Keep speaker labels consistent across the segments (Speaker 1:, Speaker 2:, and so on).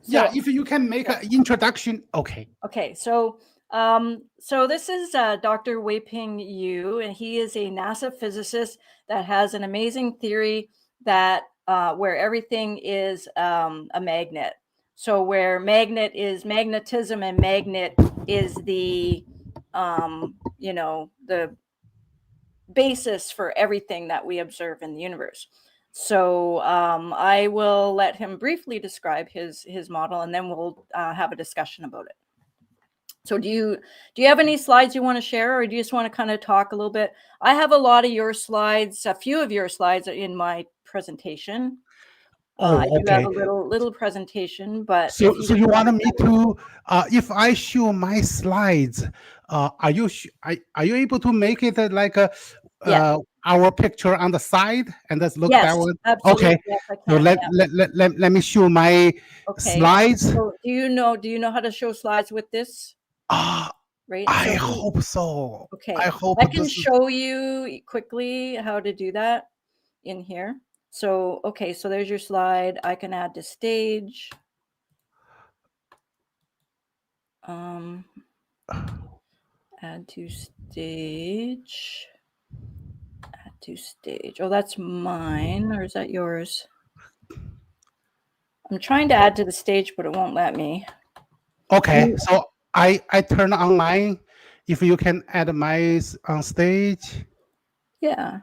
Speaker 1: Yeah, if you can make an introduction, okay.
Speaker 2: Okay, so this is Dr. Weiping Yu, and he is a NASA physicist that has an amazing theory that where everything is a magnet. So where magnet is magnetism and magnet is the the basis for everything that we observe in the universe. So I will let him briefly describe his model, and then we'll have a discussion about it. So do you have any slides you want to share, or do you just want to kind of talk a little bit? I have a lot of your slides, a few of your slides in my presentation. I do have a little presentation, but
Speaker 1: so you want me to if I show my slides, are you able to make it like our picture on the side and let's look that one?
Speaker 2: Absolutely.
Speaker 1: Okay,
Speaker 2: Yes, I
Speaker 1: so
Speaker 2: can,
Speaker 1: let me show my slides.
Speaker 2: So do you know how to show slides with this? Right.
Speaker 1: I hope so.
Speaker 2: Okay.
Speaker 1: I hope
Speaker 2: I can show you quickly how to do that in here. So, okay, so there's your slide. I can add to stage. Add to stage. Add to stage. Oh, that's mine, or is that yours? I'm trying to add to the stage, but it won't let me.
Speaker 1: Okay, so I turn on mine. If you can add my on stage.
Speaker 2: Yeah.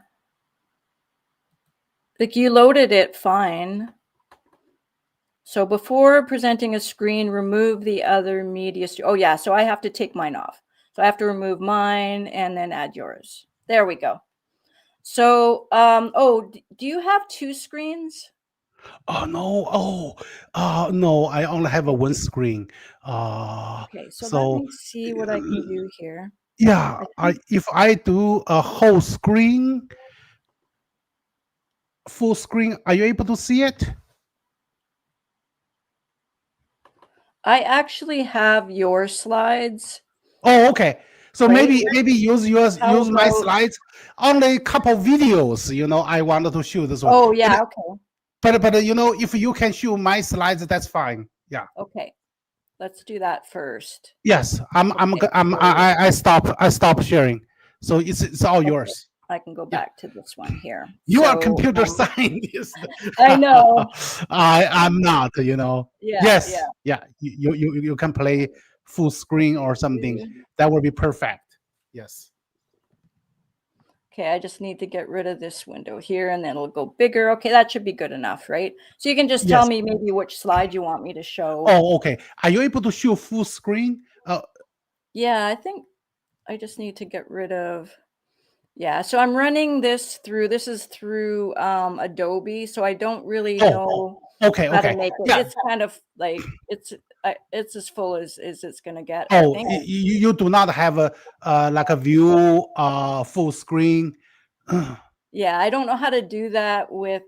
Speaker 2: Like you loaded it fine. So before presenting a screen, remove the other media. Oh yeah, so I have to take mine off. So I have to remove mine and then add yours. There we go. So, do you have two screens?
Speaker 1: Oh no! No! I only have a one screen.
Speaker 2: Okay, so let me see what I can do here.
Speaker 1: Yeah, if I do a whole screen, full screen, are you able to see it?
Speaker 2: I actually have your slides.
Speaker 1: Oh, okay. So maybe use my slides. Only a couple videos, I wanted to show this one.
Speaker 2: Oh yeah, okay.
Speaker 1: But if you can show my slides, that's fine. Yeah.
Speaker 2: Okay, let's do that first.
Speaker 1: Yes, I stop sharing. So it's all yours.
Speaker 2: I can go back to this one here.
Speaker 1: You are computer scientist.
Speaker 2: I know.
Speaker 1: I'm not.
Speaker 2: Yeah.
Speaker 1: Yes. Yeah. You can play full screen or something. That would be perfect. Yes.
Speaker 2: Okay, I just need to get rid of this window here, and then it'll go bigger. Okay, that should be good enough, right? So you can just tell me maybe which slide you want me to show.
Speaker 1: Oh, okay. Are you able to show full screen?
Speaker 2: Yeah, I think I just need to get rid of. Yeah, so I'm running this through. This is through Adobe, so I don't really know how to make it. Yeah. It's kind of like it's as full as it's gonna get.
Speaker 1: Oh, you do not have like a view full screen.
Speaker 2: Yeah, I don't know how to do that with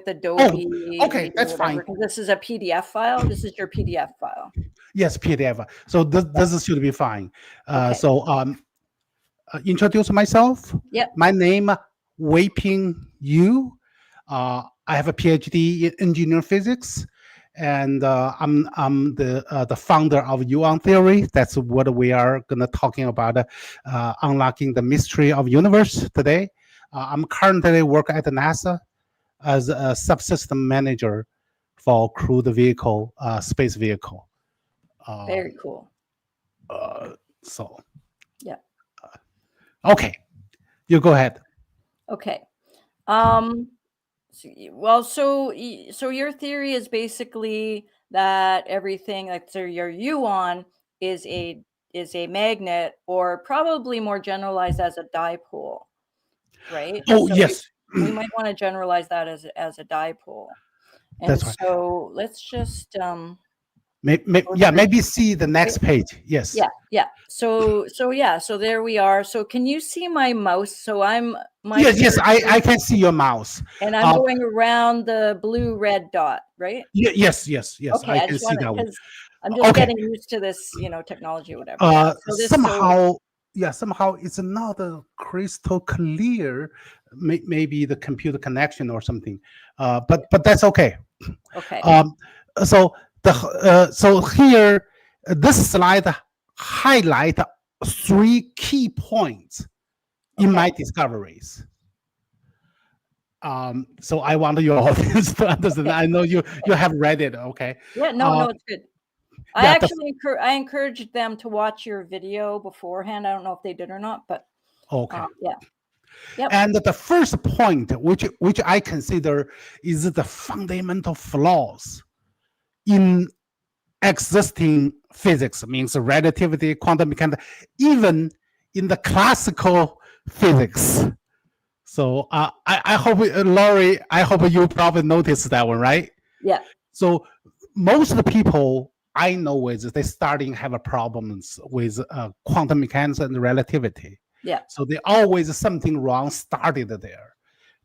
Speaker 2: Adobe.
Speaker 1: Oh, okay, that's fine.
Speaker 2: Because this is a PDF file. This is your PDF file.
Speaker 1: Yes, PDF. So this should be fine. Okay. So introduce myself.
Speaker 2: Yeah.
Speaker 1: My name Weiping Yu. I have a PhD in engineering physics, and I'm the founder of Yuan theory. That's what we are gonna talking about, unlocking the mystery of universe today. I'm currently working at NASA as a subsystem manager for crewed vehicle, space vehicle.
Speaker 2: Very cool.
Speaker 1: So.
Speaker 2: Yeah.
Speaker 1: Okay, you go ahead.
Speaker 2: Okay. Well, so your theory is basically that everything, like so your Yuan is a magnet, or probably more generalized as a dipole, right?
Speaker 1: Oh,
Speaker 2: so
Speaker 1: yes.
Speaker 2: We might want to generalize that as a dipole. And that's right. So let's just
Speaker 1: maybe see the next page. Yes.
Speaker 2: Yeah. So there we are. So can you see my mouse? So
Speaker 1: yes, I can see your mouse.
Speaker 2: And I'm going around the blue red dot, right?
Speaker 1: Yes.
Speaker 2: Okay,
Speaker 1: I can see that one.
Speaker 2: I'm just getting used to this, technology or whatever.
Speaker 1: Somehow it's not crystal clear. maybe the computer connection or something. But that's okay.
Speaker 2: Okay.
Speaker 1: So so here this slide highlight 3 key points in my discoveries. So I want your audience to understand.
Speaker 2: Okay.
Speaker 1: I know you have read it. Okay.
Speaker 2: Yeah. No, it's good. I
Speaker 1: Yeah,
Speaker 2: actually I encouraged them to watch your video beforehand. I don't know if they did or not, but
Speaker 1: okay.
Speaker 2: yeah. Yep.
Speaker 1: And the first point, which I consider is the fundamental flaws in existing physics, means relativity, quantum mechanics, even in the classical physics. So I hope, Laurie, I hope you probably noticed that one, right?
Speaker 2: Yeah.
Speaker 1: So most of the people I know is they starting have a problems with quantum mechanics and relativity.
Speaker 2: Yeah.
Speaker 1: So they always something wrong started there,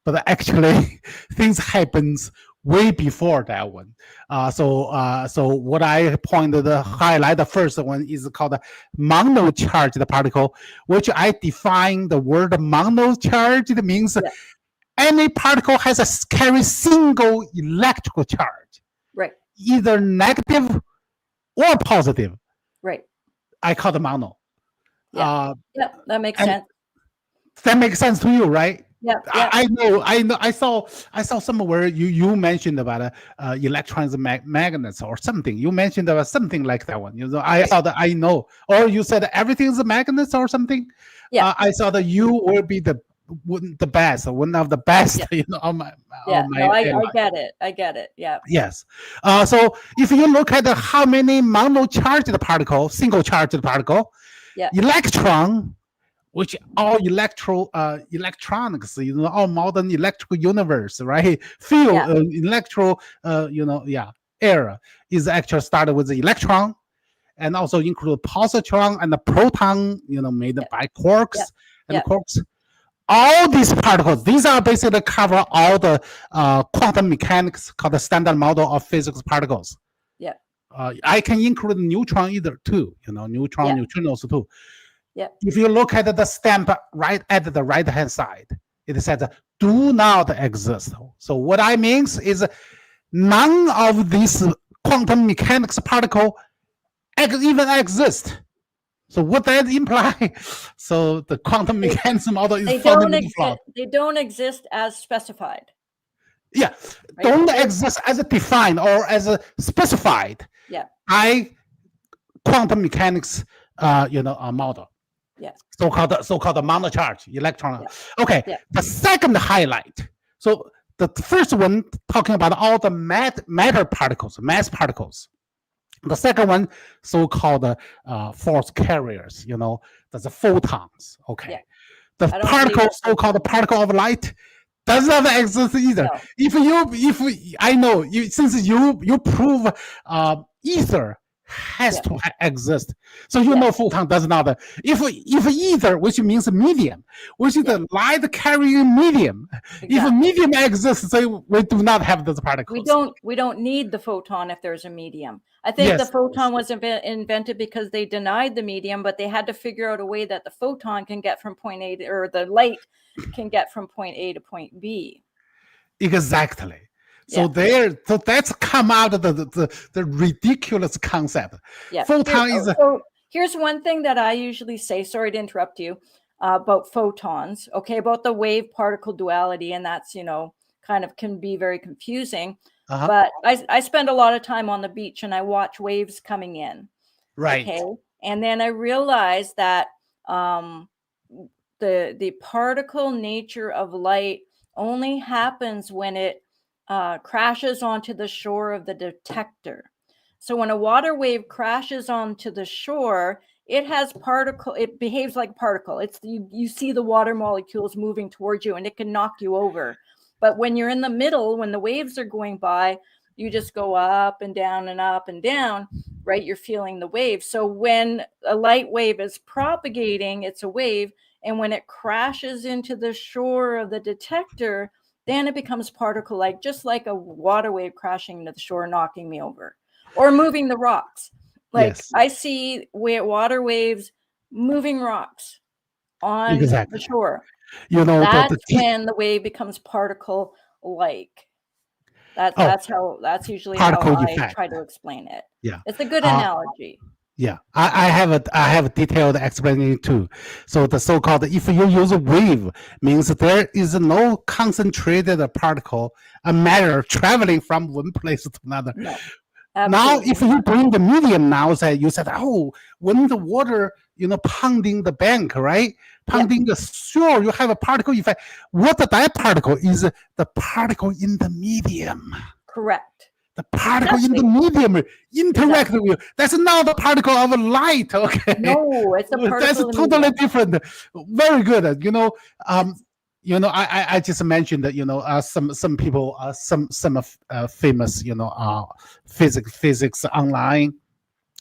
Speaker 1: but actually things happens way before that one. So what I pointed to highlight, the first one is called a monocharged particle, which I define the word monocharged means any particle has a carry single electrical charge,
Speaker 2: right,
Speaker 1: either negative or positive.
Speaker 2: Right.
Speaker 1: I call it mono.
Speaker 2: Yeah. That makes sense.
Speaker 1: That makes sense to you, right?
Speaker 2: Yeah.
Speaker 1: I know. I saw somewhere you mentioned about electrons and magnets or something. You mentioned about something like that one. I saw that. I know. Or you said everything is a magnet or something.
Speaker 2: Yeah.
Speaker 1: I saw that you will be the best, one of the best.
Speaker 2: Yeah. I get it. Yeah.
Speaker 1: Yes. So if you look at how many monocharged particle, single charged particle, electron, which all electronics, all modern electrical universe, right? Field, electro, era is actually started with the electron, and also include positron and the proton, made by quarks and quarks. All these particles, these are basically cover all the quantum mechanics called the standard model of physics particles.
Speaker 2: Yeah.
Speaker 1: I can include neutron either too, neutron, neutrinos too.
Speaker 2: Yeah.
Speaker 1: If you look at the stamp right at the right hand side, it says do not exist. So what I means is none of these quantum mechanics particle even exist. So what that imply? So the quantum mechanics model is fundamentally flawed.
Speaker 2: They don't exist as specified.
Speaker 1: Yeah, right? Don't exist as a defined or as a specified.
Speaker 2: Yeah.
Speaker 1: Quantum mechanics, model.
Speaker 2: Yeah.
Speaker 1: So-called monocharge electron. Yeah. Okay. Yeah. The second highlight. So the first one talking about all the matter particles, mass particles. The second one, so-called force carriers. That's the photons. Okay. Yeah. The particle, so-called particle of light, does not exist either. No. If I know since you prove ether has to exist, so know photon does not. If ether, which means medium, which is the light carrying medium, if medium exists, so we do not have those particles.
Speaker 2: We don't need the photon if there's a medium. I think the photon was invented because they denied the medium, but they had to figure out a way that the photon can get from point A or the light can get from point A to point B.
Speaker 1: Exactly. So so that's come out of the ridiculous concept.
Speaker 2: Yeah. So here's one thing that I usually say, sorry to interrupt you, about photons, about the wave particle duality, and that's, kind of can be very confusing. But I spend a lot of time on the beach and I watch waves coming in.
Speaker 1: Right.
Speaker 2: Okay. And then I realized that the particle nature of light only happens when it crashes onto the shore of the detector. So when a water wave crashes onto the shore, it behaves like particle. You see the water molecules moving towards you and it can knock you over. But when you're in the middle, when the waves are going by, you just go up and down and up and down, right? You're feeling the wave. So when a light wave is propagating, it's a wave. And when it crashes into the shore of the detector, then it becomes particle-like, just like a water wave crashing into the shore, knocking me over, or moving the rocks. Like I see water waves moving rocks on the shore.
Speaker 1: You know,
Speaker 2: That's when the wave becomes particle-like. That's usually how
Speaker 1: particle
Speaker 2: I
Speaker 1: effect.
Speaker 2: try to explain it.
Speaker 1: Yeah.
Speaker 2: It's a good analogy.
Speaker 1: Yeah, I have a detailed explanation too. So the so-called, if you use a wave, means there is no concentrated particle, a matter traveling from one place to another.
Speaker 2: No,
Speaker 1: Now, if
Speaker 2: absolutely
Speaker 1: you
Speaker 2: not.
Speaker 1: bring the medium now, say you said, oh, when the water, pounding the bank, right? Pounding the shore, you have a particle effect. What that particle is the particle in the medium.
Speaker 2: Correct.
Speaker 1: The particle in the
Speaker 2: Exactly.
Speaker 1: medium interact with you. That's not the particle of light, okay?
Speaker 2: No, it's a particle
Speaker 1: That's
Speaker 2: in the
Speaker 1: totally
Speaker 2: medium.
Speaker 1: different. Very good. I just mentioned that some people, some famous physics online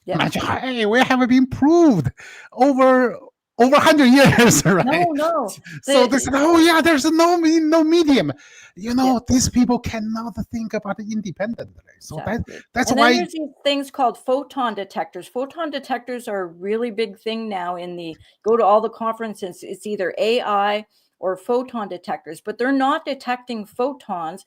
Speaker 2: Yeah.
Speaker 1: mention, hey, we have been proved over 100 years, right?
Speaker 2: No.
Speaker 1: So they said, oh yeah, there's no medium.
Speaker 2: Yeah.
Speaker 1: These people cannot think about it independently. So
Speaker 2: Exactly.
Speaker 1: that's
Speaker 2: And
Speaker 1: why.
Speaker 2: then there's these things called photon detectors. Photon detectors are a really big thing now go to all the conferences. It's either AI or photon detectors, but they're not detecting photons.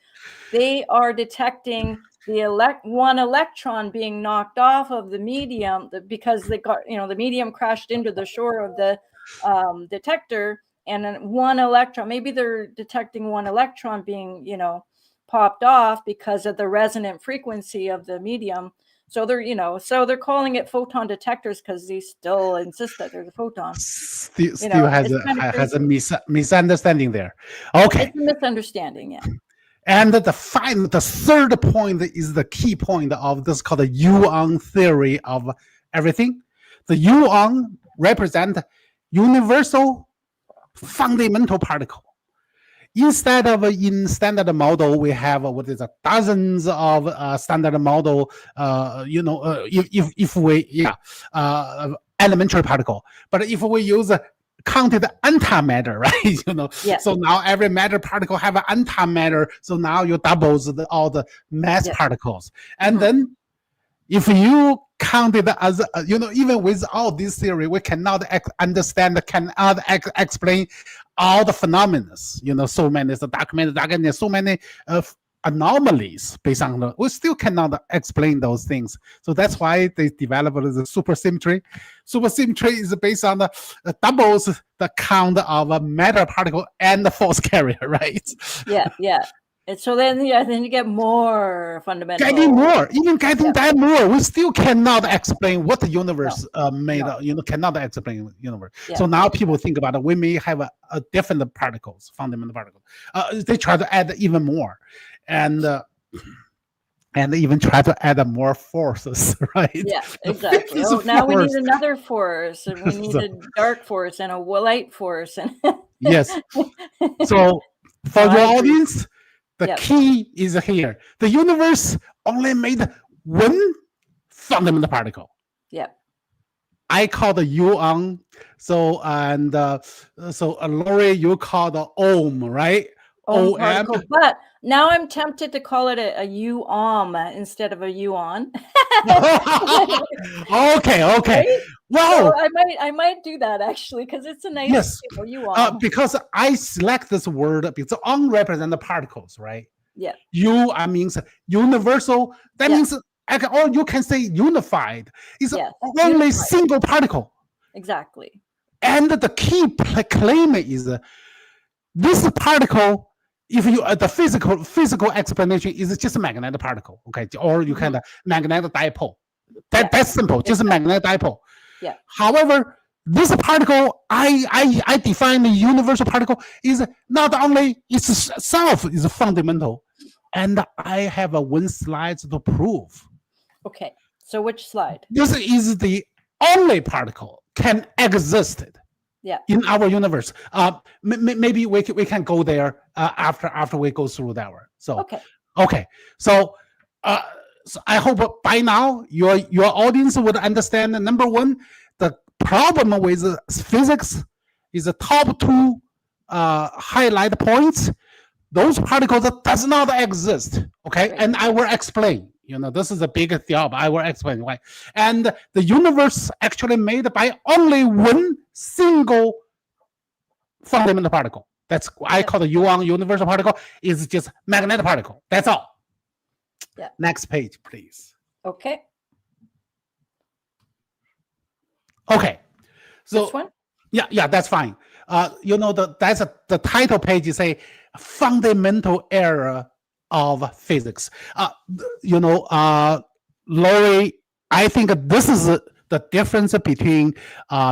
Speaker 2: They are detecting the one electron being knocked off of the medium because they got, the medium crashed into the shore of the detector, and then one electron, maybe they're detecting one electron being, popped off because of the resonant frequency of the medium. So they're calling it photon detectors because they still insist that there's a photon.
Speaker 1: Still has a misunderstanding there. Okay.
Speaker 2: It's a misunderstanding, yeah.
Speaker 1: And the third point is the key point of this called the Yuan theory of everything. The Yuan represent universal fundamental particle. Instead of in standard model, we have dozens of standard model. If we elementary particle, but if we use counted antimatter, right?
Speaker 2: Yeah.
Speaker 1: So now every matter particle have an antimatter. So now you doubles all the mass particles, and then if you count it as even with all this theory, we cannot explain all the phenomena. So many dark matter, so many anomalies based on we still cannot explain those things. So that's why they developed the supersymmetry. Supersymmetry is based on the doubles the count of a matter particle and the force carrier, right?
Speaker 2: Yeah. And so then you get more fundamental.
Speaker 1: Getting that more, we still cannot explain what the universe made. Cannot explain the universe. Yeah. So now people think about it. We may have a different particles, fundamental particles. They try to add even more, and even try to add more forces, right?
Speaker 2: Yeah, exactly. Now we need another force, and we need a dark force and a light force. And
Speaker 1: yes. So for your audience, the key is here. The universe only made one fundamental particle.
Speaker 2: Yep.
Speaker 1: I call the Yuan. So Lori, you call the Ohm, right?
Speaker 2: OMParticle. But now I'm tempted to call it a U-OM instead of a Yuan.
Speaker 1: Okay. Right?
Speaker 2: Well, so I might do that actually because it's a nice U-OM.
Speaker 1: Because I select this word because OM represents the particles, right?
Speaker 2: Yeah.
Speaker 1: U means universal. That means, or you can say unified. It's only single particle.
Speaker 2: Exactly.
Speaker 1: And the key claim is this particle. If you the physical explanation is just a magnetic particle, okay, or you can magnetic dipole. That's simple, just a magnetic dipole.
Speaker 2: Yeah.
Speaker 1: However, this particle, I define the universal particle is not only itself is fundamental, and I have one slide to prove.
Speaker 2: Okay, so which slide?
Speaker 1: This is the only particle can exist. In our universe, maybe we can go there after we go through that one. So okay. So I hope by now your audience would understand. Number one, the problem with physics is the top two highlight points. Those particles that does not exist. Okay, and I will explain. This is a big job. I will explain why. And the universe actually made by only one single fundamental particle. That's I call the Yuan universal particle is just magnetic particle. That's all.
Speaker 2: Yeah.
Speaker 1: Next page, please.
Speaker 2: Okay.
Speaker 1: Okay. So
Speaker 2: This one?
Speaker 1: yeah, that's fine. That's the title page is a fundamental error of physics. Laurie, I think this is the difference between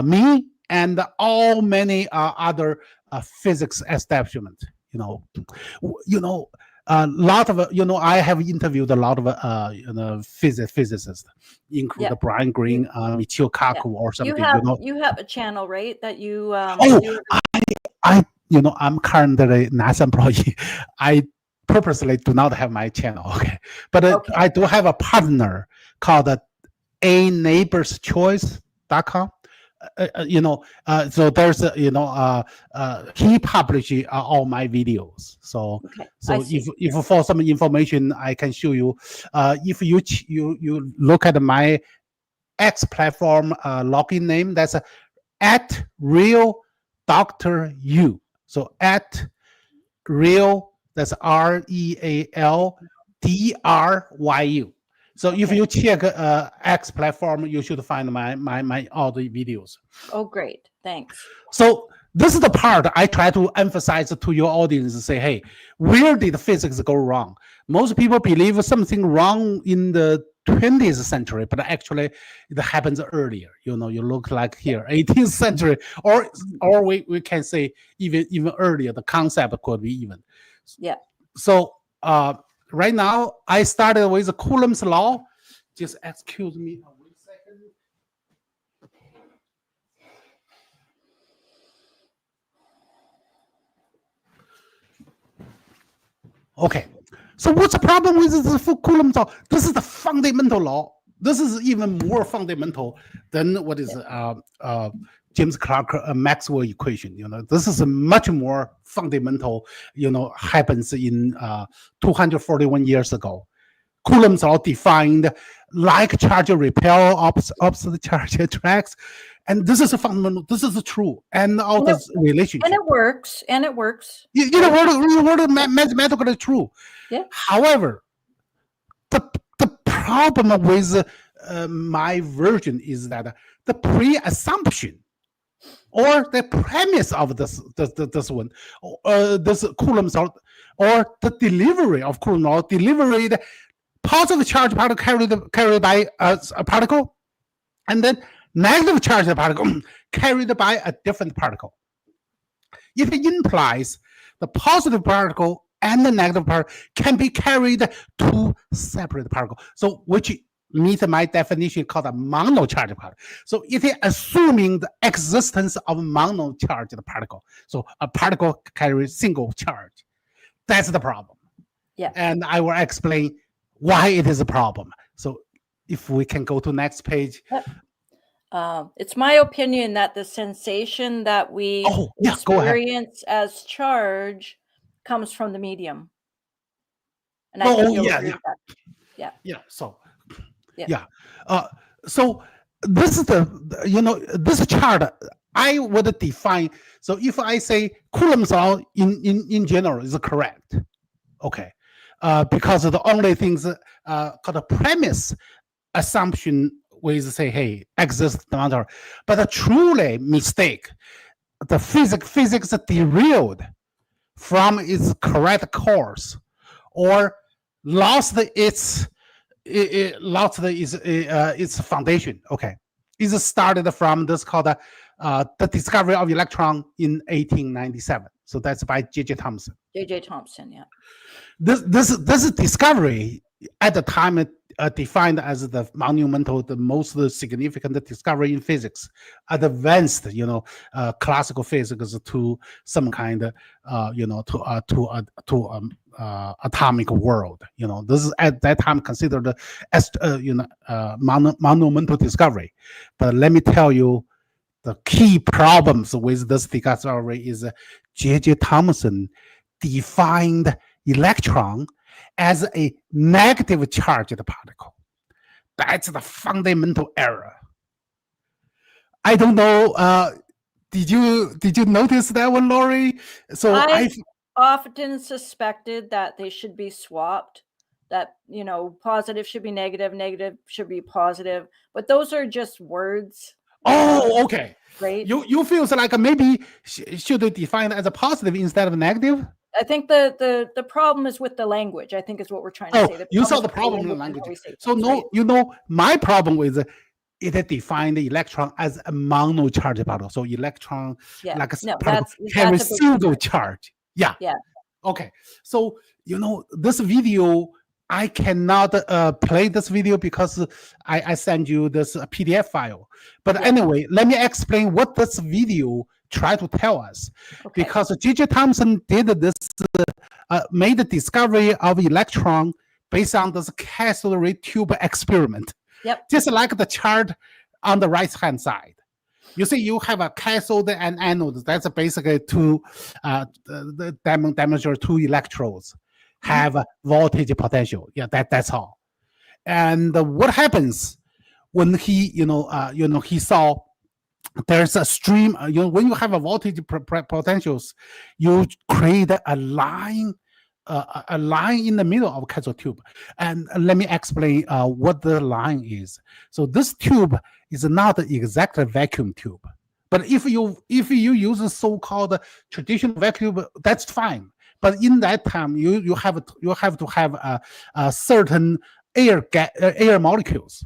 Speaker 1: me and all many other physics establishment. A lot of I have interviewed a lot of physicists, including Brian Greene, Michio Kaku, or something.
Speaker 2: You have a channel, right? That you.
Speaker 1: I'm currently NASA employee. I purposely do not have my channel. Okay, but I do have a partner called aneighborschoice.com. So there's he publishes all my videos. So if for some information I can show you, if you look at my X platform login name, that's at real Dr. Yu. So at real, that's REALDRYU. So if you check X platform, you should find my all the videos.
Speaker 2: Oh, great. Thanks.
Speaker 1: So this is the part I try to emphasize to your audience and say, hey, where did physics go wrong? Most people believe something wrong in the 20th century, but actually it happens earlier. You look like here, 18th century, or we can say even earlier. The concept could be even.
Speaker 2: Yeah.
Speaker 1: So right now, I started with Coulomb's law. Just excuse me one second. Okay. So what's the problem with this Coulomb's law? This is the fundamental law. This is even more fundamental than what is James Clerk Maxwell equation. This is a much more fundamental. Happens in 241 years ago. Coulomb's law defined like charge repel, opposite charge attracts, and this is a fundamental. This is true, and all this relationship.
Speaker 2: And it works.
Speaker 1: Mathematically true.
Speaker 2: Yeah.
Speaker 1: However, the problem with my version is that the pre-assumption or the premise of this one, this Coulomb's law, or the delivery of Coulomb's law, delivered positive charge particle carried by a particle, and then negative charge particle carried by a different particle. It implies the positive particle and the negative particle can be carried to separate particles. So which meets my definition called a monocharged particle. So it is assuming the existence of monocharged particle. So a particle carries single charge. That's the problem.
Speaker 2: Yeah.
Speaker 1: And I will explain why it is a problem. So if we can go to next page.
Speaker 2: Yep. It's my opinion that the sensation that we experience as charge comes from the medium. And I think you'll agree with that.
Speaker 1: So this is this chart I would define. So if I say Coulomb's law in general is correct, okay, because the only things called a premise assumption with say, hey, exists the matter, but a truly mistake. The physics derailed from its correct course, or lost its foundation. Okay, it started from this called the discovery of electron in 1897. So that's by J.J. Thomson.
Speaker 2: J.J. Thomson, yeah.
Speaker 1: This discovery at the time defined as the monumental, the most significant discovery in physics, advanced, classical physics to some kind of, atomic world. This is at that time considered as, monumental discovery. But let me tell you, the key problems with this discovery is J.J. Thomson defined electron as a negative charged particle. That's the fundamental error. I don't know Did you notice that one, Lori? So
Speaker 2: I often suspected that they should be swapped, that, positive should be negative, negative should be positive, but those are just words.
Speaker 1: okay.
Speaker 2: Right?
Speaker 1: You feel like maybe should they define as a positive instead of negative?
Speaker 2: I think the problem is with the language, I think is what we're trying to say.
Speaker 1: You saw the problem in the language. So
Speaker 2: right?
Speaker 1: My problem with it defined the electron as a monocharged particle. So electron like a particle carries single charge. Yeah. Okay. So this video, I cannot play this video because I send you this PDF file. But anyway, let me explain what this video tried to tell us. Okay. Because J.J. Thomson did this, made the discovery of electron based on this cathode ray tube experiment.
Speaker 2: Yep.
Speaker 1: Just like the chart on the right-hand side. You see, you have a cathode and anode. That's basically two demonstrate two electrodes have a voltage potential. Yeah, that's all. And what happens when he, he saw there's a stream. When you have a voltage potentials, you create a line in the middle of cathode tube. And let me explain what the line is. So this tube is not the exact vacuum tube, but if you use a so-called traditional vacuum, that's fine. But in that time, you have to have a certain air molecules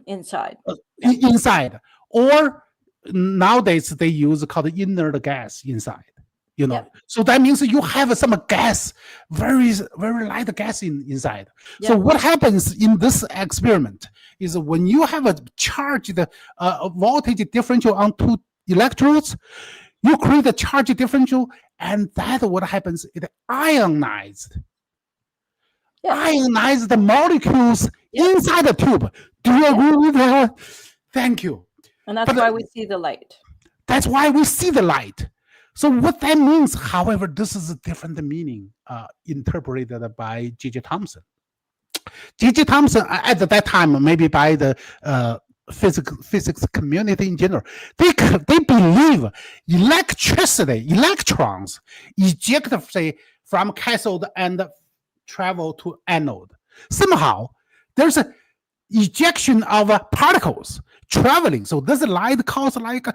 Speaker 2: inside.
Speaker 1: Inside, or nowadays they use called inert gas inside. So that means you have some gas, very very light gas inside. So what happens in this experiment is when you have a charged voltage differential on two electrodes, you create a charge differential, and that what happens, it ionized the molecules inside the tube. Do you agree with that? Thank you.
Speaker 2: And that's why we see the light.
Speaker 1: That's why we see the light. So what that means, however, this is a different meaning interpreted by J.J. Thomson. J.J. Thomson, at that time, maybe by the physics community in general, they believe electrons eject, say, from cathode and travel to anode. Somehow, there's a ejection of particles traveling. So this light causes like a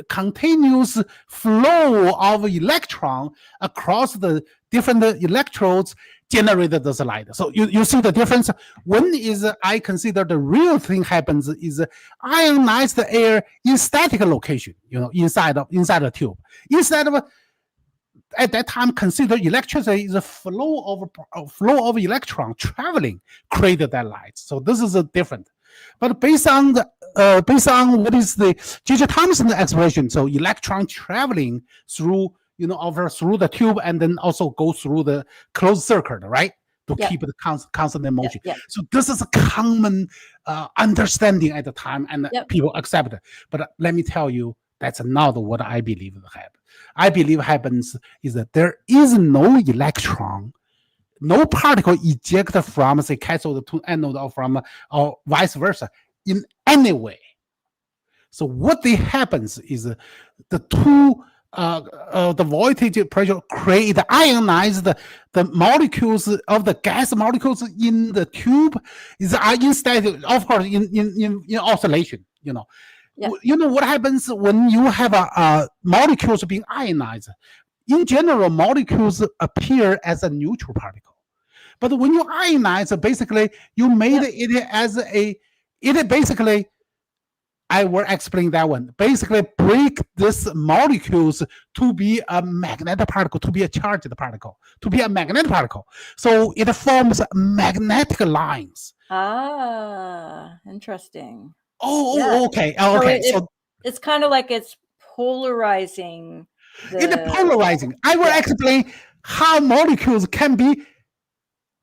Speaker 1: continuous flow of electron across the different electrodes, generated this light. So you see the difference. When is I consider the real thing happens is ionized air in static location, inside the tube. Instead of at that time, consider electricity is a flow of electron traveling created that light. So this is a different. But based on what is the J.J. Thomson explanation, so electron traveling through through the tube and then also go through the closed circuit, right? To keep it constant in motion. So this is a common understanding at the time, and people accept it. But let me tell you, that's not what I believe happened. I believe happens is that there is no electron, no particle ejected from, say, cathode to anode or vice versa in any way. So what happens is the two the voltage pressure create ionize the molecules of the gas molecules in the tube is instead, of course, in oscillation. What happens when you have molecules being ionized? In general, molecules appear as a neutral particle. But when you ionize, basically, you made it as basically, I will explain that one. Basically, break these molecules to be a magnetic particle, to be a charged particle, to be a magnetic particle. So it forms magnetic lines.
Speaker 2: Ah, interesting.
Speaker 1: Okay.
Speaker 2: So it's kind of like it's polarizing.
Speaker 1: It's polarizing. I will explain how molecules can be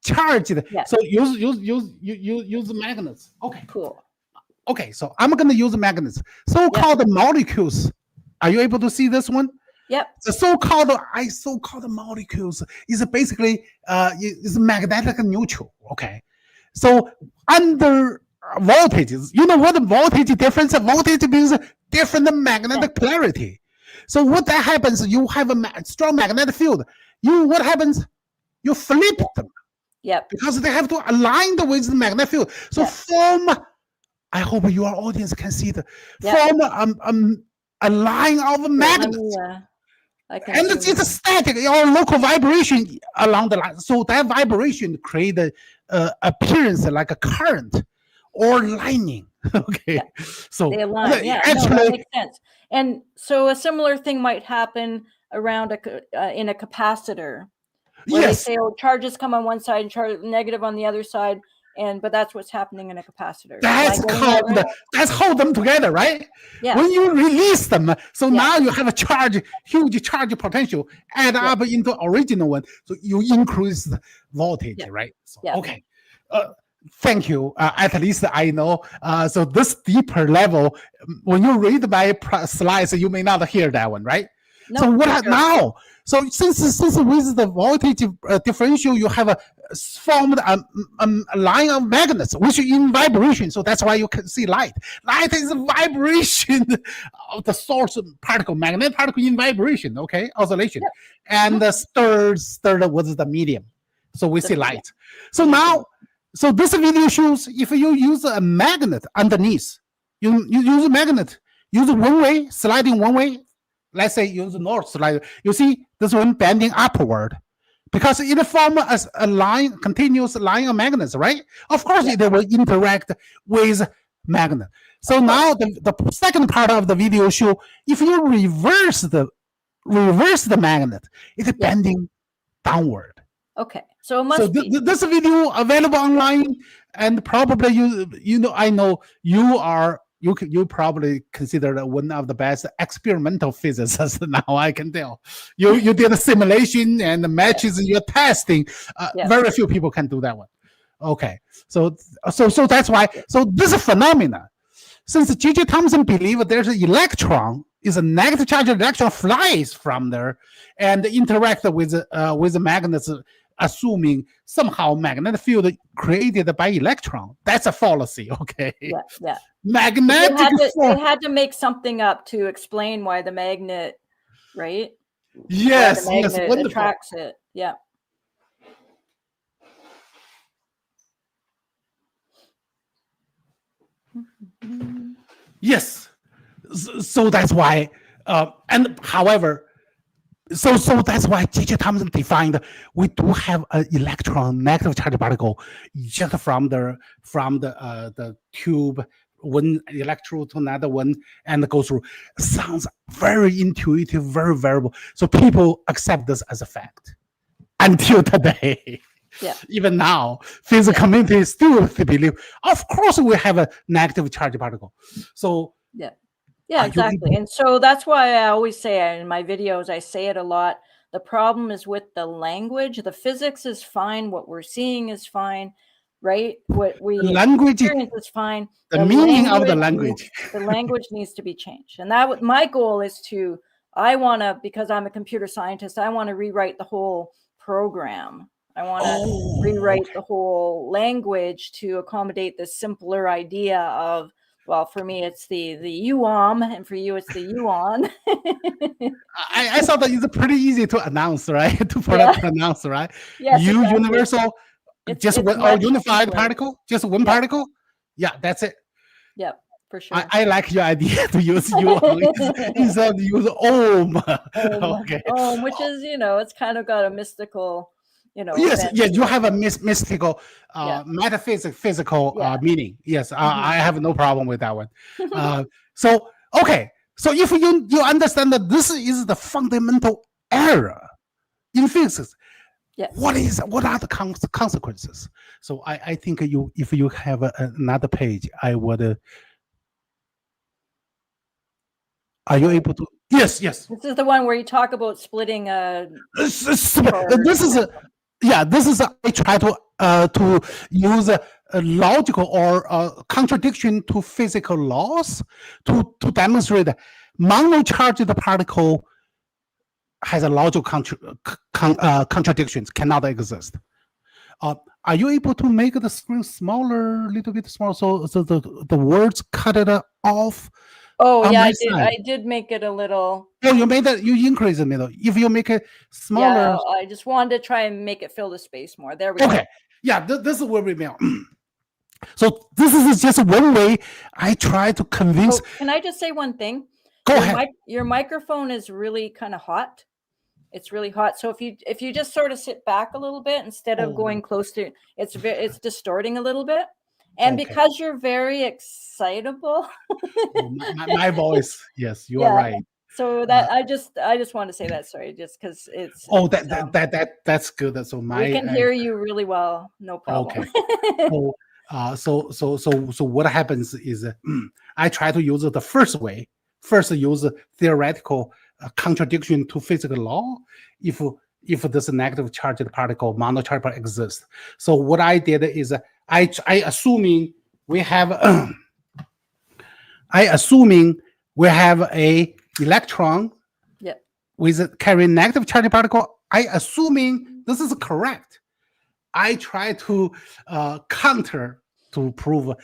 Speaker 1: charged. So use magnets. Okay.
Speaker 2: Cool.
Speaker 1: Okay, so I'm going to use magnets. So-called molecules. Are you able to see this one?
Speaker 2: Yep.
Speaker 1: The so-called molecules is basically is magnetic neutral. Okay. So under voltages, you know what the voltage difference? Voltage means different magnetic polarity. So what that happens, you have a strong magnetic field. What happens? You flip them.
Speaker 2: Yep.
Speaker 1: Because they have to align with the magnetic field. So form, I hope your audience can see the form a line of magnets. And it's static or local vibration along the line. So that vibration create a appearance like a current or lightning. Okay. So
Speaker 2: they align. Yeah, actually, that makes sense. And so a similar thing might happen around in a capacitor. Where they say, oh, charges come on one side and charge negative on the other side, but that's what's happening in a capacitor.
Speaker 1: That's hold them together, right?
Speaker 2: Yeah.
Speaker 1: When you release them, so now you have a huge charge potential add up into original one, so you increase the voltage, right? So, okay. Thank you. At least I know. So this deeper level, when you read my slides, you may not hear that one, right? No, so what now? So since with the voltage differential, you have formed a line of magnets which is in vibration. So that's why you can see light. Light is a vibration of the source particle, magnetic particle in vibration. Okay, oscillation, and the third was the medium. So we see light. So now, so this video shows if you use a magnet underneath, you use a magnet, use one way, sliding one way. Let's say use the north slider. You see this one bending upward because it forms as a line, continuous line of magnets, right? Of course, it will interact with magnet. So now the second part of the video show if you reverse the magnet, it's bending downward.
Speaker 2: Okay, so it must be.
Speaker 1: This video available online, and probably I know you are. You probably consider one of the best experimental physicists now. I can tell you did a simulation and matches your testing. Very few people can do that one. Okay, so that's why. So this phenomena, since J.J. Thomson believed there's an electron is a negative charged electron flies from there and interact with the magnets. Assuming somehow magnetic field created by electron. That's a fallacy, okay?
Speaker 2: Yeah.
Speaker 1: Magnetic
Speaker 2: they had to make something up to explain why the magnet, right?
Speaker 1: Yes,
Speaker 2: why the magnet attracts it. Yeah.
Speaker 1: Yes. So that's why, and however, so that's why J.J. Thomson defined we do have an electron negative charge particle just from the tube, one electrode to another one, and go through. Sounds very intuitive, very variable. So people accept this as a fact until today.
Speaker 2: Yeah.
Speaker 1: Even now, physics community still believe. Of course, we have a negative charge particle. So
Speaker 2: yeah, exactly. And so that's why I always say in my videos, I say it a lot. The problem is with the language. The physics is fine. What we're seeing is fine, right? What we experience is fine.
Speaker 1: The meaning of the language.
Speaker 2: The language needs to be changed. And my goal is because I'm a computer scientist, I want to rewrite the whole program. I want to rewrite the whole language to accommodate this simpler idea of, well, for me, it's the UOM, and for you, it's the UON.
Speaker 1: I thought that it's pretty easy to announce, right? To pronounce, right?
Speaker 2: Yes,
Speaker 1: universal, just one unified particle, just one particle. Yeah, that's it.
Speaker 2: Yep, for sure.
Speaker 1: I like your idea to use UOM instead of use OM.
Speaker 2: Okay. OM, which is, it's kind of got a mystical.
Speaker 1: Yes, you have a mystical, metaphysical meaning. Yes, I have no problem with that one. So if you understand that this is the fundamental error in physics, what are the consequences? So I think if you have another page, I would. Are you able to? Yes.
Speaker 2: This is the one where you talk about splitting.
Speaker 1: This is I try to use a logical or contradiction to physical laws to demonstrate that monocharged particle has a logical contradictions, cannot exist. Are you able to make the screen smaller, a little bit smaller, so the words cut it off?
Speaker 2: Oh yeah, I did make it a little.
Speaker 1: Oh, you increase the middle. If you make it smaller,
Speaker 2: Yeah, I just wanted to try and make it fill the space more. There we go.
Speaker 1: okay. Yeah, this is where we mail. So this is just one way I try to convince.
Speaker 2: Oh, can I just say one thing?
Speaker 1: Go ahead.
Speaker 2: Your microphone is really kind of hot. It's really hot. So if you just sort of sit back a little bit instead of going close to, it's distorting a little bit. And
Speaker 1: Okay.
Speaker 2: because you're very excitable,
Speaker 1: My voice. Yes, you are right.
Speaker 2: so that I just want to say that. Sorry, just because it's.
Speaker 1: Oh, that's good. So
Speaker 2: we can hear you really well. No problem.
Speaker 1: Okay. So what happens is I try to use the first way. First, use theoretical contradiction to physical law. If this negative charged particle, monocharged particle exists. So what I did is I assuming we have a electron with carrying negative charged particle. I assuming this is correct. I try to counter to prove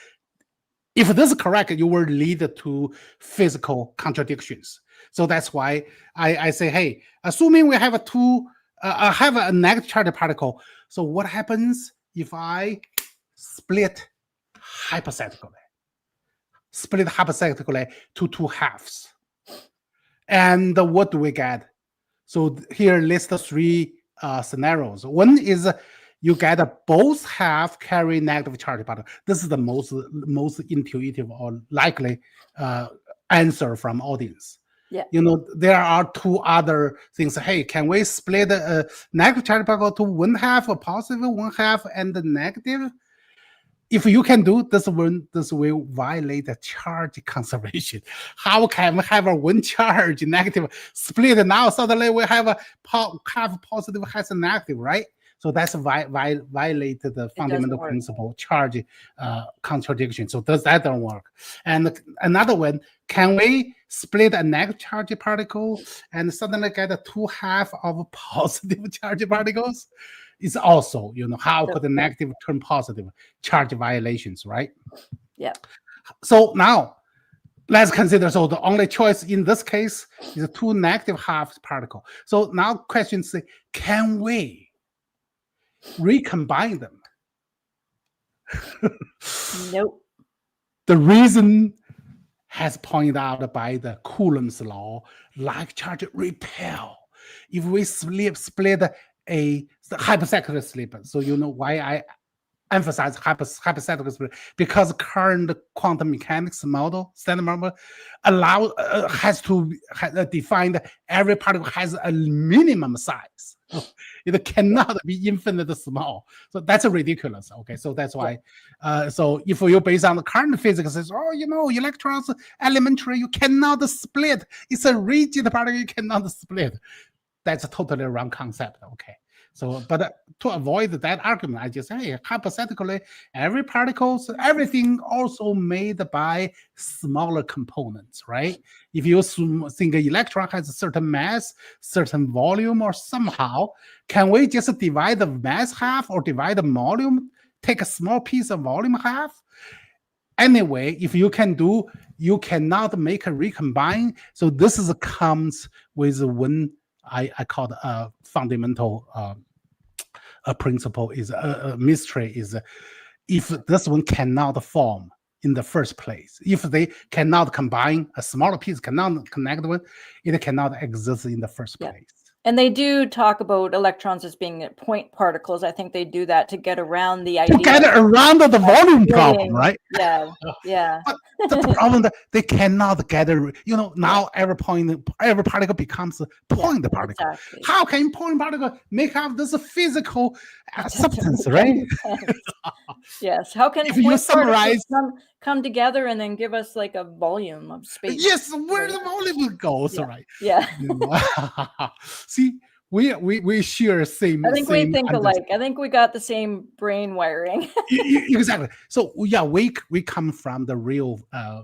Speaker 1: if this is correct, you will lead to physical contradictions. So that's why I say, hey, assuming we have a negative charged particle. So what happens if I split hypothetically to two halves? And what do we get? So here list three scenarios. One is you get both half carry negative charge particle. This is the most intuitive or likely answer from audience.
Speaker 2: Yeah.
Speaker 1: There are two other things. Hey, can we split a negative charge particle to one half a positive, one half and the negative? If you can do this one, this will violate the charge conservation. How can we have a one charge negative split? Now suddenly we have a half positive, half negative, right? So that's violate the fundamental principle charge contradiction. So that don't work. And another one, can we split a negative charge particle and suddenly get a two half of positive charge particles? It's also, how could the negative turn positive? Charge violations, right?
Speaker 2: Yeah.
Speaker 1: So now let's consider, so the only choice in this case is two negative half particle. So now questions say, can we recombine them?
Speaker 2: Nope.
Speaker 1: The reason has pointed out by the Coulomb's law, like charge repel. If we split a hypothetical split, so you know why I emphasize hypothetical split, because current quantum mechanics model, standard model, has defined every particle has a minimum size. It cannot be infinite small. So that's ridiculous. Okay, so that's why. So if you base on the current physics, says, electrons elementary, you cannot split. It's a rigid particle, you cannot split. That's a totally wrong concept. Okay. So, but to avoid that argument, I just say, hypothetically, everything also made by smaller components, right? If you think an electron has a certain mass, certain volume, or somehow, can we just divide the mass half or divide the volume, take a small piece of volume half? Anyway, if you can do, you cannot make a recombine. So this comes with one I call a fundamental a principle is a mystery is if this one cannot form in the first place, if they cannot combine, a smaller piece cannot connect with, it cannot exist in the first place.
Speaker 2: And they do talk about electrons as being point particles. I think they do that to get around the idea. To get
Speaker 1: around the volume problem, right?
Speaker 2: Yeah, yeah.
Speaker 1: But the problem that they cannot gather. Now every particle becomes a point particle. Exactly. How can point particle make up this physical substance, right?
Speaker 2: Yes. How can
Speaker 1: if you summarize
Speaker 2: come together and then give us like a volume of space?
Speaker 1: Yes, where the volume goes, right?
Speaker 2: Yeah.
Speaker 1: See, we share same.
Speaker 2: I think we think alike. I think we got the same brain wiring.
Speaker 1: Exactly. So we come from the real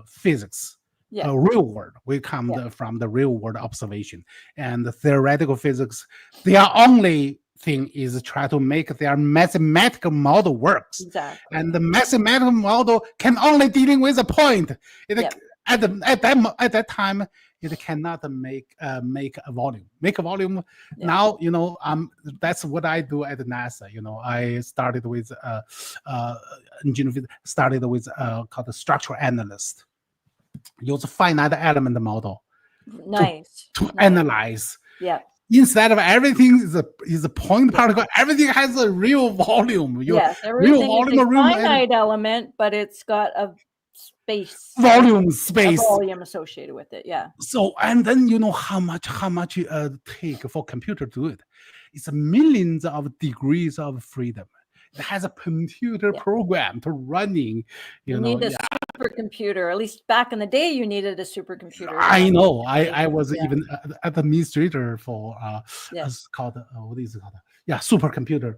Speaker 1: physics. Real world. We come from the real world observation, and the theoretical physics. Their only thing is try to make their mathematical model works.
Speaker 2: Exactly.
Speaker 1: And the mathematical model can only dealing with a point. At that time, it cannot make a volume. Make a volume.
Speaker 2: Yeah.
Speaker 1: Now, that's what I do at NASA. I started with engineering, started with called the structural analyst. Use a finite element model
Speaker 2: Nice.
Speaker 1: to
Speaker 2: Nice.
Speaker 1: analyze.
Speaker 2: Yeah.
Speaker 1: Instead of everything is a point particle, everything has a real volume.
Speaker 2: Yes,
Speaker 1: real
Speaker 2: everything is
Speaker 1: volume,
Speaker 2: a finite element, but it's got a space,
Speaker 1: volume
Speaker 2: a
Speaker 1: space.
Speaker 2: volume associated with it. Yeah.
Speaker 1: So, and then how much take for computer to do it? It's millions of degrees of freedom. It has a computer program to running.
Speaker 2: You need a supercomputer. At least back in the day, you needed a supercomputer.
Speaker 1: I know. I was even an administrator for
Speaker 2: Yes.
Speaker 1: called what is it called? Yeah, supercomputer.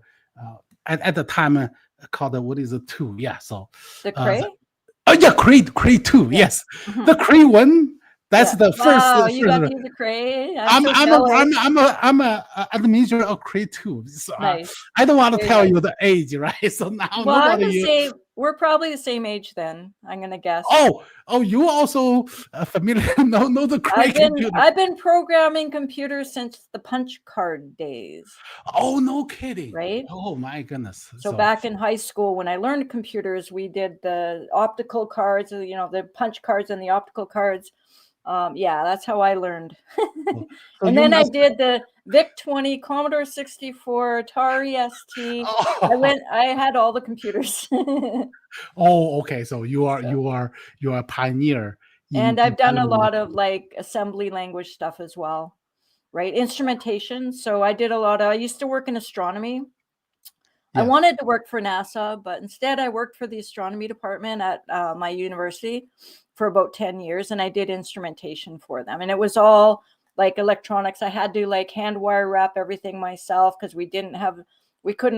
Speaker 1: At the time called what is it 2? Yeah, so
Speaker 2: The Cray.
Speaker 1: Cray 2.
Speaker 2: Yeah.
Speaker 1: Yes, the Cray 1. That's the first.
Speaker 2: Wow, you got to use the Cray.
Speaker 1: I'm a administrator of Cray 2. So,
Speaker 2: Nice.
Speaker 1: I don't want to tell you the age, right? So now
Speaker 2: I'm gonna say we're probably the same age then. I'm gonna guess.
Speaker 1: Oh, you also familiar? No, the Cray computer.
Speaker 2: I've been programming computers since the punch card days.
Speaker 1: Oh, no kidding!
Speaker 2: Right?
Speaker 1: Oh my goodness!
Speaker 2: So back in high school, when I learned computers, we did the optical cards, the punch cards and the optical cards. Yeah, that's how I learned. And then I did the VIC-20, Commodore 64, Atari ST. I had all the computers.
Speaker 1: Oh, okay. So you are a pioneer.
Speaker 2: And I've done a lot of like assembly language stuff as well, right? Instrumentation. So I used to work in astronomy. Yes. I wanted to work for NASA, but instead I worked for the astronomy department at my university for about 10 years, and I did instrumentation for them. And it was all like electronics. I had to like hand wire wrap everything myself because we couldn't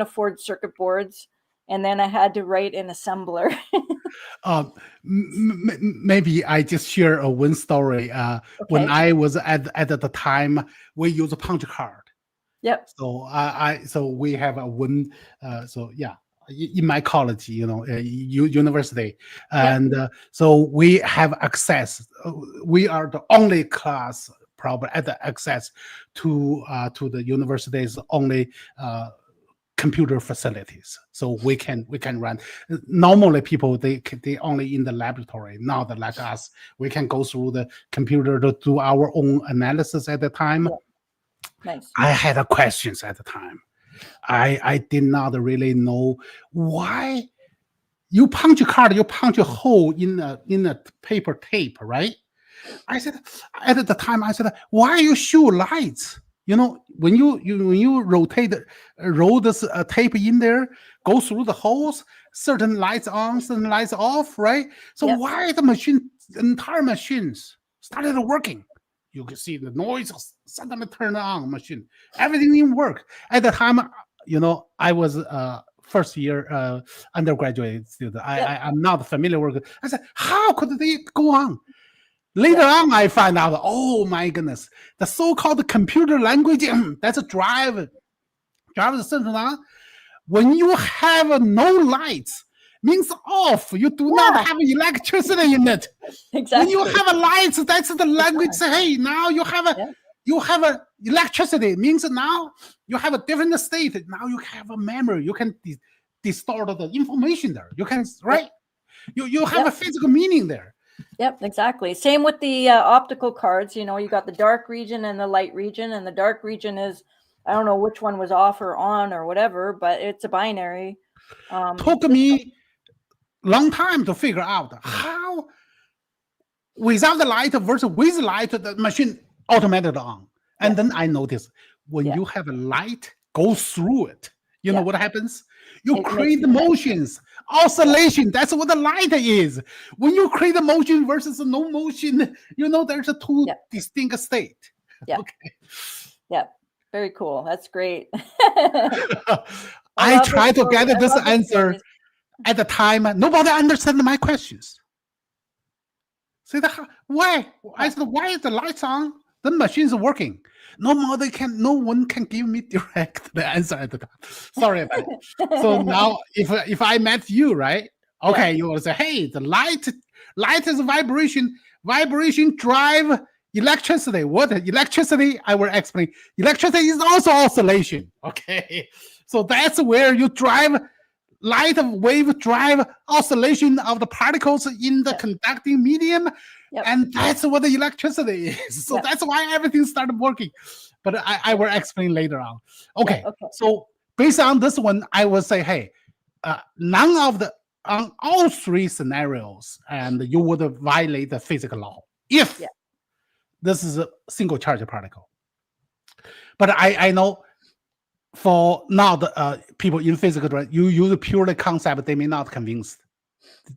Speaker 2: afford circuit boards. And then I had to write an assembler.
Speaker 1: Maybe I just share one story. Okay. When I was at the time, we used a punch card.
Speaker 2: Yep.
Speaker 1: So we have a one. In my college, university, and so we have access. We are the only class probably at the access to the university's only computer facilities. So we can run. Normally, people they only in the laboratory. Not like us. We can go through the computer to do our own analysis at the time.
Speaker 2: Yeah. Nice.
Speaker 1: I had questions at the time. I did not really know why you punch a card, you punch a hole in a paper tape, right? I said at the time, why you show lights? When you roll this tape in there, go through the holes, certain lights on, certain lights off, right? So why the entire machines started working? You can see the noise suddenly turn on machine. Everything didn't work. At the time, I was first year undergraduate student. I'm not familiar with it. I said, how could they go on? Later on, I find out, oh my goodness, the so-called computer language, that's a drive the central on. When you have no lights, means off. You do not have electricity in it.
Speaker 2: Exactly.
Speaker 1: When you have a lights, that's the language. Hey, now you have a electricity. Means now you have a different state. Now you have a memory. You can distort the information there. You can You have a physical meaning there.
Speaker 2: Yep, exactly. Same with the optical cards. You got the dark region and the light region, and the dark region is, I don't know which one was off or on or whatever, but it's a binary.
Speaker 1: Took me long time to figure out how without the light versus with light the machine automatically on. And then I noticed when you have a light go through it, you know what happens? You create the motions, oscillation. That's what the light is. When you create the motion versus no motion, there's a two distinct state.
Speaker 2: Yeah.
Speaker 1: Okay.
Speaker 2: Yeah. Very cool. That's great.
Speaker 1: I try to get this answer. At the time, nobody understood my questions. Say why? I said, why is the lights on? The machine's working. No one can give me direct the answer at the time. Sorry about it. So now, if I met you, right? Okay, you will say, hey, the light is vibration. Vibration drive electricity. What electricity? I will explain. Electricity is also oscillation. Okay, so that's where you drive light wave drive oscillation of the particles in the conducting medium, and that's what the electricity is. So that's why everything started working. But I will explain later on. Okay, so based on this one, I will say, hey, none of the on all three scenarios, and you would violate the physical law if this is a single charge particle. But I know for now the people in physics, right, you use purely concept, they may not convince,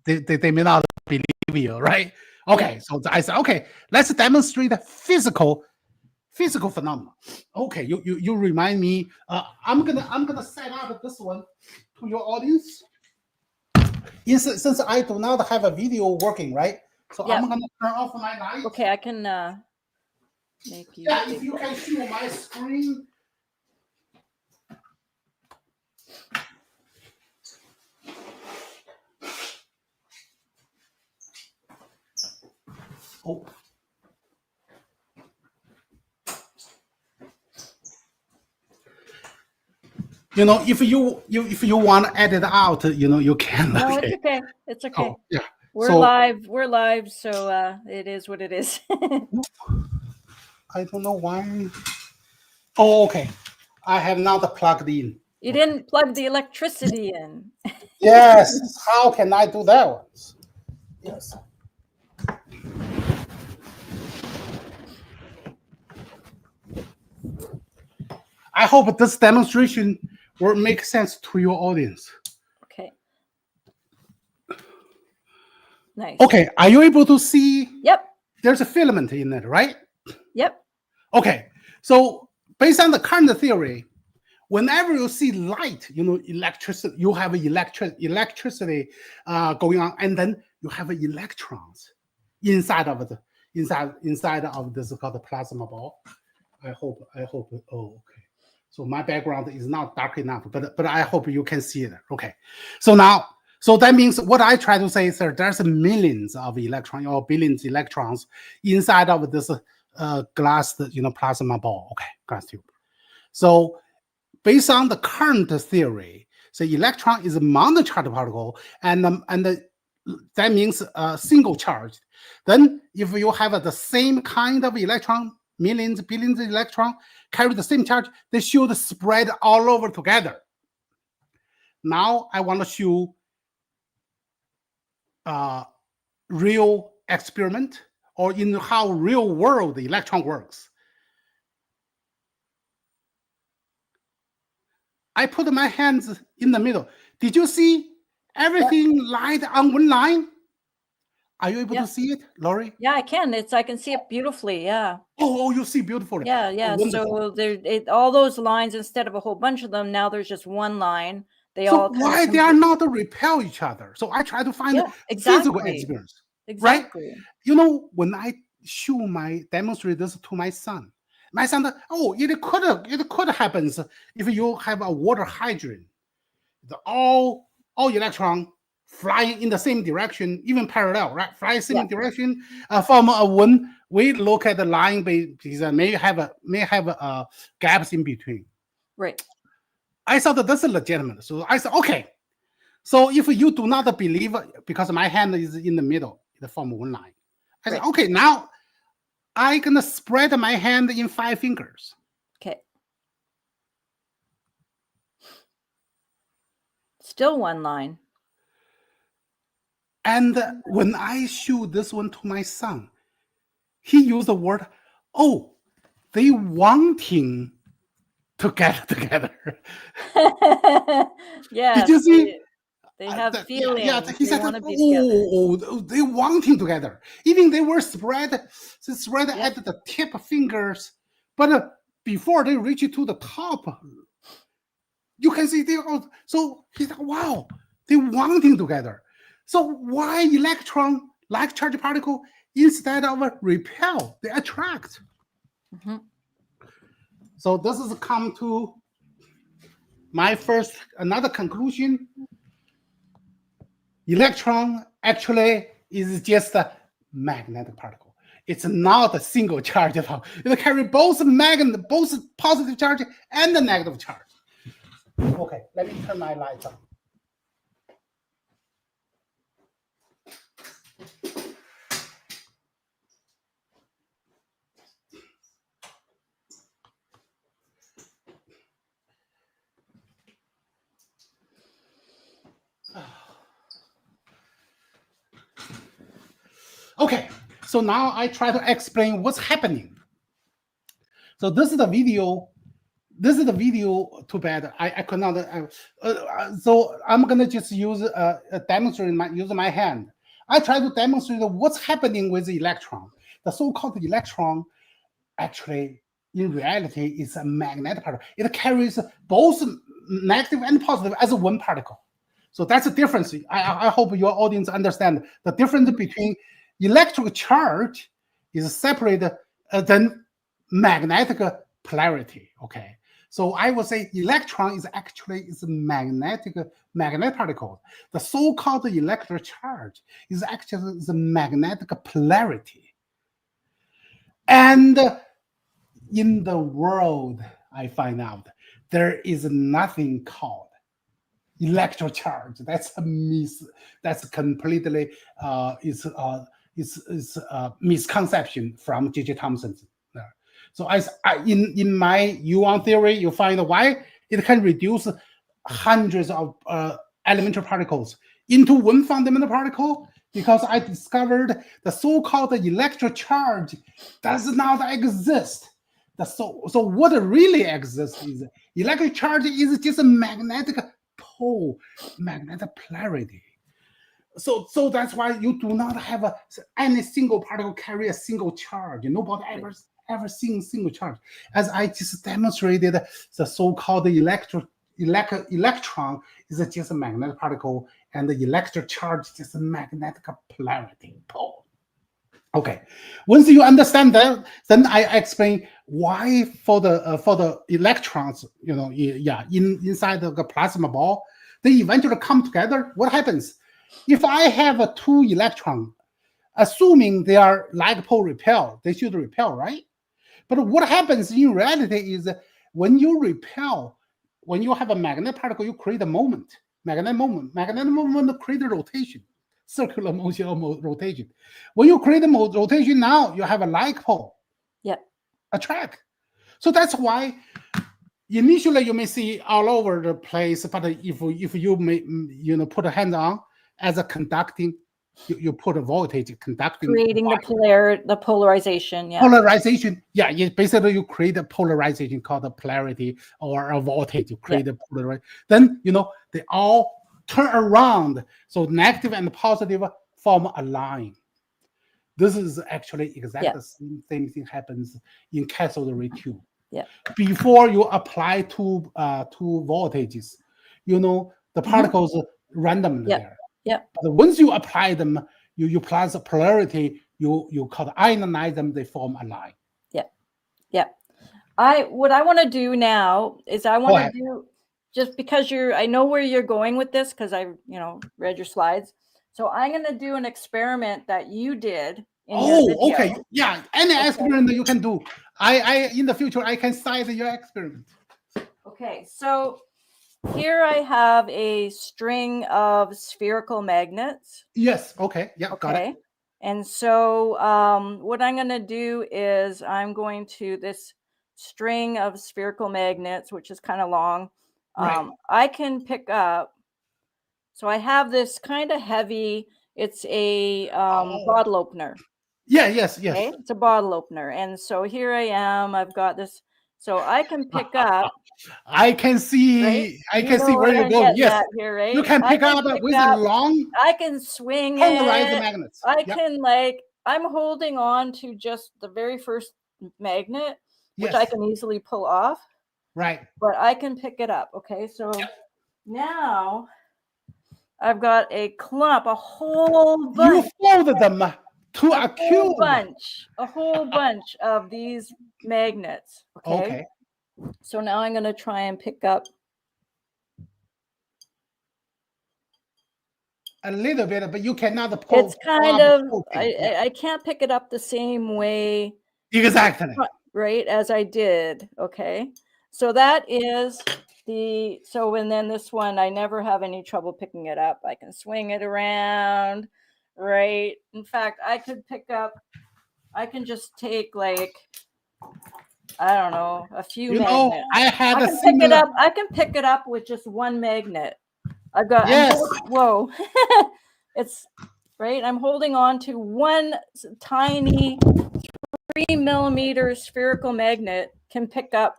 Speaker 1: they may not believe you, right? Okay, so I said, okay, let's demonstrate the physical phenomena. Okay, you remind me. I'm gonna set up this one to your audience. Since I do not have a video working, right? So I'm gonna turn off my light.
Speaker 2: Okay, I can make you.
Speaker 1: Yeah, if you can see my screen. Oh. You know, if you want to edit out, you know, you can.
Speaker 2: No, it's okay. It's okay.
Speaker 1: Oh, yeah.
Speaker 2: We're live. We're live, so it is what it is.
Speaker 1: I don't know why. Oh, okay. I have not plugged in.
Speaker 2: You didn't plug the electricity in.
Speaker 1: Yes. How can I do that one? Yes. I hope this demonstration will make sense to your audience.
Speaker 2: Okay. Nice.
Speaker 1: Okay. Are you able to see?
Speaker 2: Yep.
Speaker 1: There's a filament in it, right?
Speaker 2: Yep.
Speaker 1: Okay. So based on the current theory, whenever you see light, you know, electricity, you have electricity going on, and then you have electrons inside of this called the plasma ball. I hope. Oh, okay. So my background is not dark enough, but I hope you can see it. Okay. So that means what I try to say is there's millions of electrons or billions of electrons inside of this glass, plasma ball. Okay, glass tube. So based on the current theory, so electron is a monocharged particle, and that means single charged. Then if you have the same kind of electron, millions, billions of electrons carry the same charge, they should spread all over together. Now I want to show real experiment, or in how real world the electron works. I put my hands in the middle. Did you see everything light on one line? Are you able to see it, Lori?
Speaker 2: Yeah, I can. I can see it beautifully. Yeah.
Speaker 1: Oh, you see beautifully.
Speaker 2: Yeah, yeah. So all those lines, instead of a whole bunch of them, now there's just one line. They all
Speaker 1: why they are not repel each other? So I try to find physical experience.
Speaker 2: Exactly.
Speaker 1: Right? You know, when I demonstrate this to my son, it could happen if you have a water hydrant. All electron flying in the same direction, even parallel, right? Fly same direction. When we look at the line, because may have gaps in between.
Speaker 2: Right.
Speaker 1: I thought that this is legitimate. So I said, okay. So if you do not believe, because my hand is in the middle, in the form of one line, I said, okay, now I'm gonna spread my hand in 5 fingers.
Speaker 2: Okay. Still one line.
Speaker 1: And when I showed this one to my son, he used the word, "Oh, they wanting to get together."
Speaker 2: Yeah.
Speaker 1: Did you see?
Speaker 2: They have feelings.
Speaker 1: Yeah, he said,
Speaker 2: "Oh,
Speaker 1: they wanting together." Even they were spread at the tip fingers, but before they reach to the top, you can see they all. So he said, "Wow, they wanting together." So why electron, like charged particle, instead of repel, they attract?
Speaker 2: Mm-hmm.
Speaker 1: So this has come to my another conclusion. Electron actually is just a magnetic particle. It's not a single charge at all. It carries both positive charge and the negative charge. Okay, let me turn my lights on. Okay, so now I try to explain what's happening. So this is the video. This is the video. Too bad I could not. So I'm gonna just use use my hand. I try to demonstrate what's happening with the electron. The so-called electron, actually, in reality, is a magnetic particle. It carries both negative and positive as one particle. So that's the difference. I hope your audience understand the difference between electric charge is separate than magnetic polarity. Okay. So I would say electron is actually a magnetic particle. The so-called electric charge is actually the magnetic polarity. And in the world, I find out there is nothing called electric charge. That's a that's completely misconception from J.J. Thomson. So in my Yuan theory, you find why it can reduce hundreds of elementary particles into one fundamental particle, because I discovered the so-called electric charge does not exist. So what really exists is electric charge is just a magnetic pole, magnetic polarity. So that's why you do not have any single particle carry a single charge. Nobody ever seen single charge. As I just demonstrated, the so-called electron is just a magnetic particle, and the electric charge is just a magnetic polarity pole. Okay, once you understand that, then I explain why for the electrons, inside the plasma ball, they eventually come together. What happens if I have two electrons, assuming they are like pole repel? They should repel, right? But what happens in reality is when you repel, when you have a magnetic particle, you create a moment. Magnetic moment create a rotation. Circular motion or rotation. When you create a rotation, now you have a like pole.
Speaker 2: Yep.
Speaker 1: Attract. So that's why initially you may see all over the place, but if you may put a hand on as a conducting, you put a voltage conducting,
Speaker 2: creating the polarization. Yeah.
Speaker 1: Polarization. Yeah. Basically you create a polarization called a polarity or a voltage. You create a polarization. Then they all turn around, so negative and positive form a line. This is actually exactly the same thing happens in cathode ray tube.
Speaker 2: Yeah.
Speaker 1: Before you apply two voltages, the particles randomly there.
Speaker 2: Yeah.
Speaker 1: But once you apply them, you plus the polarity, you call ionize them, they form a line.
Speaker 2: Yeah. Yeah. What I want to do now is I want to do, just because I know where you're going with this, because I read your slides. So I'm going to do an experiment that you did in your video.
Speaker 1: Okay. Yeah. Any experiment that you can do. I in the future I can cite your experiment.
Speaker 2: Okay. So here I have a string of spherical magnets.
Speaker 1: Yes. Okay. Yeah. Got it.
Speaker 2: And so what I'm going to do is I'm going to this string of spherical magnets, which is kind of long.
Speaker 1: Right.
Speaker 2: I can pick up. So I have this kind of heavy. It's a bottle opener.
Speaker 1: Yeah. Yes.
Speaker 2: Okay? It's a bottle opener. And so here I am. I've got this. So I can pick up.
Speaker 1: I can see. Right? I can see where you're going. Yes.
Speaker 2: Here, right?
Speaker 1: You can pick up with a long.
Speaker 2: I can swing
Speaker 1: polarize the magnets.
Speaker 2: I can I'm holding on to just the very first magnet, which I can easily pull off.
Speaker 1: Right.
Speaker 2: But I can pick it up. Okay. So now I've got a clump, a whole bunch.
Speaker 1: You folded them to a cube.
Speaker 2: A whole bunch of these magnets. Okay. So now I'm going to try and pick up
Speaker 1: a little bit, but you cannot pull.
Speaker 2: It's kind of, I can't pick it up the same way.
Speaker 1: Exactly.
Speaker 2: Right, as I did. Okay. So that is and then this one, I never have any trouble picking it up. I can swing it around, right? In fact, I can just take like, I don't know, a few magnets.
Speaker 1: I had
Speaker 2: I can pick it up with just one magnet. I've got, whoa. It's right. I'm holding on to one tiny 3mm spherical magnet can pick up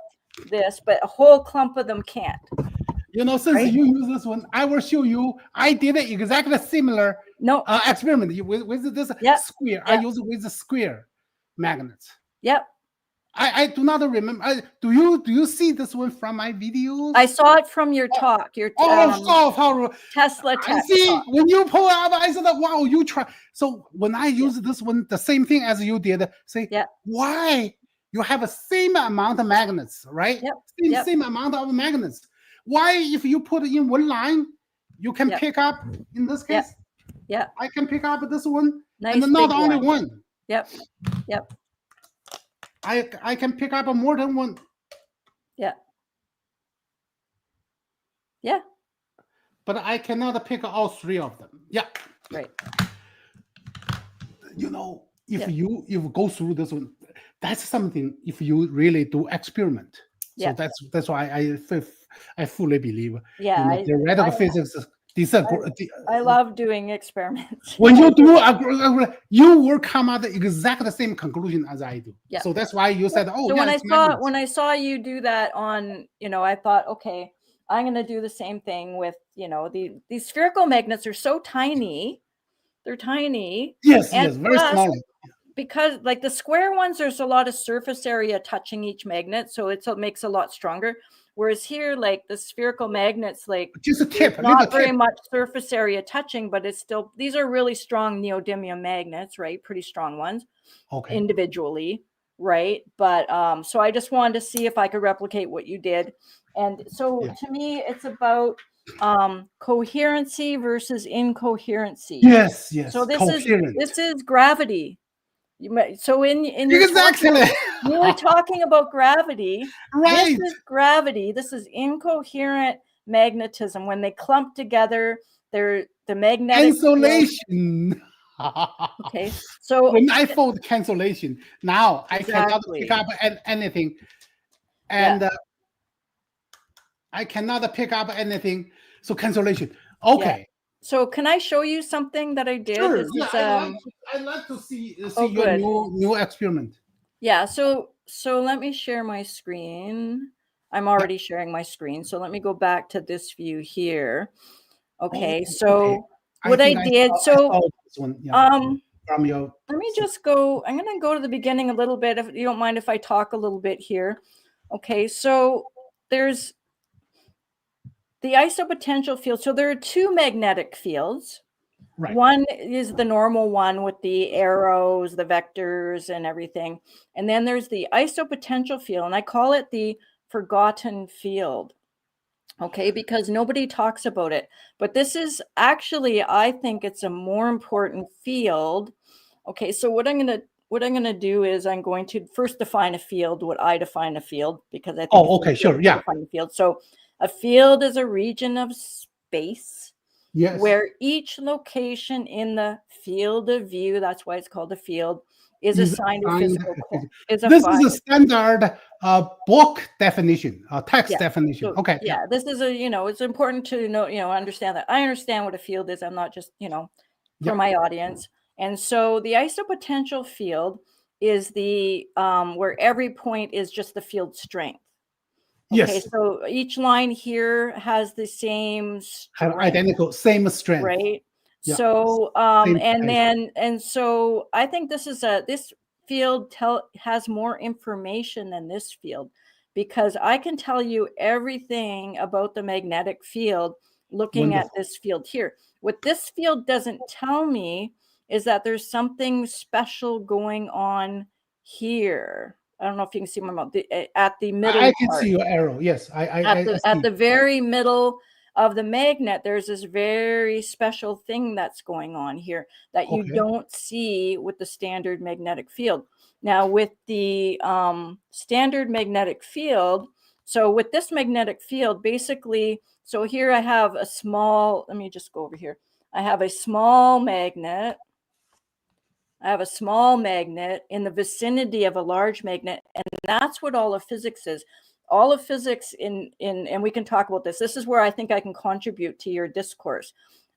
Speaker 2: this, but a whole clump of them can't.
Speaker 1: Since you use this one, I will show you. I did exactly similar experiment with this square. I use it with the square magnets.
Speaker 2: Yep.
Speaker 1: I do not remember. Do you see this one from my videos?
Speaker 2: I saw it from your talk. Your TeslaTech.
Speaker 1: See, when you pull out, I said, "Wow, you try." So when I use this one, the same thing as you did. Say, why you have the same amount of magnets, right? Same amount of magnets. Why, if you put it in one line, you can pick up? In this case, I can pick up this one, and not only one.
Speaker 2: Yep.
Speaker 1: I can pick up more than one.
Speaker 2: Yeah.
Speaker 1: But I cannot pick all three of them. Yeah.
Speaker 2: Right.
Speaker 1: If you go through this one, that's something. If you really do experiment, so that's why I fully believe.
Speaker 2: Yeah.
Speaker 1: Theoretical physics.
Speaker 2: I love doing experiments.
Speaker 1: When you do, you will come out the exact same conclusion as I do. Yeah. So that's why you said, "Oh,
Speaker 2: so when I saw you do that on, I thought, okay, I'm going to do the same thing with, these spherical magnets are so tiny. They're tiny.
Speaker 1: Yes, very small.
Speaker 2: Because like the square ones, there's a lot of surface area touching each magnet, so it makes a lot stronger. Whereas here, like the spherical magnets, like
Speaker 1: just a tip,
Speaker 2: not very much surface area touching, but it's still, these are really strong neodymium magnets, right? Pretty strong ones, individually, right? But so I just wanted to see if I could replicate what you did. And so to me, it's about coherency versus incoherency.
Speaker 1: Yes.
Speaker 2: So this is gravity. So in your
Speaker 1: exactly
Speaker 2: talk, you were talking about gravity.
Speaker 1: Right.
Speaker 2: This is gravity. This is incoherent magnetism. When they clump together, they're the magnetic
Speaker 1: cancellation.
Speaker 2: Okay. So
Speaker 1: when I fold cancellation, now I cannot pick up anything. And I cannot pick up anything. So cancellation. Okay.
Speaker 2: So can I show you something that I did?
Speaker 1: Sure. I'd like to see your new experiment.
Speaker 2: Yeah. So let me share my screen. I'm already sharing my screen. So let me go back to this view here. Okay. What I did.
Speaker 1: From your.
Speaker 2: Let me just go. I'm going to go to the beginning a little bit, if you don't mind if I talk a little bit here. Okay. So there's the isopotential field. So there are two magnetic fields.
Speaker 1: Right.
Speaker 2: One is the normal one with the arrows, the vectors, and everything. And then there's the isopotential field, and I call it the forgotten field. Okay, because nobody talks about it. But this is actually, I think it's a more important field. Okay, so what I'm gonna do is I'm going to first define a field, what I define a field, because I think define the field. So a field is a region of space where each location in the field of view, that's why it's called a field, is assigned a physical quantity.
Speaker 1: This is a standard book definition, text definition.
Speaker 2: So, this is it's important to know, understand that. I understand what a field is. I'm not just, for my audience. And so the isopotential field is the where every point is just the field strength. Okay, so each line here has the same strength,
Speaker 1: identical, same strength,
Speaker 2: right? Yeah. So so I think this field has more information than this field, because I can tell you everything about the magnetic field looking at this field here. What this field doesn't tell me is that there's something special going on here. I don't know if you can see my mouth at the middle.
Speaker 1: I can see your arrow. Yes,
Speaker 2: at the very middle, of the magnet, there's this very special thing that's going on here that you
Speaker 1: Okay.
Speaker 2: don't see with the standard magnetic field. Now, with the standard magnetic field, so with this magnetic field, basically, so here I have a small, let me just go over here. I have a small magnet. I have a small magnet in the vicinity of a large magnet, and that's what all of physics is. All of physics and we can talk about this. This is where I think I can contribute to your discourse.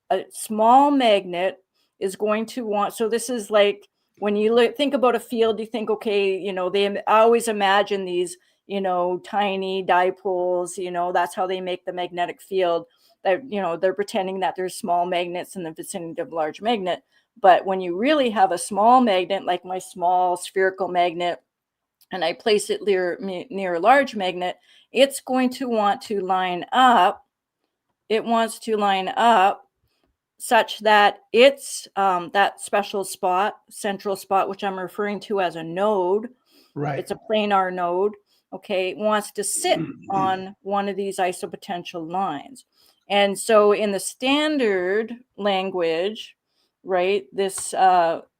Speaker 2: A small magnet is going to want, so this is like when you think about a field, you think, okay, you know, I always imagine these, you know, tiny dipoles, you know, that's how they make the magnetic field. That, you know, they're pretending that there's small magnets in the vicinity of a large magnet. But when you really have a small magnet, like my small spherical magnet, and I place it near a large magnet, it's going to want to line up. It wants to line up such that it's that special spot, central spot, which I'm referring to as a node.
Speaker 1: Right.
Speaker 2: It's a planar node. Okay, wants to sit on one of these isopotential lines. And so in the standard language, right, this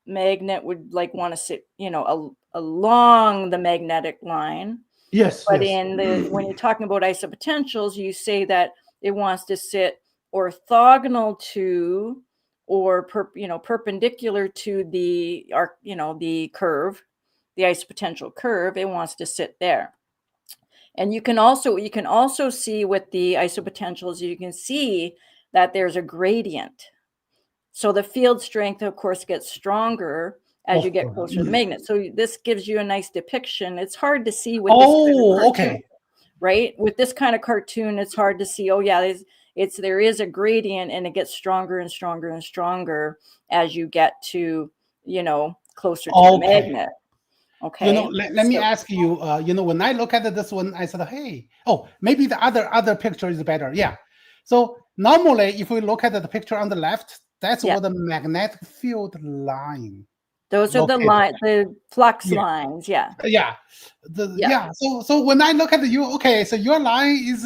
Speaker 2: magnet would like want to sit, you know, along the magnetic line.
Speaker 1: Yes.
Speaker 2: But
Speaker 1: Yes.
Speaker 2: when you're talking about isopotentials, you say that it wants to sit orthogonal to, or perpendicular to the the curve, the isopotential curve. It wants to sit there. And you can also see with the isopotentials, you can see that there's a gradient. So the field strength, of course, gets stronger as you get closer to the magnet. So this gives you a nice depiction. It's hard to see with this kind of cartoon,
Speaker 1: okay.
Speaker 2: right? With this kind of cartoon, it's hard to see, oh yeah, there is a gradient, and it gets stronger and stronger and stronger as you get to, you know, closer to the magnet. Okay.
Speaker 1: You know, let me ask you, you know, when I look at this one, I said, hey, oh, maybe the other picture is better. Yeah. So normally, if we look at the picture on the left, that's what the magnetic field line.
Speaker 2: Those are the flux lines. Yeah.
Speaker 1: Yeah. So when I look at you, okay, so your line is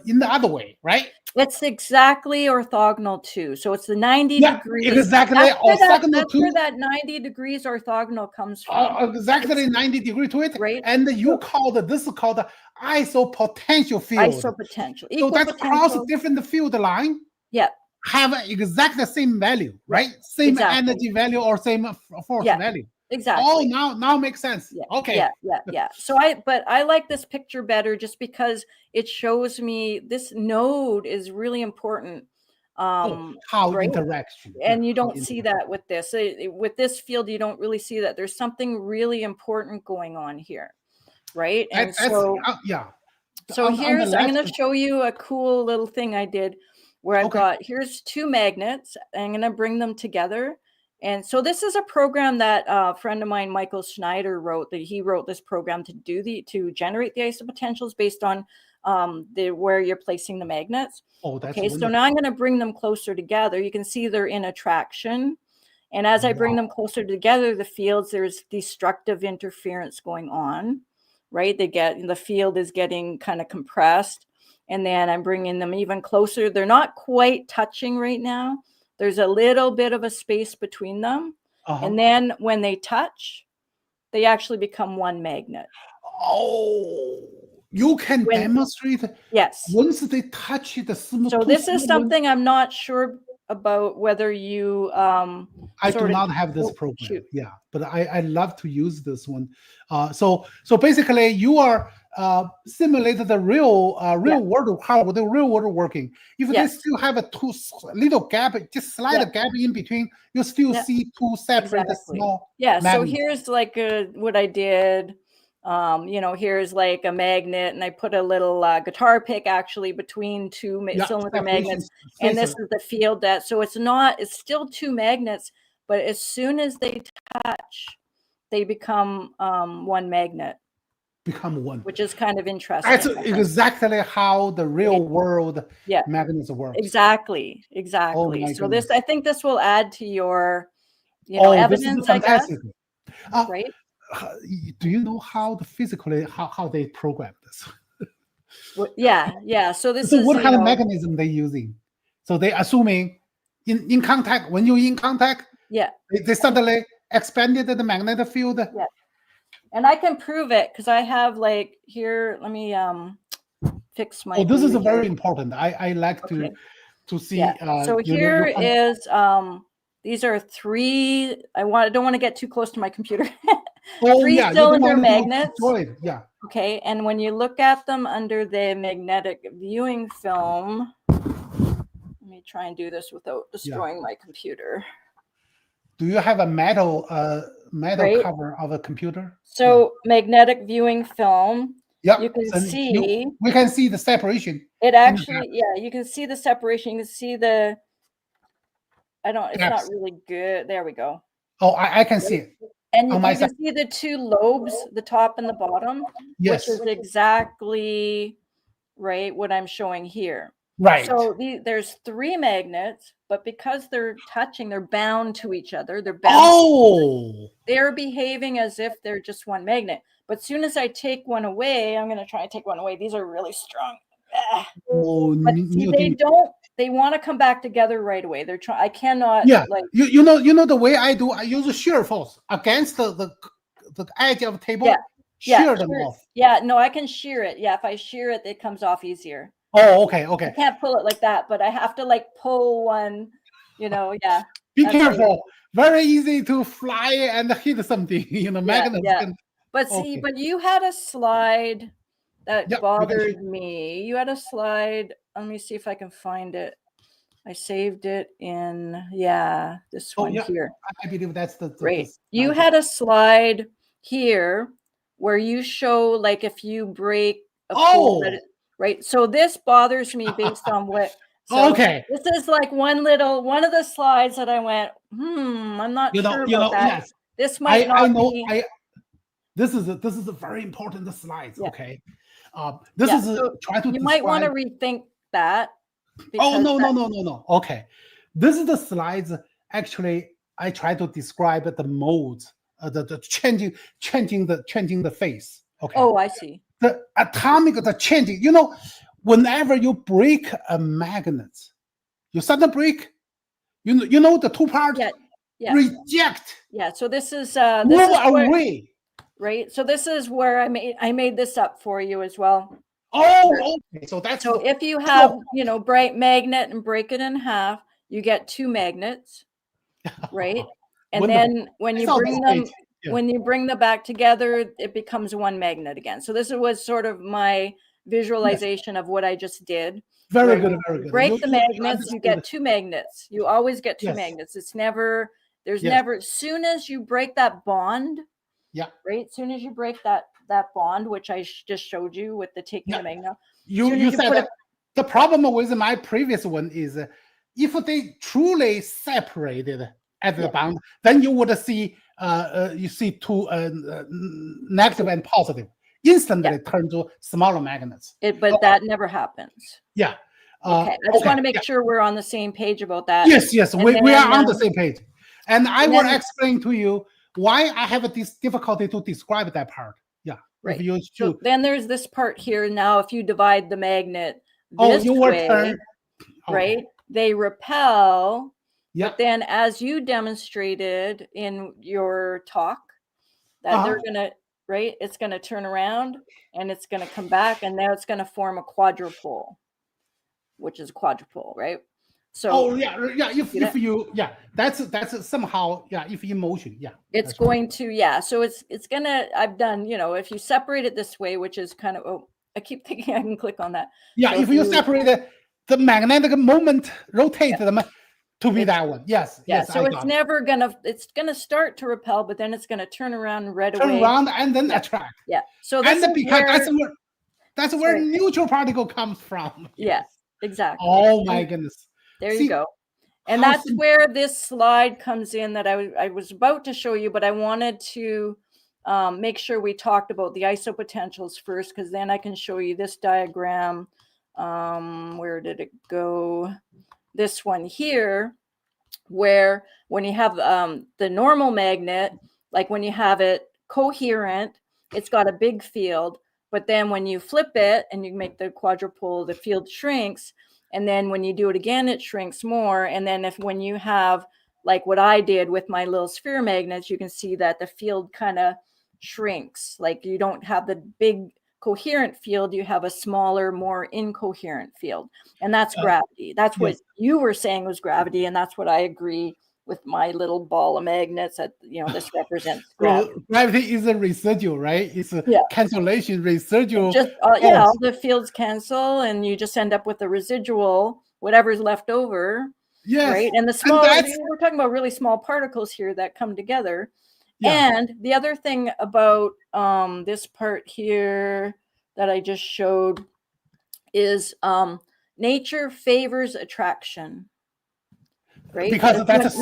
Speaker 1: in the other way, right?
Speaker 2: It's exactly orthogonal to. So it's the 90 degrees.
Speaker 1: Exactly.
Speaker 2: That's where that 90 degrees orthogonal comes from.
Speaker 1: Exactly 90 degrees to it.
Speaker 2: Right.
Speaker 1: And this is called isopotential field.
Speaker 2: Isopotential.
Speaker 1: So that's across different field line.
Speaker 2: Yeah.
Speaker 1: Have exactly the same value, right? Same energy value or same force value.
Speaker 2: Exactly.
Speaker 1: Oh, now makes sense.
Speaker 2: Yeah.
Speaker 1: Okay.
Speaker 2: Yeah. So I like this picture better just because it shows me this node is really important.
Speaker 1: How interaction.
Speaker 2: And you don't see that with this. With this field, you don't really see that. There's something really important going on here, right? And so here's, I'm going to show you a cool little thing I did where I've got, here's two magnets. I'm going to bring them together. And so this is a program that a friend of mine, Michael Schneider, wrote. That he wrote this program to generate the isopotentials based on where you're placing the magnets.
Speaker 1: Oh, that's
Speaker 2: okay. So now I'm going to bring them closer together. You can see they're in attraction, and as I bring them closer together, the fields, there's destructive interference going on, right? The field is getting kind of compressed, and then I'm bringing them even closer. They're not quite touching right now. There's a little bit of a space between them. And then when they touch, they actually become one magnet.
Speaker 1: Oh, you can demonstrate.
Speaker 2: Yes.
Speaker 1: Once they touch it.
Speaker 2: So this is something I'm not sure about whether you
Speaker 1: I do not have this program. Yeah, but I love to use this one. So basically you are simulated the real world, how the real world working. If they still have a little gap, just slide a gap in between, you still see two separate small magnets.
Speaker 2: So here's like what I did. Here's like a magnet, and I put a little guitar pick actually between two cylinder magnets, and this is the field that, so it's still two magnets, but as soon as they touch, they become one magnet.
Speaker 1: Become one,
Speaker 2: which is kind of interesting.
Speaker 1: That's exactly how the real world magnets work.
Speaker 2: Exactly.
Speaker 1: Oh,
Speaker 2: so I think this will add to your evidence, I guess. Right.
Speaker 1: Do you know how physically how they program this?
Speaker 2: Yeah. So this
Speaker 1: So
Speaker 2: is,
Speaker 1: what kind of mechanism they using? So they assuming in contact, when you're in contact,
Speaker 2: yeah,
Speaker 1: they suddenly expanded the magnetic field.
Speaker 2: yeah. And I can prove it because I have like here, let me fix my
Speaker 1: Oh, this is
Speaker 2: view here.
Speaker 1: very important. I like
Speaker 2: Okay.
Speaker 1: to
Speaker 2: Yeah.
Speaker 1: see.
Speaker 2: So here is these are three. Don't want to get too close to my computer.
Speaker 1: Oh
Speaker 2: Three
Speaker 1: yeah, you don't
Speaker 2: cylinder
Speaker 1: want to
Speaker 2: magnets.
Speaker 1: destroy it. Yeah.
Speaker 2: Okay, and when you look at them under the magnetic viewing film, let me try and do this without destroying my computer.
Speaker 1: Do you have a metal
Speaker 2: Right.
Speaker 1: cover of a computer?
Speaker 2: So magnetic viewing film,
Speaker 1: Yeah.
Speaker 2: you can
Speaker 1: So
Speaker 2: see
Speaker 1: we can see the separation.
Speaker 2: it actually, yeah, you can see the separation. You can see the, it's not really good. There we go.
Speaker 1: Oh, I can see it.
Speaker 2: And you can see the two lobes, the top and the bottom,
Speaker 1: Yes.
Speaker 2: which is exactly right what I'm showing here.
Speaker 1: Right.
Speaker 2: So there's three magnets, but because they're touching, they're bound to each other. They're bound.
Speaker 1: Oh.
Speaker 2: They're behaving as if they're just one magnet. But as soon as I take one away, I'm going to try and take one away. These are really strong.
Speaker 1: Oh,
Speaker 2: but see, they don't. They want to come back together right away. They're trying. I cannot.
Speaker 1: Yeah.
Speaker 2: Like
Speaker 1: you know the way I do. I use shear force against the edge of the table.
Speaker 2: Yeah.
Speaker 1: Shear them off.
Speaker 2: Yeah. No, I can shear it. Yeah. If I shear it, it comes off easier.
Speaker 1: Oh, okay.
Speaker 2: I can't pull it like that, but I have to like pull one. Yeah.
Speaker 1: Be careful. Very easy to fly and hit something. Magnets.
Speaker 2: Yeah. But see, but you had a slide that bothered me. You had a slide. Let me see if I can find it. I saved it in, this one here.
Speaker 1: I believe that's the
Speaker 2: right. You had a slide here where you show like if you break a pole, right? So this bothers me based on what. So this is like one of the slides that I went, I'm not sure about that.
Speaker 1: Yes.
Speaker 2: This might not be.
Speaker 1: This is a very important slide.
Speaker 2: Yeah.
Speaker 1: Okay. This is try to.
Speaker 2: You might want to rethink that.
Speaker 1: Oh no. Okay. This is the slides. Actually, I try to describe the modes, the changing the phase. Okay.
Speaker 2: Oh, I see.
Speaker 1: The atomic, the changing. Whenever you break a magnet, you suddenly break. You know the two parts.
Speaker 2: Yeah.
Speaker 1: Reject.
Speaker 2: Yeah. So this is
Speaker 1: move away.
Speaker 2: Right. So this is where I made this up for you as well.
Speaker 1: Oh, okay. So
Speaker 2: if you have bright magnet and break it in half, you get two magnets, right? And then when you bring them when you bring them back together, it becomes one magnet again. So this was sort of my visualization of what I just did.
Speaker 1: Very good.
Speaker 2: Break the magnets, you get two magnets. You always get two magnets. It's never never. As soon as you break that bond, right. As soon as you break that bond, which I just showed you with the taking the magnet.
Speaker 1: You said that the problem with my previous one is if they truly separated at the bond, then you would see two negative and positive instantly turn to smaller magnets.
Speaker 2: But that never happens.
Speaker 1: Yeah.
Speaker 2: Okay. I just want to make sure we're on the same page about that.
Speaker 1: Yes. We are on the same page. And I will explain to you why I have this difficulty to describe that part. Yeah.
Speaker 2: Right. So then there's this part here. Now, if you divide the magnet this way, right, they repel. Yeah. But then as you demonstrated in your talk, that they're going to, right, it's going to turn around and it's going to come back and now it's going to form a quadrupole, which is a quadrupole, right? So
Speaker 1: if you that's somehow if in motion
Speaker 2: it's going to so it's gonna I've done if you separate it this way, which is kind of I keep thinking I can click on that
Speaker 1: so if you separate the magnetic moment rotate them to be that one
Speaker 2: so it's gonna start to repel, but then it's gonna turn around away
Speaker 1: and then attract
Speaker 2: so
Speaker 1: that's where neutral particle comes from.
Speaker 2: Exactly.
Speaker 1: Oh my goodness.
Speaker 2: There you go. And that's where this slide comes in that I was about to show you, but I wanted to make sure we talked about the isopotentials first, because then I can show you this diagram. Where did it go? This one here, where when you have the normal magnet, like when you have it coherent, it's got a big field. But then when you flip it and you make the quadrupole, the field shrinks. And then when you do it again, it shrinks more. And then when you have like what I did with my little sphere magnets, you can see that the field kind of shrinks. Like you don't have the big coherent field, you have a smaller, more incoherent field. And that's gravity. That's what you were saying was gravity. And that's what I agree with my little ball of magnets that, this represents gravity.
Speaker 1: Well, gravity is a residual, right? It's a cancellation residual.
Speaker 2: Just all the fields cancel and you just end up with a residual, whatever's left over.
Speaker 1: Yes.
Speaker 2: Right. And the small, we're talking about really small particles here that come together. Yeah. And the other thing about this part here that I just showed is nature favors attraction. Right?
Speaker 1: Because that's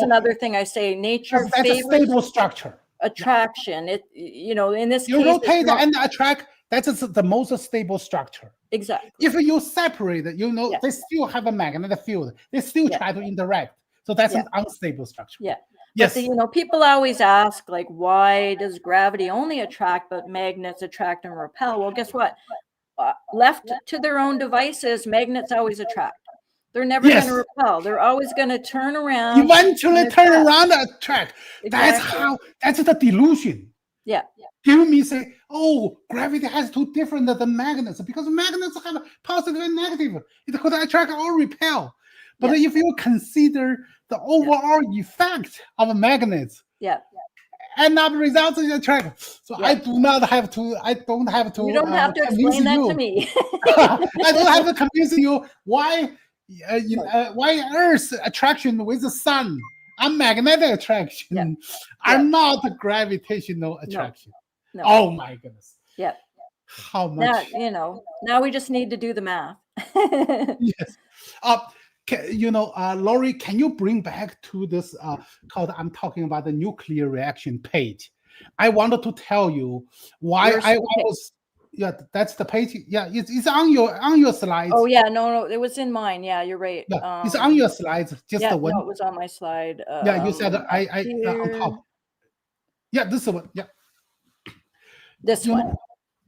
Speaker 2: another thing I say. Nature favors
Speaker 1: a stable structure.
Speaker 2: Attraction. It in this
Speaker 1: you
Speaker 2: case,
Speaker 1: rotate and attract. That's the most stable structure.
Speaker 2: Exactly.
Speaker 1: If you separate it, they still have a magnetic field. They still try to interact. So that's an unstable structure.
Speaker 2: Yeah. Yes. But people always ask, like, why does gravity only attract, but magnets attract and repel? Well, guess what? Left to their own devices, magnets always attract. They're never going to repel. They're always going to turn around.
Speaker 1: Eventually turn around and attract. Exactly. That's the delusion.
Speaker 2: Yeah.
Speaker 1: Give me say, oh, gravity has two different than magnets because magnets have positive and negative. It could attract or repel. But if you consider the overall effect of magnets, and not results in attract. So I don't have to.
Speaker 2: You don't have to explain that to me.
Speaker 1: I don't have to convince you why Earth's attraction with the sun and magnetic attraction are not gravitational attraction.
Speaker 2: No.
Speaker 1: Oh my goodness.
Speaker 2: Yeah.
Speaker 1: How much?
Speaker 2: Now we just need to do the math.
Speaker 1: Yes. Lori, can you bring back to this called I'm talking about the nuclear reaction page? I wanted to tell you why I was. Yeah, that's the page. Yeah, it's on your slides.
Speaker 2: Oh yeah, no, it was in mine. Yeah, you're right.
Speaker 1: Yeah, it's on your slides. Just the one.
Speaker 2: No, it was on my slide.
Speaker 1: You said I on top. Yeah, this one. Yeah.
Speaker 2: This one.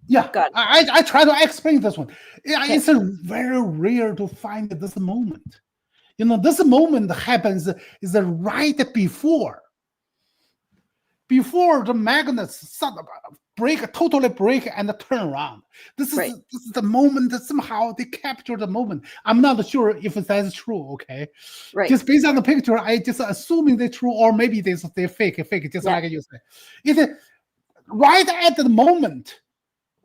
Speaker 1: Yeah, I try to explain this one. Yeah, it's very rare to find this moment. This moment happens is right before the magnets totally break and turn around. This is the moment that somehow they capture the moment. I'm not sure if that's true. Okay,
Speaker 2: right?
Speaker 1: Just based on the picture, I just assuming they're true, or maybe they're fake. Just like you said, it's right at the moment.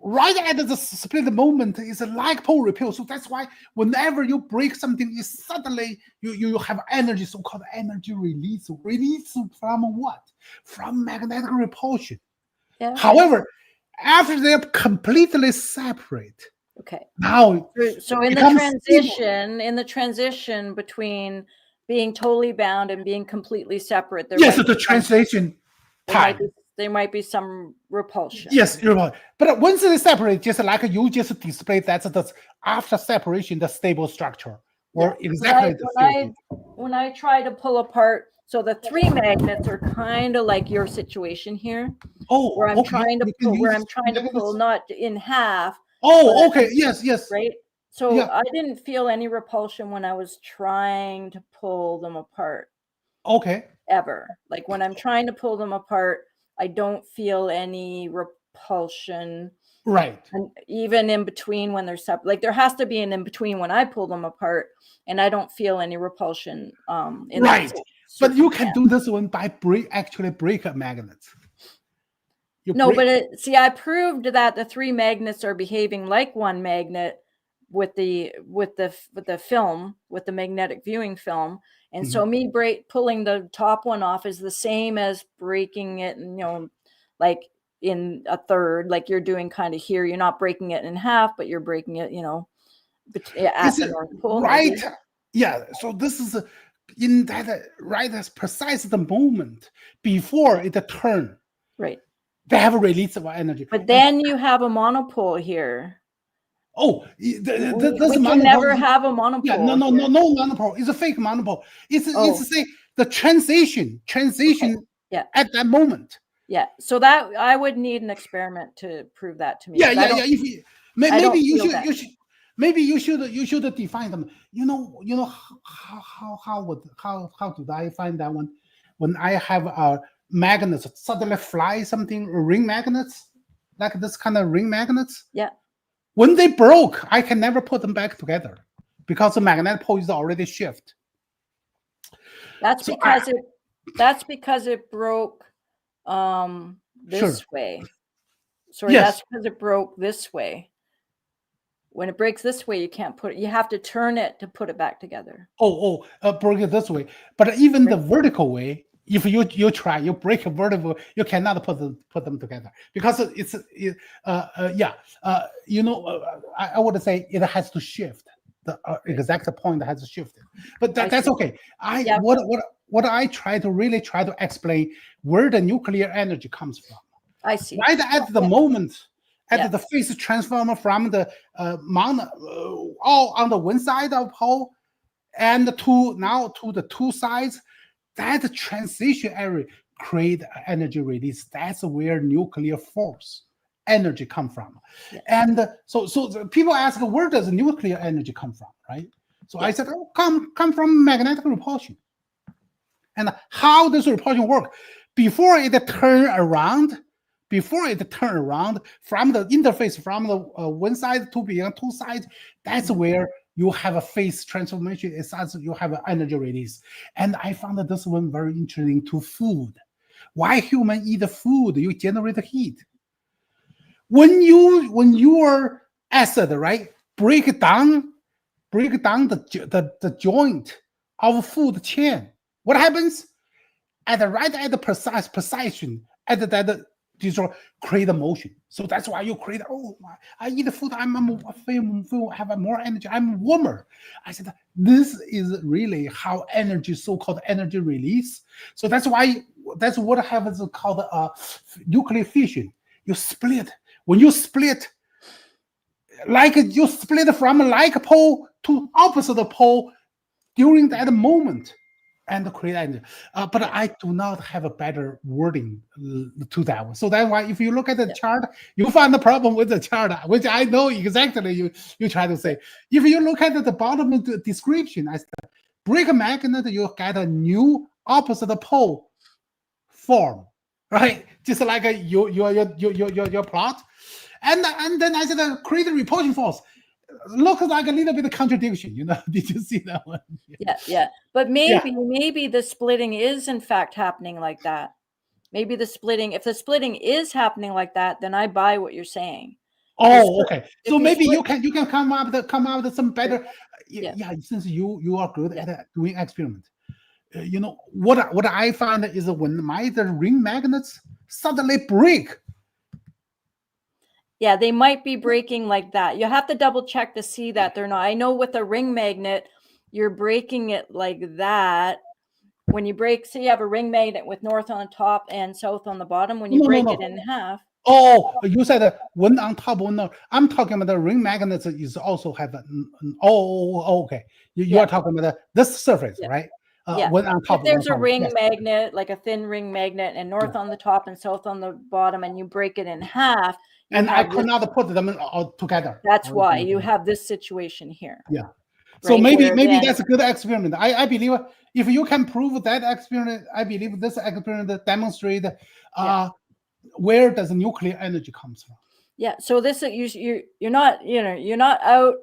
Speaker 1: Right at the split moment is a like pole repel. So that's why whenever you break something, it's suddenly you have energy, so-called energy release. Release from what? From magnetic repulsion. Yeah. However, after they're completely separate.
Speaker 2: Okay.
Speaker 1: Now,
Speaker 2: so in the transition between being totally bound and being completely separate,
Speaker 1: the translation time.
Speaker 2: There might be some repulsion.
Speaker 1: Yes, you're right. But once they separate, just like you just displayed, that's the after separation, the stable structure. Or exactly
Speaker 2: when I try to pull apart, so the three magnets are kind of like your situation here.
Speaker 1: Oh,
Speaker 2: where I'm trying to pull not in half.
Speaker 1: Oh, okay. Yes.
Speaker 2: Right. So I didn't feel any repulsion when I was trying to pull them apart.
Speaker 1: Okay.
Speaker 2: Ever. Like when I'm trying to pull them apart, I don't feel any repulsion.
Speaker 1: Right.
Speaker 2: And even in between when they're separate, like there has to be an in between when I pull them apart, and I don't feel any repulsion.
Speaker 1: Right. But you can do this one by break a magnet.
Speaker 2: I proved that the three magnets are behaving like one magnet with the film, with the magnetic viewing film. And so me pulling the top one off is the same as breaking it, like in a third, like you're doing kind of here. You're not breaking it in half, but you're breaking it, at the North Pole.
Speaker 1: Right. Maybe. Yeah. So this is in that as precise the moment before it turn.
Speaker 2: Right.
Speaker 1: They have a release of energy.
Speaker 2: But then you have a monopole here.
Speaker 1: Oh,
Speaker 2: we can never have a monopole.
Speaker 1: Yeah, no monopole. It's a fake monopole. It's say the transition at that moment.
Speaker 2: Yeah. So that I would need an experiment to prove that to me.
Speaker 1: Yeah,
Speaker 2: 'cause
Speaker 1: yeah, yeah. If you, maybe you
Speaker 2: feel
Speaker 1: should,
Speaker 2: that.
Speaker 1: maybe you should define them. How did I find that one? When I have magnets suddenly fly something ring magnets, like this kind of ring magnets.
Speaker 2: Yeah.
Speaker 1: When they broke, I can never put them back together because the magnetic pole is already shift.
Speaker 2: That's
Speaker 1: So
Speaker 2: because it broke this
Speaker 1: sure.
Speaker 2: way. Sorry,
Speaker 1: Yes.
Speaker 2: that's because it broke this way. When it breaks this way, you can't put it. You have to turn it to put it back together.
Speaker 1: Break it this way. But even the
Speaker 2: Right.
Speaker 1: vertical way, if you try, you break a vertical, you cannot put them together because I would say it has to shift. The exact point has to shift. But that's okay.
Speaker 2: Yeah.
Speaker 1: What I really try to explain where the nuclear energy comes from.
Speaker 2: I see.
Speaker 1: Right at the moment,
Speaker 2: Yeah.
Speaker 1: the phase transformer from the all on the one side of pole and to the two sides, that transition area create energy release. That's where nuclear force energy come from.
Speaker 2: Yeah.
Speaker 1: And so the people ask, where does nuclear energy come from, right? So I said, come from magnetic repulsion. And how does repulsion work? Before it turn around from the interface from the one side to beyond two sides, that's where you have a phase transformation. It's as you have an energy release. And I found that this one very interesting to food. Why human eat food? You generate heat. When your acid, right, break down the joint of food chain, what happens? At the precise precision, at that create a motion. So that's why you create. I eat the food. Have more energy. I'm warmer. I said this is really how energy, so-called energy release. So that's what happens called nuclear fission. You split. When you split, like you split from like pole to opposite pole during that moment. And create energy. But I do not have a better wording to that one. So that's why if you look at the chart, you find the problem with the chart, which I know exactly you try to say. If you look at the bottom of the description, I said, break a magnet, you get a new opposite pole form, right? Just like your plot. And then I said, create a repulsion force. Looks like a little bit of contradiction, Did you see that one?
Speaker 2: Yeah. But maybe the splitting is in fact happening like that. Maybe if the splitting is happening like that, then I buy what you're saying.
Speaker 1: Okay. So maybe you can come up with some better. Yeah. Since you are good at doing experiment, what I find is when the ring magnets suddenly break.
Speaker 2: Yeah, they might be breaking like that. You have to double check to see that they're not. I know with a ring magnet, you're breaking it like that. When you break, say you have a ring magnet with north on the top and south on the bottom, when you break it in half.
Speaker 1: Oh, you said one on top, one on. I'm talking about the ring magnets is also have okay. You are talking about this surface, right? One on top.
Speaker 2: If there's a ring magnet, like a thin ring magnet, and north on the top and south on the bottom, and you break it in half.
Speaker 1: And I could not put them all together.
Speaker 2: That's why you have this situation here.
Speaker 1: Yeah. So maybe that's a good experiment. I believe if you can prove that experiment, I believe this experiment demonstrate where does nuclear energy comes from.
Speaker 2: Yeah. So this you're not out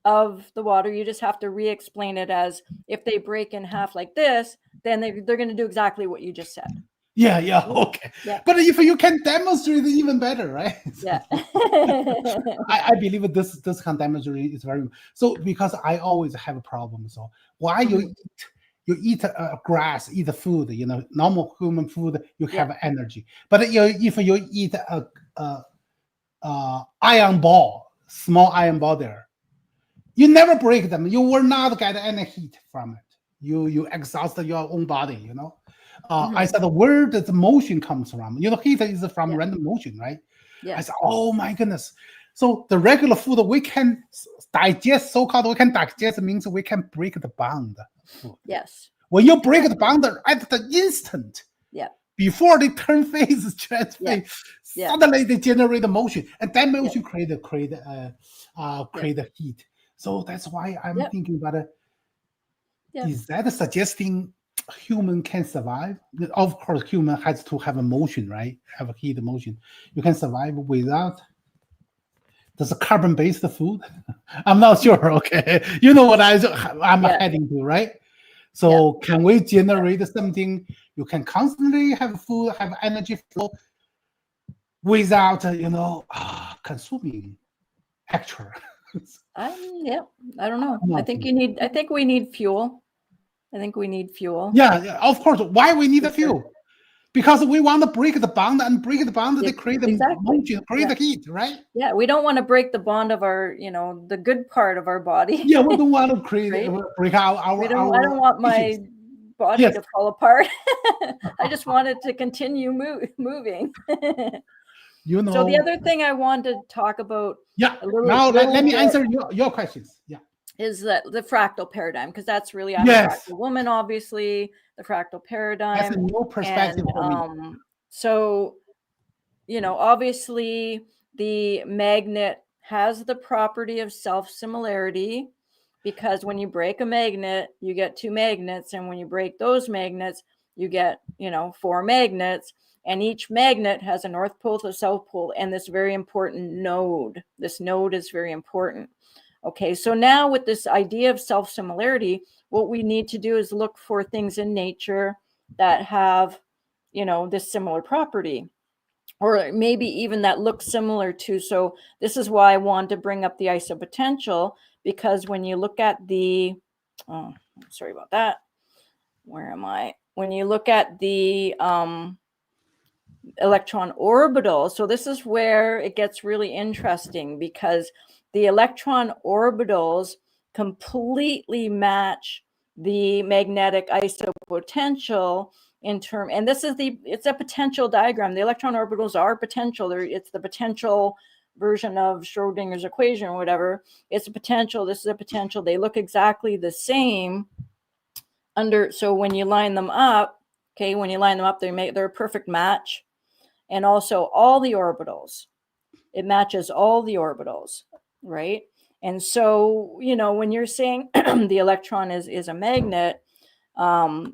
Speaker 2: of the water. You just have to re-explain it as if they break in half like this, then they're going to do exactly what you just said.
Speaker 1: Yeah, okay. Yeah. But if you can demonstrate it even better, right?
Speaker 2: Yeah.
Speaker 1: I believe this kind of demonstration is very so because I always have a problem. So why you eat grass, eat food, normal human food, you have energy. But if you eat a iron ball, small iron ball there, you never break them. You will not get any heat from it. You exhaust your own body, I said, where does the motion comes from? Heat is from random motion, right? I said, oh my goodness. So the regular food we can digest, so-called we can digest means we can break the bond.
Speaker 2: Yes.
Speaker 1: When you break the bond at the instant, before they turn phase, transfer,
Speaker 2: Yeah. Yeah.
Speaker 1: suddenly they generate the motion, and that
Speaker 2: Yeah.
Speaker 1: motion create the heat. So that's why I'm
Speaker 2: Yeah.
Speaker 1: thinking about it.
Speaker 2: Yeah.
Speaker 1: Is that suggesting human can survive? Of course, human has to have a motion, right? Have a heat motion. You can survive without. Does a carbon-based food? I'm not sure. Okay, you know what I'm
Speaker 2: Yeah.
Speaker 1: heading to, right?
Speaker 2: Yeah.
Speaker 1: So can we generate something you can constantly have food, have energy flow without consuming actual?
Speaker 2: Yeah. I don't know. I
Speaker 1: No.
Speaker 2: think we need fuel. I think we need fuel.
Speaker 1: Yeah, of course. Why we need
Speaker 2: For
Speaker 1: a
Speaker 2: sure.
Speaker 1: fuel? Because we want to break the bond, and break the bond, they
Speaker 2: Yeah,
Speaker 1: create the
Speaker 2: exactly.
Speaker 1: motion, create the heat, right?
Speaker 2: Yeah, we don't want to break the bond of our, the good part of our body.
Speaker 1: Yeah, we don't want to create
Speaker 2: Right?
Speaker 1: break out
Speaker 2: I
Speaker 1: our
Speaker 2: don't want
Speaker 1: species.
Speaker 2: my body
Speaker 1: Yes.
Speaker 2: to fall apart. I just want it to continue moving. So the other thing I want to talk about
Speaker 1: Yeah.
Speaker 2: a little,
Speaker 1: Now let me
Speaker 2: bit
Speaker 1: answer your questions. Yeah.
Speaker 2: is that the fractal paradigm, because that's really, I'm
Speaker 1: Yes.
Speaker 2: a fractal woman, obviously, the fractal paradigm.
Speaker 1: That's a new perspective
Speaker 2: And
Speaker 1: for me.
Speaker 2: so, obviously the magnet has the property of self-similarity, because when you break a magnet, you get two magnets, and when you break those magnets, you get, 4 magnets, and each magnet has a north pole to south pole and this very important node. This node is very important. Okay, so now with this idea of self-similarity, what we need to do is look for things in nature that have, this similar property, or maybe even that look similar to. So this is why I wanted to bring up the isopotential, because when you look at sorry about that. Where am I? When you look at the electron orbital, so this is where it gets really interesting, because the electron orbitals completely match the magnetic isopotential and this is it's a potential diagram. The electron orbitals are potential. It's the potential version of Schrodinger's equation or whatever. It's a potential. This is a potential. They look exactly the same so when you line them up, they're a perfect match. And also all the orbitals, it matches all the orbitals, right? And so, when you're saying the electron is a magnet, I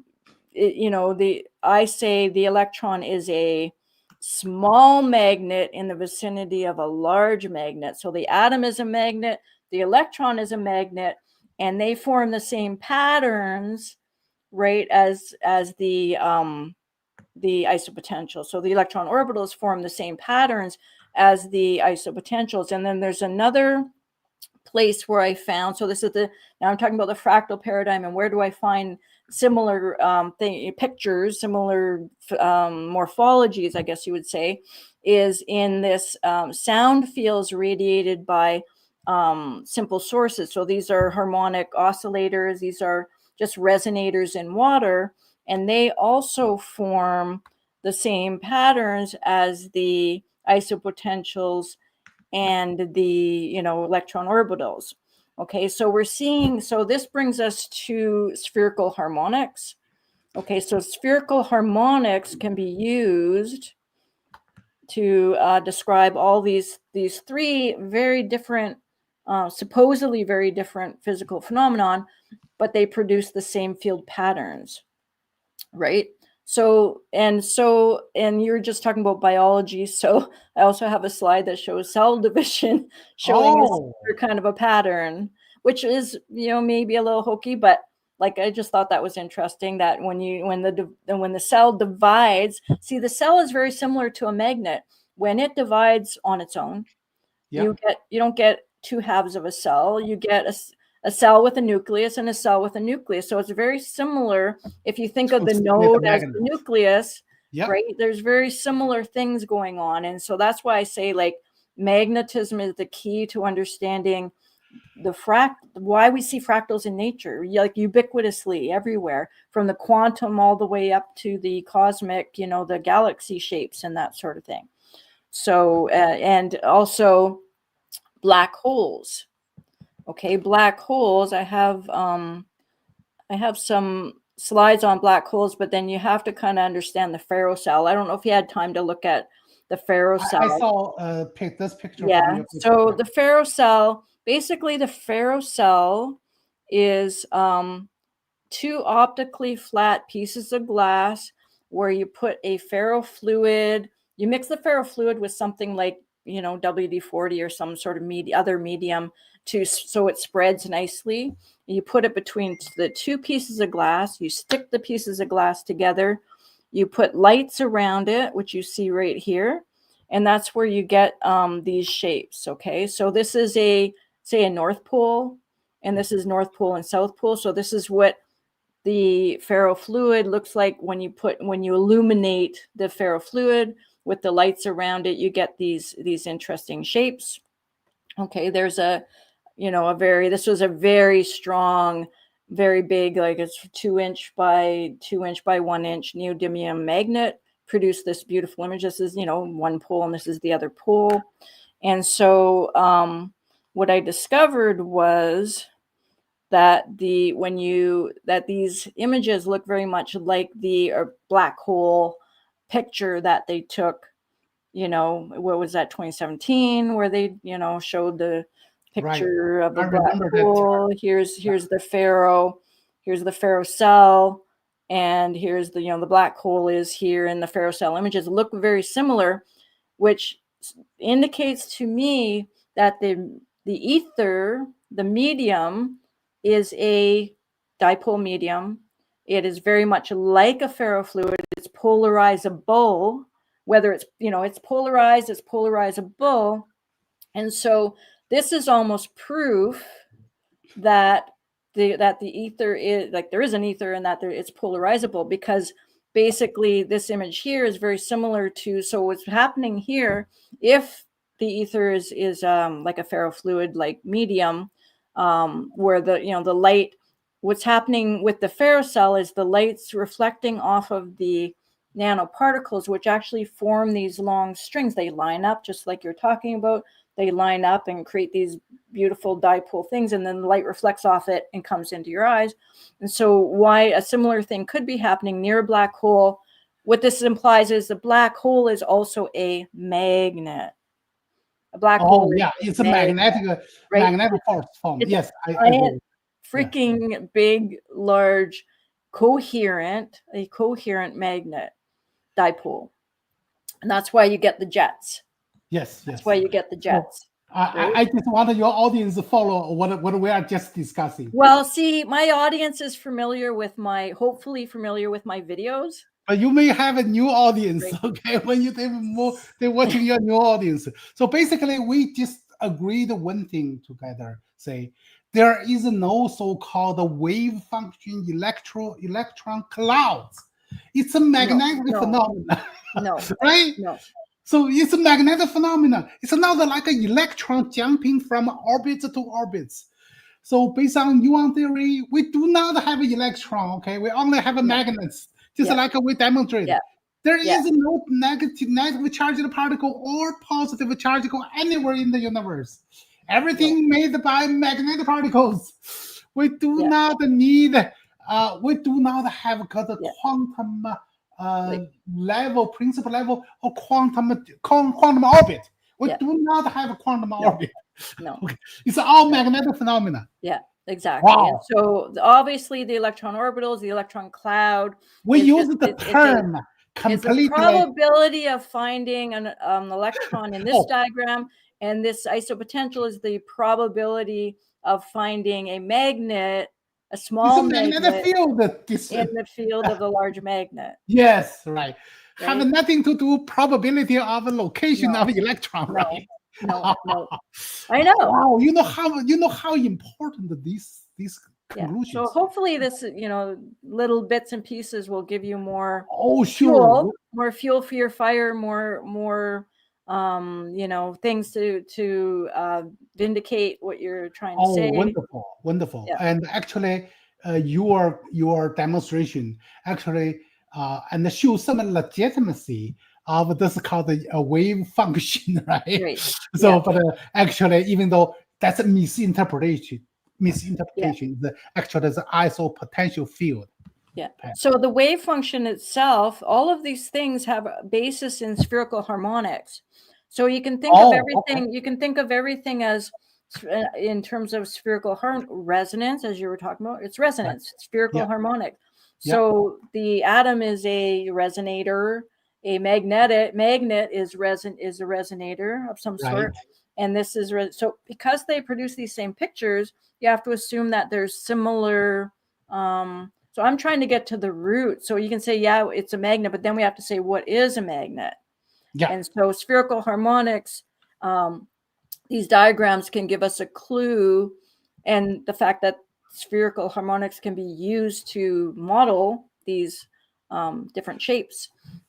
Speaker 2: say the electron is a small magnet in the vicinity of a large magnet. So the atom is a magnet, the electron is a magnet, and they form the same patterns, right, as the isopotential. So the electron orbitals form the same patterns as the isopotentials. And then there's another place where I found, so this is now I'm talking about the fractal paradigm, and where do I find similar pictures, similar morphologies, I guess you would say, is in this sound fields radiated by simple sources. So these are harmonic oscillators, these are just resonators in water, and they also form the same patterns as the isopotentials and the electron orbitals. Okay, so this brings us to spherical harmonics. Okay, so spherical harmonics can be used to describe all these three very different, supposedly very different physical phenomenon, but they produce the same field patterns, right? So you're just talking about biology. So I also have a slide that shows cell division showing a kind of a pattern, which is, maybe a little hokey, but like, I just thought that was interesting, that when the cell divides, see, the cell is very similar to a magnet. When it divides on its own, you don't get two halves of a cell. You get a cell with a nucleus and a cell with a nucleus. So it's very similar. If you think of the node as the nucleus, right? There's very similar things going on. And so that's why I say, like, magnetism is the key to understanding why we see fractals in nature, like ubiquitously everywhere, from the quantum all the way up to the cosmic, the galaxy shapes and that sort of thing. So, and also black holes. Okay, black holes. I have some slides on black holes, but then you have to kind of understand the ferrocell. I don't know if you had time to look at the ferrocell.
Speaker 1: I saw this picture
Speaker 2: Yeah.
Speaker 1: from your picture.
Speaker 2: So the ferrocell, basically the ferrocell is two optically flat pieces of glass where you put a ferrofluid. You mix the ferrofluid with something like, you know, WD-40 or some sort of other medium so it spreads nicely. You put it between the two pieces of glass. You stick the pieces of glass together. You put lights around it, which you see right here. And that's where you get these shapes, okay? So this is say a North Pole, and this is North Pole and South Pole. So this is what the ferrofluid looks like when you illuminate the ferrofluid with the lights around it. You get these interesting shapes. Okay, there's this was a very strong, very big, like it's 2 inch by 2 inch by 1 inch neodymium magnet produced this beautiful image. This is, one pole and this is the other pole. And so what I discovered was that these images look very much like the black hole picture that they took, what was that, 2017, where they, showed the picture of the black hole. Here's the ferrocell, and here's the black hole is here, and the ferrocell images look very similar, which indicates to me that the ether, the medium, is a dipole medium. It is very much like a ferrofluid. It's polarizable. Whether it's, it's polarized, it's polarizable. And so this is almost proof that the ether is, like, there is an ether and that it's polarizable, because basically this image here is very similar to, so what's happening here, if the ether is like a ferrofluid like medium, where the light, what's happening with the ferrocell is the light's reflecting off of the nanoparticles, which actually form these long strings. They line up just like you're talking about. They line up and create these beautiful dipole things, and then the light reflects off it and comes into your eyes. And so why a similar thing could be happening near a black hole, what this implies is the black hole is also a magnet. A black hole.
Speaker 1: Yeah, it's a magnetic force form. Yes, I agree.
Speaker 2: Freaking big, large, coherent magnet dipole. And that's why you get the jets.
Speaker 1: Yes.
Speaker 2: That's why you get the jets.
Speaker 1: I just want your audience to follow what we are just discussing.
Speaker 2: Well, see, my audience is hopefully familiar with my videos.
Speaker 1: But you may have a new audience, okay? When they're watching your new audience. So basically, we just agreed one thing together. Say there is no so-called wave function electron clouds. It's a magnetic phenomenon.
Speaker 2: No.
Speaker 1: Right?
Speaker 2: No.
Speaker 1: So it's a magnetic phenomenon. It's not like an electron jumping from orbits to orbits. So based on Yuan theory, we do not have an electron, okay? We only have magnets, just like we demonstrated.
Speaker 2: Yeah.
Speaker 1: There is no negative charged particle or positive charged particle anywhere in the universe. Everything made by magnetic particles. We do not need, we do not have the quantum level, principal level, or quantum orbit. We do not have a quantum orbit.
Speaker 2: No.
Speaker 1: Okay. It's all magnetic phenomena.
Speaker 2: Yeah, exactly.
Speaker 1: Wow.
Speaker 2: And so obviously the electron orbitals, the electron cloud.
Speaker 1: We use the term completely.
Speaker 2: It's a probability of finding an electron in this diagram, and this isopotential is the probability of finding a magnet, a small magnet
Speaker 1: field
Speaker 2: in the field of the large magnet.
Speaker 1: Yes, right. Have nothing to do probability of a location of electron, right?
Speaker 2: No. I know.
Speaker 1: Wow, you know how important these conclusions.
Speaker 2: So hopefully this, little bits and pieces will give you more
Speaker 1: fuel,
Speaker 2: more fuel for your fire, more things to vindicate what you're trying to say.
Speaker 1: Wonderful. Yeah. And actually your demonstration actually and shows some legitimacy of this called a wave function, right? So, but actually, even though that's a misinterpretation, actually the isopotential field.
Speaker 2: Yeah. So the wave function itself, all of these things have a basis in spherical harmonics. So you can think of everything. You can think of everything as in terms of spherical resonance, as you were talking about. It's resonance, spherical harmonic. So the atom is a resonator. A magnet is a resonator of some sort. And this is so because they produce these same pictures, you have to assume that there's similar. So I'm trying to get to the root. So you can say, yeah, it's a magnet, but then we have to say, what is a magnet? Yeah. And so spherical harmonics, these diagrams can give us a clue. And the fact that spherical harmonics can be used to model these different shapes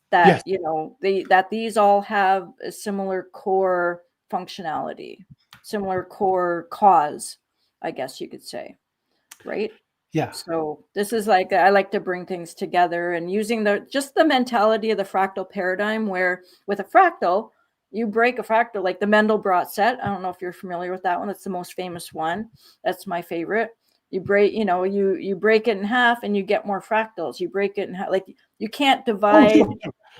Speaker 2: that, you know, that these all have a similar core functionality, similar core cause, I guess you could say, right? Yeah. So this is like, I like to bring things together and using just the mentality of the fractal paradigm, where with a fractal, you break a fractal, like the Mandelbrot set. I don't know if you're familiar with that one. That's the most famous one. That's my favorite. You break, you know, you break it in half and you get more fractals. You break it in half, like you can't divide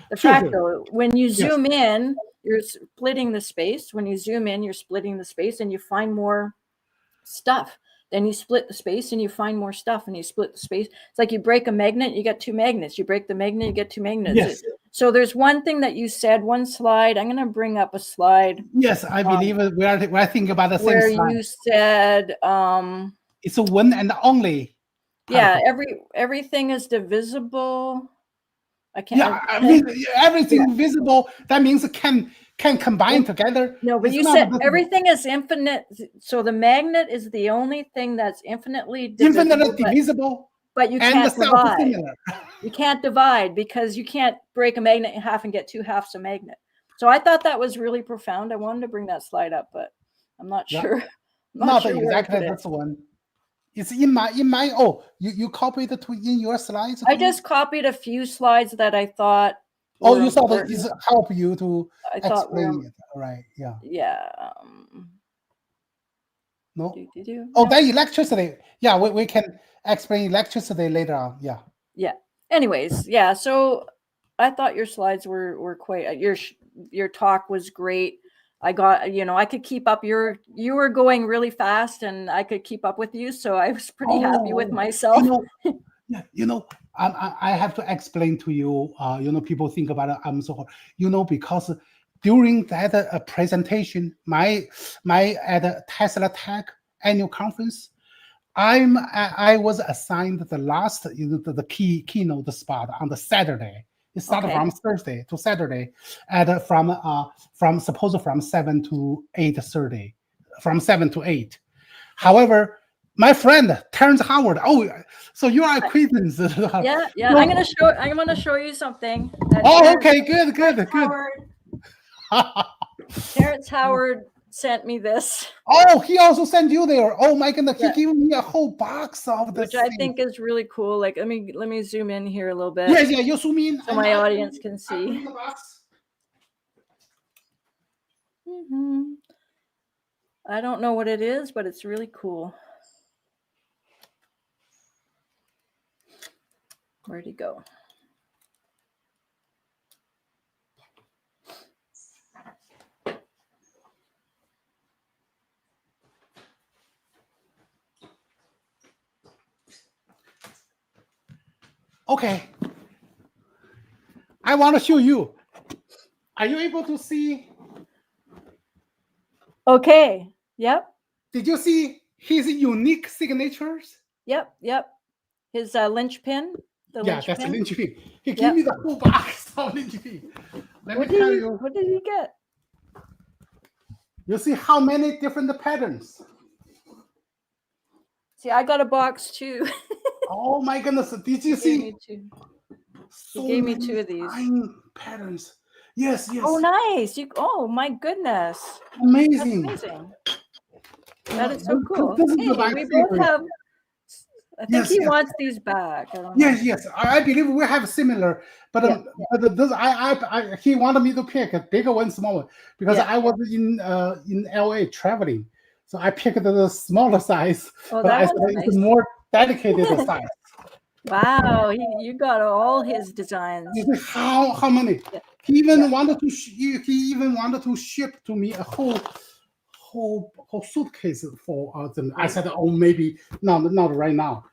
Speaker 2: the fractal. When you zoom in, you're splitting the space. When you zoom in, you're splitting the space and you find more stuff. Then you split the space and you find more stuff, and you split the space. It's like you break a magnet, you get two magnets. You break the magnet, you get two magnets. Yes. So there's one thing that you said, one slide. I'm going to bring up a slide.
Speaker 1: Yes, I believe we're thinking about the same
Speaker 2: where
Speaker 1: slide.
Speaker 2: You said
Speaker 1: it's a one and only
Speaker 2: particle. Yeah, everything is divisible.
Speaker 1: I can't. Yeah, I mean, everything visible. That means it can combine together.
Speaker 2: No, but you said everything is infinite. So the magnet is the only thing that's infinitely
Speaker 1: divisible.
Speaker 2: But you can't divide. You can't divide because you can't break a magnet in half and get two halves of magnet. So I thought that was really profound. I wanted to bring that slide up, but I'm not sure.
Speaker 1: Not sure exactly that's the one. It's in my you copied it in your slides?
Speaker 2: I just copied a few slides that I thought.
Speaker 1: Oh, you thought it is help you to explain it. All right. Yeah.
Speaker 2: Yeah.
Speaker 1: No. Oh, that electricity. Yeah, we can explain electricity later on. Yeah.
Speaker 2: Yeah. Anyways, yeah. So I thought your slides were quite. Your talk was great. I got, you know, I could keep up. You were going really fast, and I could keep up with you. So I was pretty happy with myself.
Speaker 1: You know, I have to explain to you. You know, people think about it. I'm so, you know, because during that presentation, my at TeslaTech annual conference, I was assigned the last, the keynote spot on the Saturday. It started from Thursday to Saturday, from 7 to 8:30, from 7 to 8. However, my friend Terrence Howard. Oh, so you are acquaintance.
Speaker 2: Yeah. No. I'm gonna show you something.
Speaker 1: Okay, good.
Speaker 2: Terrence Howard sent me this.
Speaker 1: Oh, he also sent you there. Oh my goodness, he gave me a whole box of this,
Speaker 2: which I think is really cool. Like, let me zoom in here a little bit.
Speaker 1: Yeah, you zoom in
Speaker 2: so my audience can see. I don't know what it is, but it's really cool. Where'd he go?
Speaker 1: Okay. I want to show you. Are you able to see?
Speaker 2: Okay. Yep.
Speaker 1: Did you see his unique signatures?
Speaker 2: Yep. His linchpin.
Speaker 1: That's a linchpin. He gave me the whole box of linchpin.
Speaker 2: What did he get?
Speaker 1: You see how many different patterns?
Speaker 2: See, I got a box too.
Speaker 1: Oh my goodness! Did you see?
Speaker 2: He gave me two of these
Speaker 1: patterns. Yes.
Speaker 2: Oh, nice! Oh my goodness!
Speaker 1: Amazing!
Speaker 2: That's amazing. That is so cool. Hey, we both have. I think he wants these back. I don't know.
Speaker 1: Yes. I believe we have similar, but he wanted me to pick a bigger one, small one, because I was in LA traveling, so I picked the smaller size.
Speaker 2: Oh,
Speaker 1: but I said it's more dedicated size.
Speaker 2: Wow, you got all his designs.
Speaker 1: You see how many?
Speaker 2: Yeah,
Speaker 1: He even
Speaker 2: yeah,
Speaker 1: wanted to he even wanted to ship to me a whole suitcase for them. I
Speaker 2: right.
Speaker 1: said, oh, maybe not right now.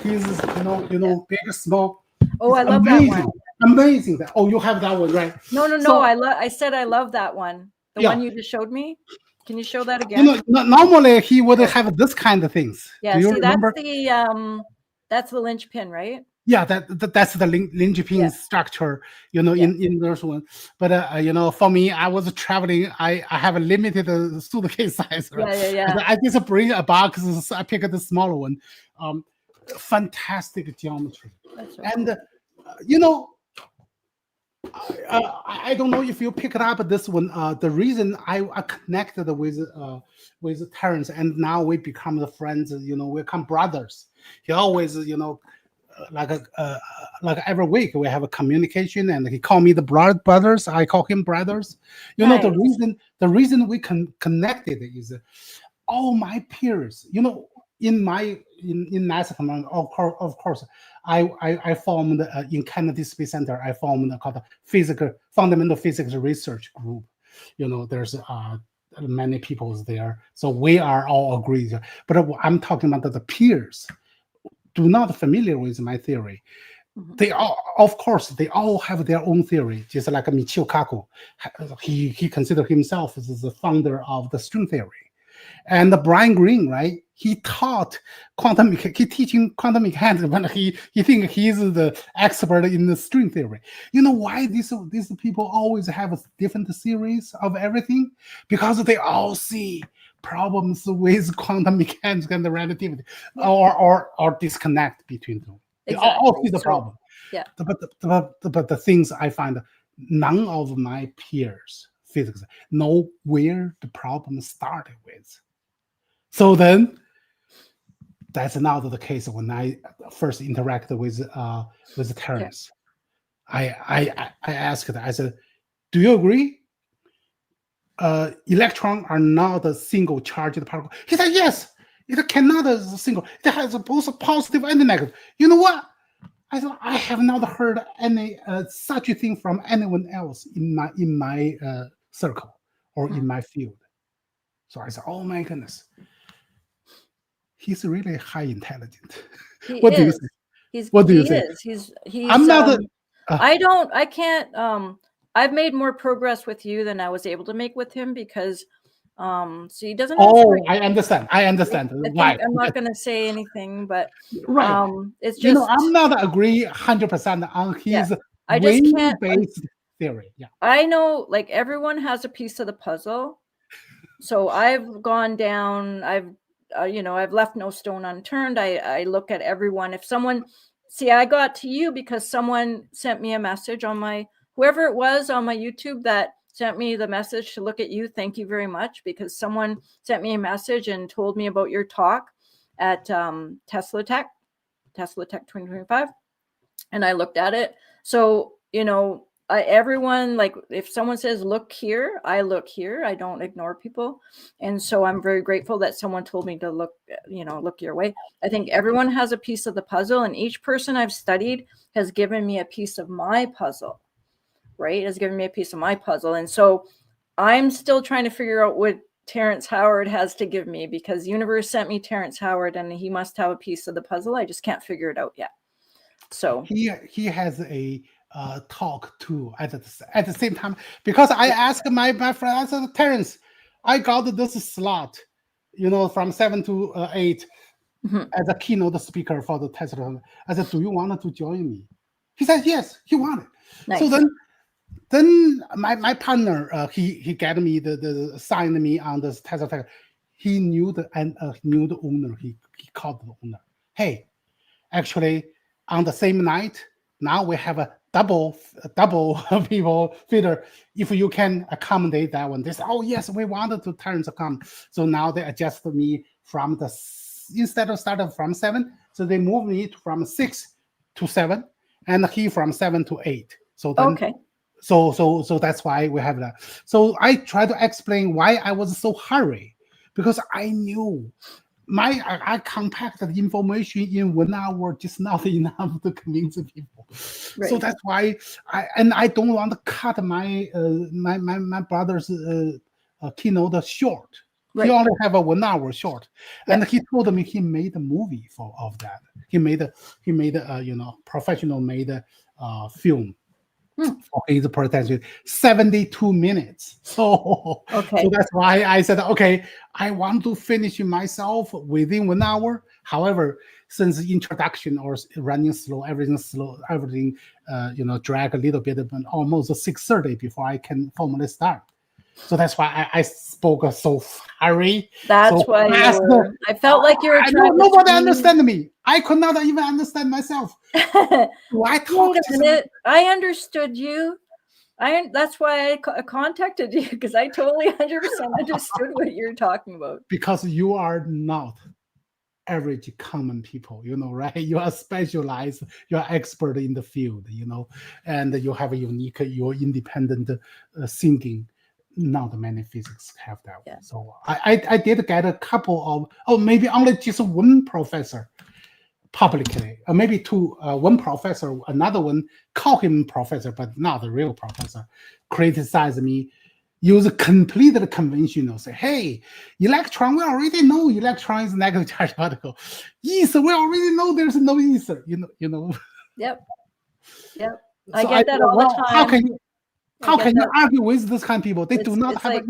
Speaker 1: He's
Speaker 2: Yeah.
Speaker 1: big, small.
Speaker 2: Oh,
Speaker 1: It's
Speaker 2: I love that one.
Speaker 1: amazing. That oh, you have that one, right?
Speaker 2: No.
Speaker 1: So
Speaker 2: I said I love that one. The one
Speaker 1: yeah,
Speaker 2: you just showed me. Can you show that again?
Speaker 1: normally he would
Speaker 2: Oh,
Speaker 1: have this kind of things. Do
Speaker 2: yeah.
Speaker 1: you
Speaker 2: See,
Speaker 1: remember?
Speaker 2: that's the linchpin, right?
Speaker 1: Yeah, that's the linchpin
Speaker 2: Yeah,
Speaker 1: structure,
Speaker 2: yeah,
Speaker 1: in this one. But for me, I was traveling. I have a limited suitcase size, right?
Speaker 2: yeah.
Speaker 1: I just bring a box. So I pick the smaller one. Um, Fantastic geometry,
Speaker 2: That's so
Speaker 1: and
Speaker 2: cool.
Speaker 1: you know, I don't know if you pick it up this one. The reason I connected with Terrence, and now we become the friends. We become brothers. He always, like like every week we have a communication, and he call me the brothers. I call him brothers. The
Speaker 2: Nice.
Speaker 1: reason we connected is all my peers. In NASA command, of course, I formed in Kennedy Space Center. I formed called physical fundamental physics research group. There's many people there, so we are all agreed. But I'm talking about the peers do not familiar with my theory.
Speaker 2: Mhm.
Speaker 1: They all, of course, they all have their own theory. Just like Michio Kaku, he considered himself as the founder of the string theory. And Brian Greene, right? He taught he teaching quantum mechanics, but he think he's the expert in the string theory. You know why these people always have a different series of everything? Because they all see problems with quantum mechanics and the relativity,
Speaker 2: Yeah,
Speaker 1: or disconnect between them. They all
Speaker 2: exactly.
Speaker 1: see the
Speaker 2: So,
Speaker 1: problem.
Speaker 2: yeah,
Speaker 1: But the things I find, none of my peers physics know where the problem started with. So then that's not the case when I first interacted with
Speaker 2: yeah,
Speaker 1: Terence. I asked, I said, do you agree? Electrons are not a single charged particle. He said, yes, it cannot a single. It has both positive and negative. You know what? I thought I have not heard any such a thing from anyone else in my circle or
Speaker 2: mhm.
Speaker 1: in my field. So I said, oh my goodness, he's really high intelligent.
Speaker 2: He
Speaker 1: What do you
Speaker 2: is.
Speaker 1: think?
Speaker 2: He's
Speaker 1: What do you
Speaker 2: he
Speaker 1: think?
Speaker 2: is.
Speaker 1: I'm
Speaker 2: He's
Speaker 1: not a. Uh,
Speaker 2: I can't I've made more progress with you than I was able to make with him because so he doesn't answer my
Speaker 1: oh, I understand. I understand
Speaker 2: I think
Speaker 1: why.
Speaker 2: I'm not going to say anything, but
Speaker 1: Right.
Speaker 2: it's
Speaker 1: I'm
Speaker 2: just
Speaker 1: not agree 100% on
Speaker 2: yeah.
Speaker 1: his
Speaker 2: I just can't
Speaker 1: wave-based theory. Yeah.
Speaker 2: I know like everyone has a piece of the puzzle. So I've gone down, I've left no stone unturned. I look at everyone. If someone see I got to you because someone sent me a message on my whoever it was on my YouTube that sent me the message to look at you. Thank you very much because someone sent me a message and told me about your talk at TeslaTech 2025, and I looked at it. So, everyone, like if someone says look here, I look here. I don't ignore people. And so I'm very grateful that someone told me to look your way. I think everyone has a piece of the puzzle, and each person I've studied has given me a piece of my puzzle, right? Has given me a piece of my puzzle. And so I'm still trying to figure out what Terrence Howard has to give me because universe sent me Terrence Howard and he must have a piece of the puzzle. I just can't figure it out yet. So
Speaker 1: He has a talk too at the same time, because I
Speaker 2: yeah.
Speaker 1: asked my friend. I said, Terence, I got this slot, from 7 to 8
Speaker 2: Mhm.
Speaker 1: as a keynote speaker for the Tesla. I said, do you want to join me? He said yes, he wanted. So
Speaker 2: Nice.
Speaker 1: then my partner, he got me the signed me on this Tesla. He knew the owner. He called the owner. Hey, actually, on the same night, now we have a double people feeder. If you can accommodate that one, they say, oh yes, we wanted to turn to come. So now they adjusted me from instead of starting from 7, so they moved me from 6 to 7, and he from 7 to 8. So then
Speaker 2: Okay.
Speaker 1: so that's why we have that. So I try to explain why I was so hurry, because I knew I compacted information in 1 hour, just not enough to convince people.
Speaker 2: Right.
Speaker 1: So that's why I don't want to cut my brother's keynote short. He
Speaker 2: Right.
Speaker 1: only have a 1 hour short, and
Speaker 2: Yeah.
Speaker 1: he told me he made a movie of that. He made professional made film for his presentation, 72 minutes. So
Speaker 2: Okay.
Speaker 1: that's why I said, okay, I want to finish myself within 1 hour. However, since introduction or running slow, everything drag a little bit, but almost 6:30 before I can formally start. So that's why I spoke so hurry,
Speaker 2: That's
Speaker 1: so
Speaker 2: why you
Speaker 1: fast.
Speaker 2: were. I felt like you were trying to
Speaker 1: Nobody
Speaker 2: scream.
Speaker 1: understand me. I could not even understand myself. So I talk
Speaker 2: Wait a minute. I understood you. That's why I contacted you, because I totally 100% understood what you're talking about.
Speaker 1: because you are not average common people, right? You are specialized, you are expert in the field, and you have a unique, your independent thinking. Not many physics have that.
Speaker 2: Yeah.
Speaker 1: So I did get a couple of, maybe only just one professor publicly, or maybe two, one professor, another one call him professor, but not a real professor, criticize me, use completely conventional, say, hey, electron, we already know electron is negative charge particle. Ether, we already know there's no ether,
Speaker 2: Yep. Yep.
Speaker 1: So
Speaker 2: I get that all the
Speaker 1: how
Speaker 2: time.
Speaker 1: can you argue with this kind of people? They do not
Speaker 2: It's
Speaker 1: have
Speaker 2: like,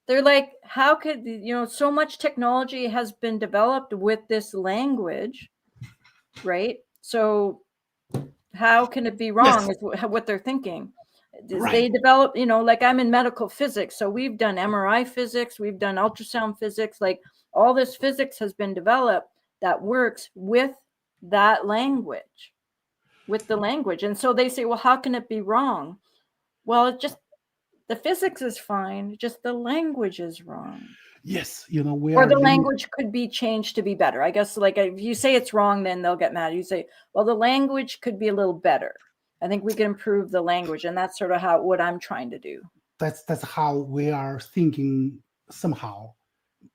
Speaker 2: they're like, how could, so much technology has been developed with this language, right? So how can it be wrong?
Speaker 1: Yes.
Speaker 2: Is what they're thinking.
Speaker 1: Right.
Speaker 2: They develop, like I'm in medical physics, so we've done MRI physics, we've done ultrasound physics, like all this physics has been developed that works with that language, with the language. And so they say, well, how can it be wrong? Well, it just, the physics is fine, just the language is wrong.
Speaker 1: Yes,
Speaker 2: or the language could be changed to be better. I guess, like, if you say it's wrong, then they'll get mad. You say, well, the language could be a little better. I think we can improve the language, and that's sort of what I'm trying to do.
Speaker 1: That's how we are thinking somehow.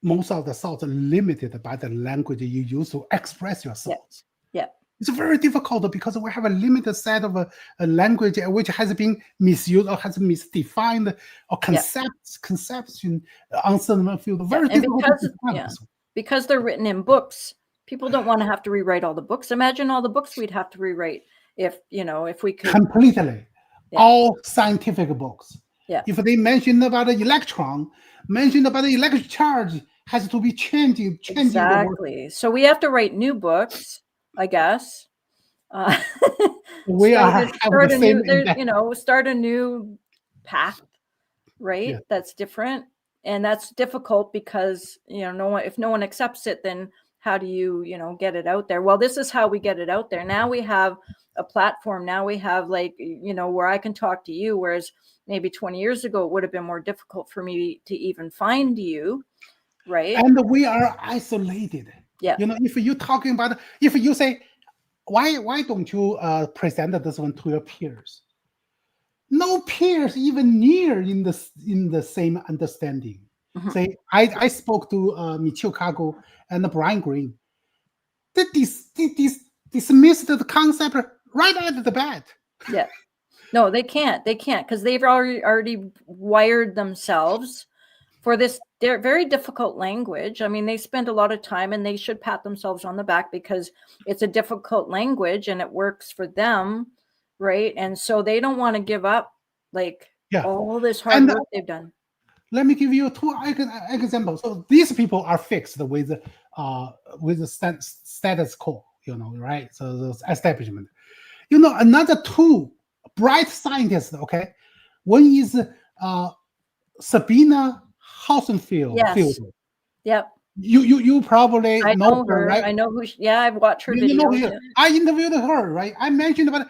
Speaker 1: Most of the thoughts are limited by the language you use to express your thoughts.
Speaker 2: Yeah.
Speaker 1: It's very difficult because we have a limited set of a language which has been misused or has misdefined or conception on certain field. Very difficult
Speaker 2: because they're written in books. People don't want to have to rewrite all the books. Imagine all the books we'd have to rewrite if we could.
Speaker 1: Completely. All scientific books.
Speaker 2: Yeah.
Speaker 1: If they mention about the electron, mention about the electric charge has to be changing.
Speaker 2: Exactly. So we have to write new books, I guess.
Speaker 1: We
Speaker 2: start a new path, right? Yeah. That's different, and that's difficult because if no one accepts it, then how do you get it out there? Well, this is how we get it out there. Now we have a platform. Now we have where I can talk to you, whereas maybe 20 years ago it would have been more difficult for me to even find you, right?
Speaker 1: And we are isolated.
Speaker 2: Yeah.
Speaker 1: If you're talking about, if you say, why don't you present this one to your peers? No peers even near in the same understanding. Mm-hmm. Say, I spoke to Michio Kago and Brian Greene. They dismissed the concept right at the bat.
Speaker 2: Yeah. No, they can't. They can't, because they've already wired themselves for this very difficult language. I mean, they spend a lot of time, and they should pat themselves on the back because it's a difficult language and it works for them, right? And so they don't want to give up all this hard work they've done.
Speaker 1: Let me give you two examples. So these people are fixed with the status quo, right? So the establishment. Another two bright scientists. Okay, one is Sabina Hausenfeld.
Speaker 2: Yes. Yep.
Speaker 1: You probably know her, right?
Speaker 2: I know who. I've watched her videos.
Speaker 1: I interviewed her, right? I mentioned about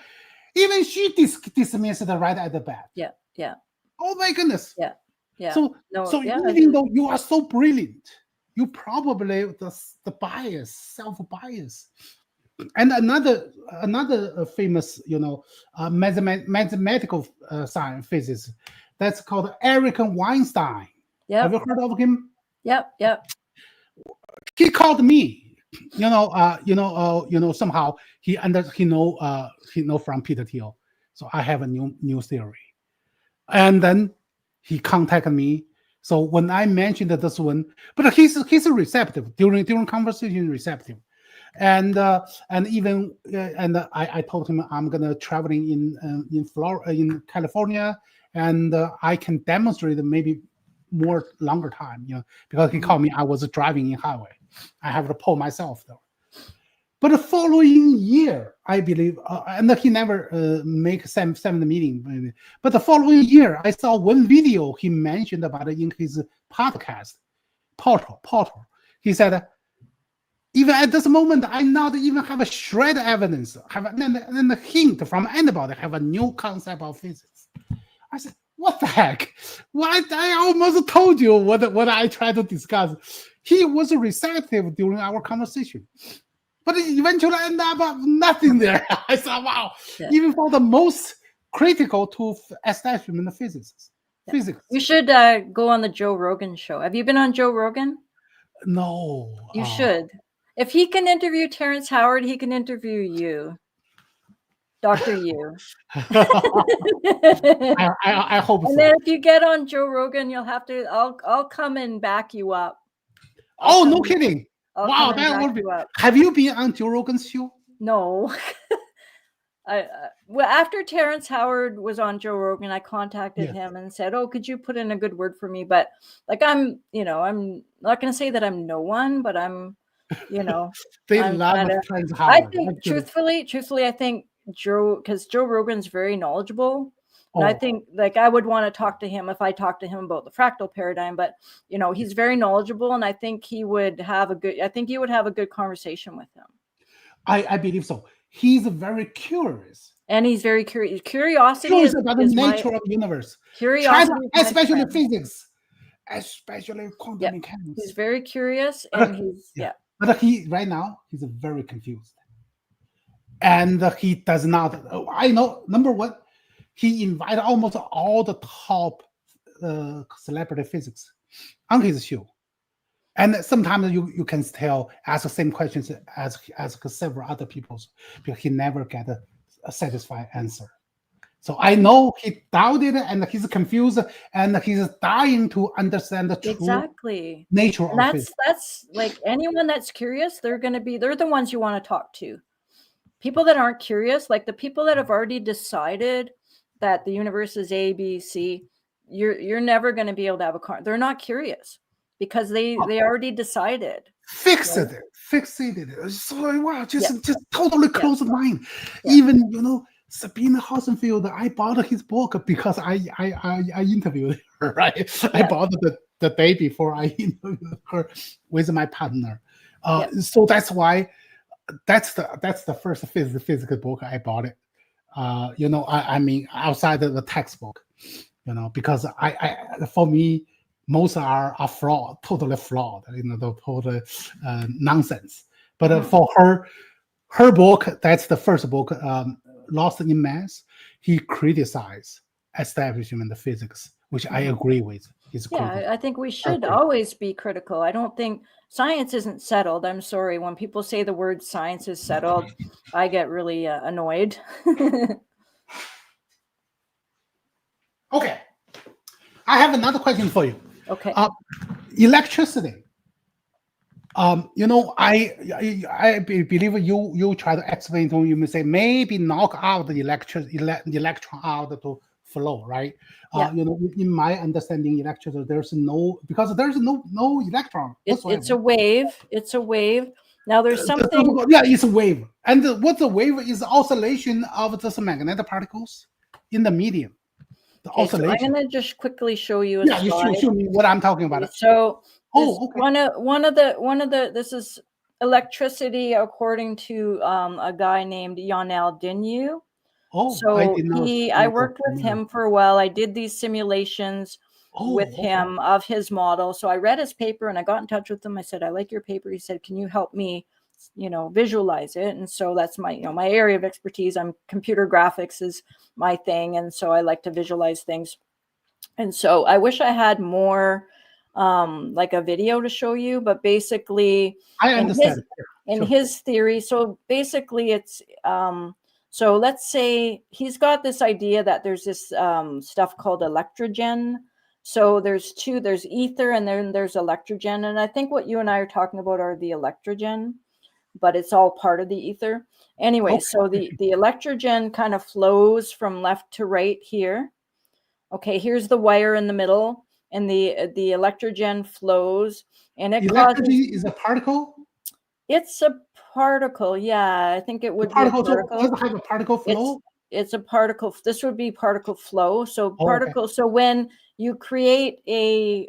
Speaker 1: even she dismissed it right at the bat.
Speaker 2: Yeah. Yeah.
Speaker 1: Oh my goodness.
Speaker 2: Yeah. Yeah.
Speaker 1: So even though you are so brilliant, you probably the bias, self-bias. And another famous, mathematical science physicist, that's called Eric Weinstein.
Speaker 2: Yeah.
Speaker 1: Have you heard of him?
Speaker 2: Yep.
Speaker 1: he called me. Somehow he know from Peter Thiel. So I have a new theory, and then he contacted me. So when I mentioned this one, but he's receptive during conversation, receptive, and even I told him I'm gonna traveling in California, and I can demonstrate maybe more longer time, because he called me. I was driving in highway. I have to pull myself though. But the following year, I believe, and he never make seven meeting. But the following year, I saw one video he mentioned about it in his podcast, Portal. He said, even at this moment, I not even have a shred evidence, have a hint from anybody, have a new concept of physics. I said, what the heck? What? I almost told you what I tried to discuss. He was receptive during our conversation. But it eventually ended up nothing there. I thought, wow, even for the most critical to establishment of physics.
Speaker 2: You should go on the Joe Rogan show. Have you been on Joe Rogan?
Speaker 1: No.
Speaker 2: You should. If he can interview Terrence Howard, he can interview you. Dr. Yu.
Speaker 1: I hope so.
Speaker 2: And then if you get on Joe Rogan, you'll have to, I'll come and back you up.
Speaker 1: Oh, no kidding. Wow, that would be. Have you been on Joe Rogan's show?
Speaker 2: No. Well, after Terrence Howard was on Joe Rogan, I contacted him and said, "Oh, could you put in a good word for me?" But like, I'm not going to say that I'm no one, but I'm,
Speaker 1: they
Speaker 2: I'm
Speaker 1: love
Speaker 2: kinda,
Speaker 1: Terrence Howard.
Speaker 2: I think, truthfully, I think because Joe Rogan's very knowledgeable. And I think like I would want to talk to him if I talked to him about the fractal paradigm, but he's very knowledgeable, and I think you would have a good conversation with him.
Speaker 1: I believe so. He's very curious.
Speaker 2: And he's very curious. Curiosity
Speaker 1: is about the nature of the universe.
Speaker 2: Curiosity,
Speaker 1: especially physics, especially quantum mechanics.
Speaker 2: He's very curious, and he's
Speaker 1: But right now he's very confused, and he does not. I know, number one, he invited almost all the top celebrity physics on his show. And sometimes you can tell, ask the same questions as several other people, because he never get a satisfied answer. So I know he doubted and he's confused and he's dying to understand the true nature of physics.
Speaker 2: That's like anyone that's curious, they're the ones you want to talk to. People that aren't curious, like the people that have already decided that the universe is A, B, C, you're never going to be able to have they're not curious. Because they already decided.
Speaker 1: Fixated. So wow, just totally closed mind. Even Sabina Hossenfield, I bought his book because I interviewed her, right? I bought it the day before I interviewed her with my partner. So that's why that's the first physical book I bought it. I mean outside of the textbook, because for me, most are flawed, totally flawed, the total nonsense. But for her book, that's the first book, Lost in Mass. He criticized establishment of physics, which I agree with.
Speaker 2: I think we should always be critical. I don't think science isn't settled. I'm sorry. When people say the word science is settled, I get really annoyed.
Speaker 1: Okay. I have another question for you.
Speaker 2: Okay.
Speaker 1: Electricity. I believe you try to explain to me. You may say maybe knock out the electron out to flow, right? In my understanding, electricity there's no electron.
Speaker 2: It's a wave. It's a wave. Now there's something.
Speaker 1: It's a wave. And what the wave is oscillation of this magnetic particles in the medium.
Speaker 2: Okay, so I'm going to just quickly show you.
Speaker 1: You show me what I'm talking about.
Speaker 2: So, one of the this is electricity according to a guy named Yonel Dinyu. So I worked with him for a while. I did these simulations with him of his model. So I read his paper and I got in touch with him. I said, I like your paper. He said, can you help me visualize it? And so that's my my area of expertise. Computer graphics is my thing, and so I like to visualize things. And so I wish I had more like a video to show you, but basically
Speaker 1: I understand.
Speaker 2: in
Speaker 1: Sure.
Speaker 2: his theory, so basically it's so let's say he's got this idea that there's this stuff called electrogen. So there's ether and then there's electrogen, and I think what you and I are talking about are the electrogen, but it's all part of the ether. Anyway,
Speaker 1: Okay.
Speaker 2: so the electrogen kind of flows from left to right here. Okay, here's the wire in the middle, and the electrogen flows, and it
Speaker 1: Electricity
Speaker 2: causes.
Speaker 1: is a particle.
Speaker 2: It's a particle, yeah. I think it would be a
Speaker 1: So
Speaker 2: particle.
Speaker 1: does it have a particle flow?
Speaker 2: It's a particle. This would be particle flow. So
Speaker 1: Oh, okay.
Speaker 2: particle. So when you create a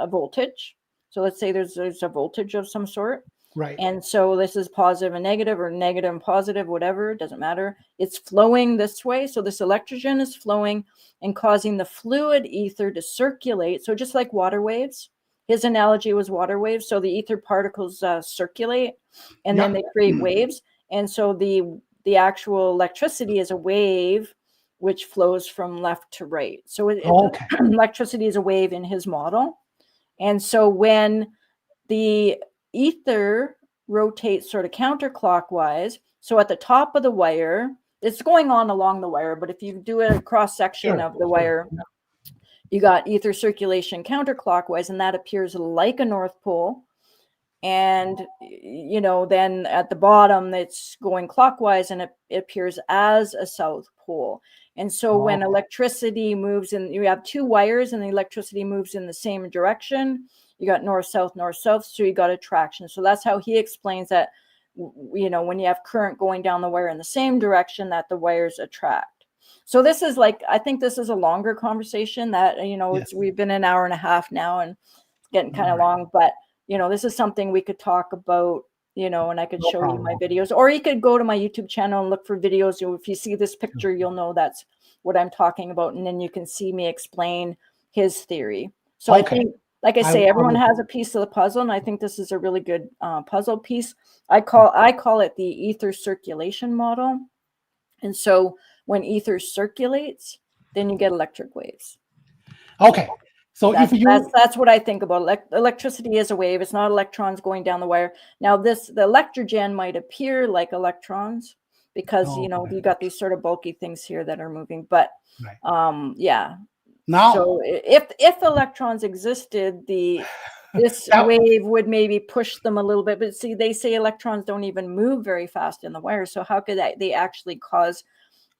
Speaker 2: voltage, so let's say there's a voltage of some sort,
Speaker 1: Right.
Speaker 2: and so this is positive and negative, or negative and positive, whatever, it doesn't matter. It's flowing this way. So this electrogen is flowing and causing the fluid ether to circulate. So just like water waves, his analogy was water waves. So the ether particles circulate, and then they create waves. And so the actual electricity is a wave which flows from left to right. So electricity is a wave in his model. And so when the ether rotates sort of counterclockwise, so at the top of the wire, it's going on along the wire, but if you do a cross section of the wire, you got ether circulation counterclockwise, and that appears like a North Pole. And then at the bottom it's going clockwise, and it appears as a South Pole. And so when electricity moves in, you have two wires and the electricity moves in the same direction, you got north south, so you got attraction. So that's how he explains that, when you have current going down the wire in the same direction, that the wires attract. So this is I think this is a longer conversation that we've been an hour and a half now, and it's getting kind of long, but this is something we could talk about, and I could show you my videos, or you could go to my YouTube channel and look for videos. If you see this picture, you'll know that's what I'm talking about. And then you can see me explain his theory. So I think, like I say, everyone has a piece of the puzzle, and I think this is a really good puzzle piece. I call it the ether circulation model. And so when ether circulates, then you get electric waves.
Speaker 1: Okay. So
Speaker 2: that's what I think about. Electricity is a wave. It's not electrons going down the wire. Now the electrogen might appear like electrons because you got these sort of bulky things here that are moving. But yeah. Now, so if electrons existed, this wave would maybe push them a little bit. But see, they say electrons don't even move very fast in the wire. So how could they actually cause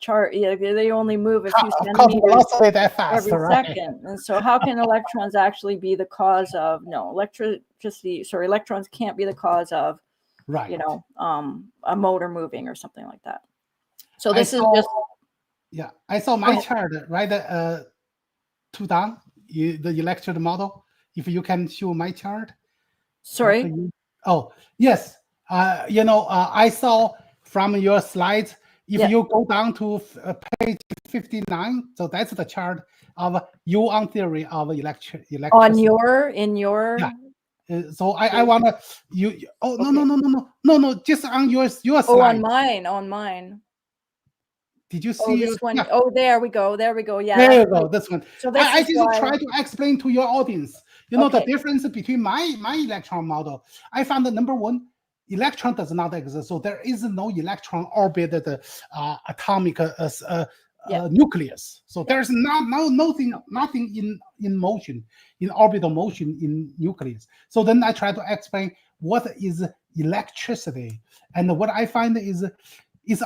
Speaker 2: they only move a few centimeters every second, and so how can electrons actually be the cause of electrons can't be the cause of a motor moving or something like that. So this is just
Speaker 1: I saw my chart right two down the electrode model. If you can show my chart.
Speaker 2: Sorry.
Speaker 1: Oh yes, I saw from your slides. If you go down to page 59, so that's the chart of Yuan theory of electricity.
Speaker 2: In your.
Speaker 1: So I wanna no, just on your slide.
Speaker 2: Oh, on mine.
Speaker 1: Did you see
Speaker 2: this one? Oh, there we go. Yeah.
Speaker 1: There you go. This one.
Speaker 2: So
Speaker 1: I just try to explain to your audience. The difference between my electron model. I found that number one, electron does not exist, so there is no electron orbited atomic nucleus. So there's nothing in motion, in orbital motion in nucleus. So then I try to explain what is electricity, and what I find is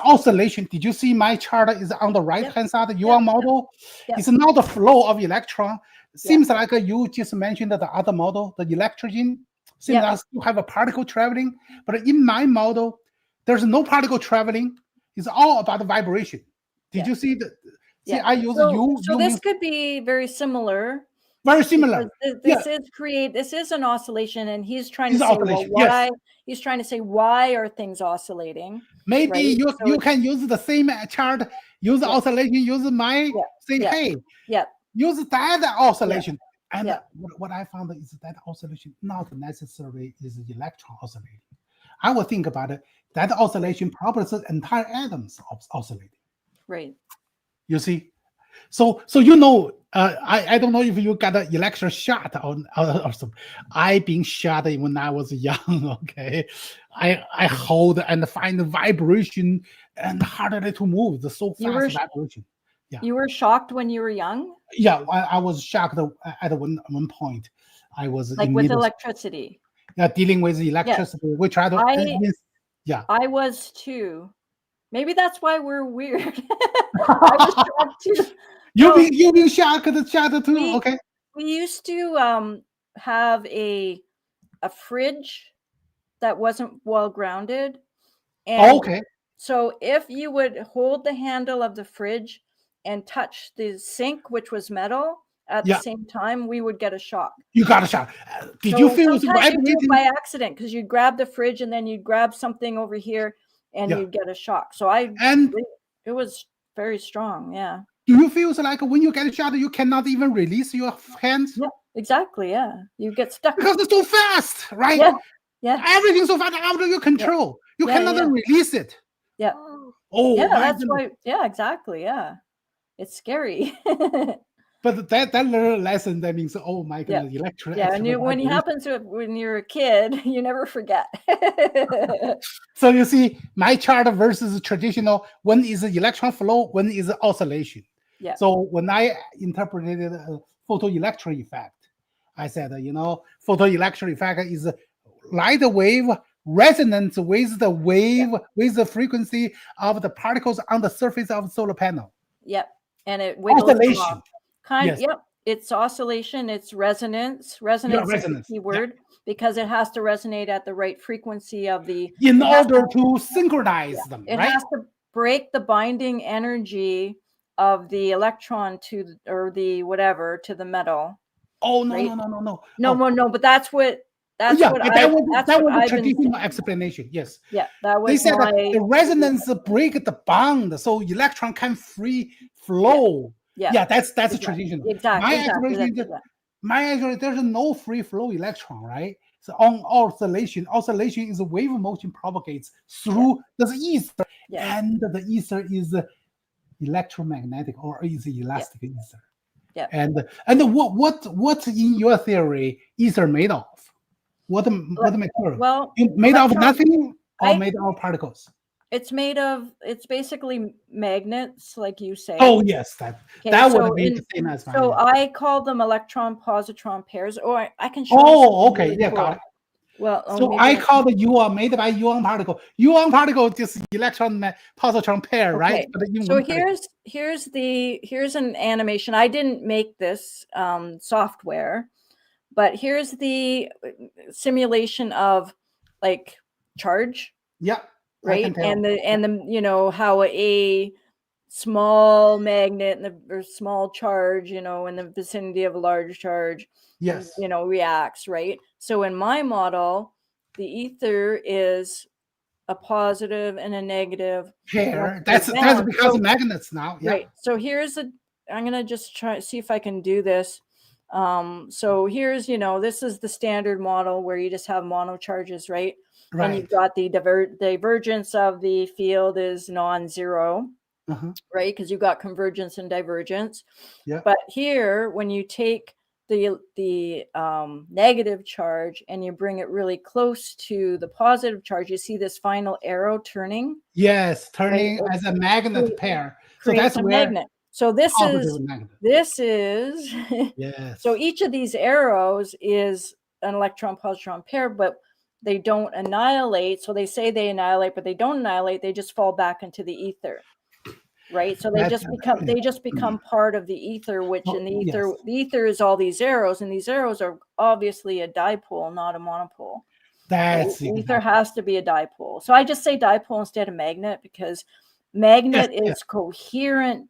Speaker 1: oscillation. Did you see my chart is on the right hand side? The Yuan model. It's not the flow of electron. Seems like you just mentioned the other model, the electrogen. Seems like you have a particle traveling, but in my model, there's no particle traveling. It's all about the vibration. Did you see that? See, I use U.
Speaker 2: So this could be very similar.
Speaker 1: Very similar.
Speaker 2: This is an oscillation, and he's trying to say why. He's trying to say why are things oscillating?
Speaker 1: Maybe you can use the same chart. Use oscillation. Use my hey. Use that oscillation. And what I found is that oscillation not necessarily is electron oscillating. I would think about it. That oscillation probably is entire atoms oscillating.
Speaker 2: Right.
Speaker 1: You see? So I don't know if you got an electric shot or something. I been shot when I was young. Okay, I hold and find the vibration and harder to move. The so
Speaker 2: You
Speaker 1: fast
Speaker 2: were
Speaker 1: vibration. Yeah,
Speaker 2: you were shocked when you were young,
Speaker 1: yeah. I was shocked at one point. I was
Speaker 2: like
Speaker 1: in
Speaker 2: with
Speaker 1: middle school,
Speaker 2: electricity.
Speaker 1: yeah, dealing with
Speaker 2: Yes,
Speaker 1: electricity. We try to,
Speaker 2: I
Speaker 1: yeah.
Speaker 2: I was too. Maybe that's why we're weird. I was shocked too. No,
Speaker 1: You been shocked too.
Speaker 2: we
Speaker 1: Okay.
Speaker 2: we used to have a fridge that wasn't well grounded,
Speaker 1: Oh,
Speaker 2: and
Speaker 1: okay.
Speaker 2: so if you would hold the handle of the fridge and touch the sink, which was metal, at the
Speaker 1: Yeah,
Speaker 2: same time, we would get a shock.
Speaker 1: you got a shot. Did you
Speaker 2: So
Speaker 1: feel it
Speaker 2: sometimes you do it
Speaker 1: vibrating?
Speaker 2: by accident because you'd grab the fridge and then you'd grab something over here and
Speaker 1: Yeah.
Speaker 2: you'd get a shock. So
Speaker 1: And
Speaker 2: it was very strong. Yeah.
Speaker 1: do you feel like when you get a shot, you cannot even release your hands
Speaker 2: Yeah, exactly. Yeah. You get stuck.
Speaker 1: because it's so fast, right?
Speaker 2: Yeah. Yeah.
Speaker 1: Everything's so fast out of your
Speaker 2: Yeah.
Speaker 1: control. You
Speaker 2: Yeah.
Speaker 1: cannot
Speaker 2: Yeah.
Speaker 1: release it.
Speaker 2: Yeah.
Speaker 1: Oh
Speaker 2: Yeah.
Speaker 1: my
Speaker 2: That's
Speaker 1: goodness.
Speaker 2: why. Yeah, exactly. Yeah. It's scary.
Speaker 1: But that little lesson, that means, oh my
Speaker 2: Yeah.
Speaker 1: goodness, electric
Speaker 2: Yeah. And when it
Speaker 1: vibration.
Speaker 2: happens when you're a kid, you never forget.
Speaker 1: So you see, my chart versus traditional, one is electron flow, one is oscillation.
Speaker 2: Yeah.
Speaker 1: So when I interpreted a photoelectric effect, I said, photoelectric effect is light wave resonance with the wave, with the frequency of the particles on the surface of the solar panel.
Speaker 2: Yep. And it wiggles them
Speaker 1: Oscillation.
Speaker 2: off.
Speaker 1: Yes.
Speaker 2: Yep. It's oscillation. It's resonance.
Speaker 1: Yeah,
Speaker 2: Resonance is the
Speaker 1: resonance.
Speaker 2: key word because it has to resonate at the right frequency of the.
Speaker 1: In
Speaker 2: it has
Speaker 1: order to synchronize them,
Speaker 2: It
Speaker 1: right?
Speaker 2: has to break the binding energy of the electron to the metal.
Speaker 1: Oh no,
Speaker 2: right?
Speaker 1: no, no, no, no.
Speaker 2: No. But that's what
Speaker 1: That was the
Speaker 2: I've been
Speaker 1: traditional
Speaker 2: saying.
Speaker 1: explanation. Yes.
Speaker 2: Yeah, that was
Speaker 1: They said that
Speaker 2: my.
Speaker 1: the resonance break the bond, so electron can free flow.
Speaker 2: Yeah.
Speaker 1: That's
Speaker 2: Exactly.
Speaker 1: traditional.
Speaker 2: Exactly.
Speaker 1: My explanation, there's no free flow electron, right? So on oscillation is a wave motion propagates through the ether,
Speaker 2: Yeah.
Speaker 1: and the ether is electromagnetic or is elastic ether.
Speaker 2: Yeah.
Speaker 1: And what in your theory ether made of? What material?
Speaker 2: Well,
Speaker 1: made of
Speaker 2: electron-
Speaker 1: nothing or made of particles?
Speaker 2: It's basically magnets, like you say.
Speaker 1: Oh yes, that
Speaker 2: so
Speaker 1: would be the same as mine.
Speaker 2: So I call them electron-positron pairs, or I can show.
Speaker 1: Oh, okay, really cool. Got it.
Speaker 2: Well,
Speaker 1: so I call the UR made by UR particle. UR particle just electron-positron pair, right? But
Speaker 2: so here's an animation. I didn't make this software, but here's the simulation of like charge.
Speaker 1: Yeah.
Speaker 2: Right. And the how a small magnet or small charge, in the vicinity of a large charge,
Speaker 1: yes,
Speaker 2: reacts, right? So in my model, the ether is a positive and a negative
Speaker 1: pair. That's because of magnets now. Yeah.
Speaker 2: Right. So I'm gonna just try see if I can do this. So here's, this is the standard model where you just have monocharges, right?
Speaker 1: Right.
Speaker 2: And you've got the divergence of the field is non-zero, right? Because you've got convergence and divergence.
Speaker 1: Yeah.
Speaker 2: But here, when you take the negative charge and you bring it really close to the positive charge, you see this final arrow turning.
Speaker 1: Yes, turning as a magnet pair. So that's
Speaker 2: a
Speaker 1: where
Speaker 2: magnet. So this is
Speaker 1: yes.
Speaker 2: So each of these arrows is an electron-positron pair, but they don't annihilate. So they say they annihilate, but they don't annihilate. They just fall back into the ether, right? So they just become part of the ether, which in the ether, the ether is all these arrows, and these arrows are obviously a dipole, not a monopole. Ether has to be a dipole. So I just say dipole instead of magnet because magnet is coherent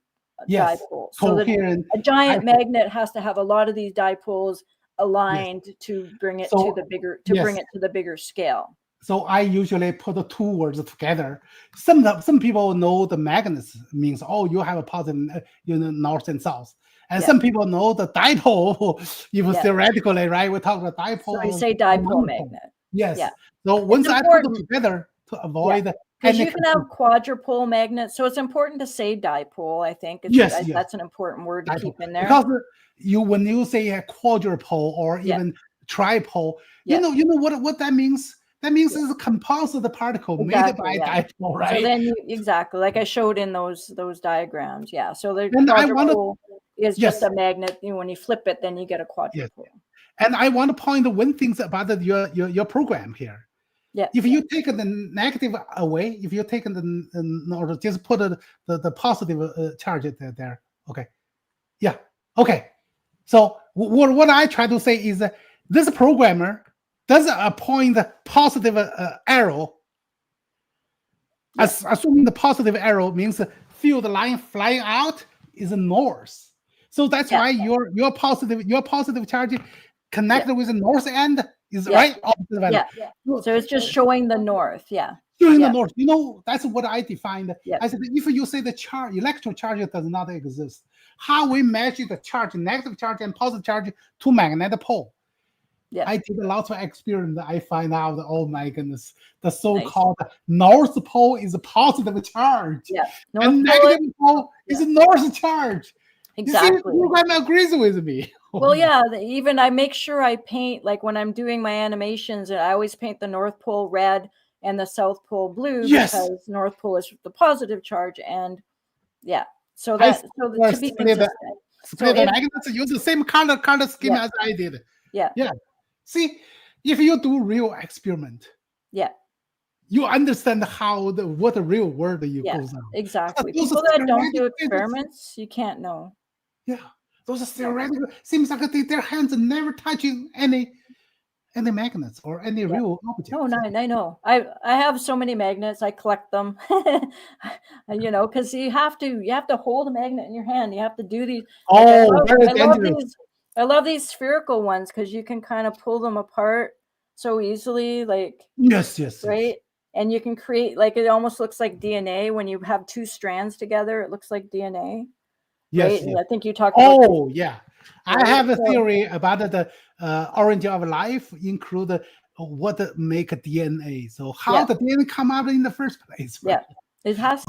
Speaker 2: dipole. So a giant magnet has to have a lot of these dipoles aligned to bring it to the bigger scale.
Speaker 1: So I usually put the two words together. Some people know the magnets means you have a positive, north and south, and some people know the dipole. Even theoretically, right? We talk about dipole.
Speaker 2: So you say dipole magnet.
Speaker 1: Yes. So once I put them together, to avoid
Speaker 2: because
Speaker 1: any
Speaker 2: you can have quadrupole magnets, so it's important to say dipole. I think
Speaker 1: yes.
Speaker 2: that's an important word to
Speaker 1: Dipole.
Speaker 2: keep in there.
Speaker 1: Because when you say a quadrupole or even tripole, you know what that means? That means it's a composite particle made by dipole, right?
Speaker 2: So then exactly like I showed in those diagrams. Yeah. So the
Speaker 1: And
Speaker 2: quadrupole is just a magnet. When you flip it, then you get a quadrupole.
Speaker 1: Yes. And I want to point one thing about your program here.
Speaker 2: Yeah.
Speaker 1: If you take the negative away, if you take or just put the positive charge there. Okay. Yeah. Okay. So what I try to say is this programmer does point the positive arrow. Assuming the positive arrow means the field line flying out is north. So that's why your positive charge connected with the north end is right opposite value.
Speaker 2: So it's just showing the north.
Speaker 1: Showing the north. That's what I defined.
Speaker 2: Yeah.
Speaker 1: I said if you say the electron charge does not exist, how we measure the charge, negative charge and positive charge to magnetic pole?
Speaker 2: Yeah.
Speaker 1: I did a lot of experiment. I find out, oh my goodness, the so-called north pole is a positive charge.
Speaker 2: Yeah.
Speaker 1: And negative pole is a north charge.
Speaker 2: Exactly.
Speaker 1: You see, agrees with me.
Speaker 2: Well, even I make sure I paint, like when I'm doing my animations, and I always paint the North Pole red and the South Pole blue because North Pole is the positive charge, and so to be consistent.
Speaker 1: So the magnets use the same color scheme as I did.
Speaker 2: Yeah.
Speaker 1: See, if you do real experiment, you understand what the real world goes on.
Speaker 2: Exactly. People that don't do experiments, you can't know.
Speaker 1: Yeah, those are theoretical. Seems like their hands are never touching any magnets or any real objects.
Speaker 2: No, I know. I have so many magnets. I collect them. Because you have to hold a magnet in your hand. You have to do these.
Speaker 1: Very dangerous.
Speaker 2: I love these spherical ones because you can kind of pull them apart so easily. Like
Speaker 1: yes,
Speaker 2: right. And you can create, like, it almost looks like DNA when you have two strands together. It looks like DNA.
Speaker 1: Yes,
Speaker 2: right? I think you talked about
Speaker 1: I have a theory about the origin of life, include what make DNA. So how the DNA come out in the first place? Right?
Speaker 2: Yeah, it has to.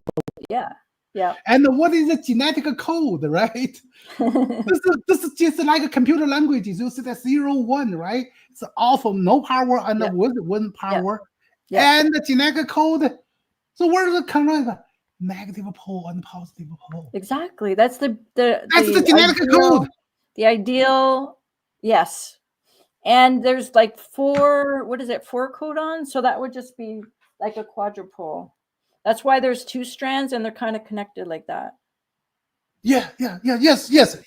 Speaker 2: Yeah.
Speaker 1: And what is the genetic code, right? this is just like a computer language. You see that 0, 1, right? It's off of no power and with 1 power. And the genetic code. So where does it come from? Negative pole and positive pole.
Speaker 2: Exactly. That's the
Speaker 1: genetic code.
Speaker 2: The ideal, yes. And there's like 4 codons? So that would just be like a quadrupole. That's why there's 2 strands and they're kind of connected like that.
Speaker 1: Yes,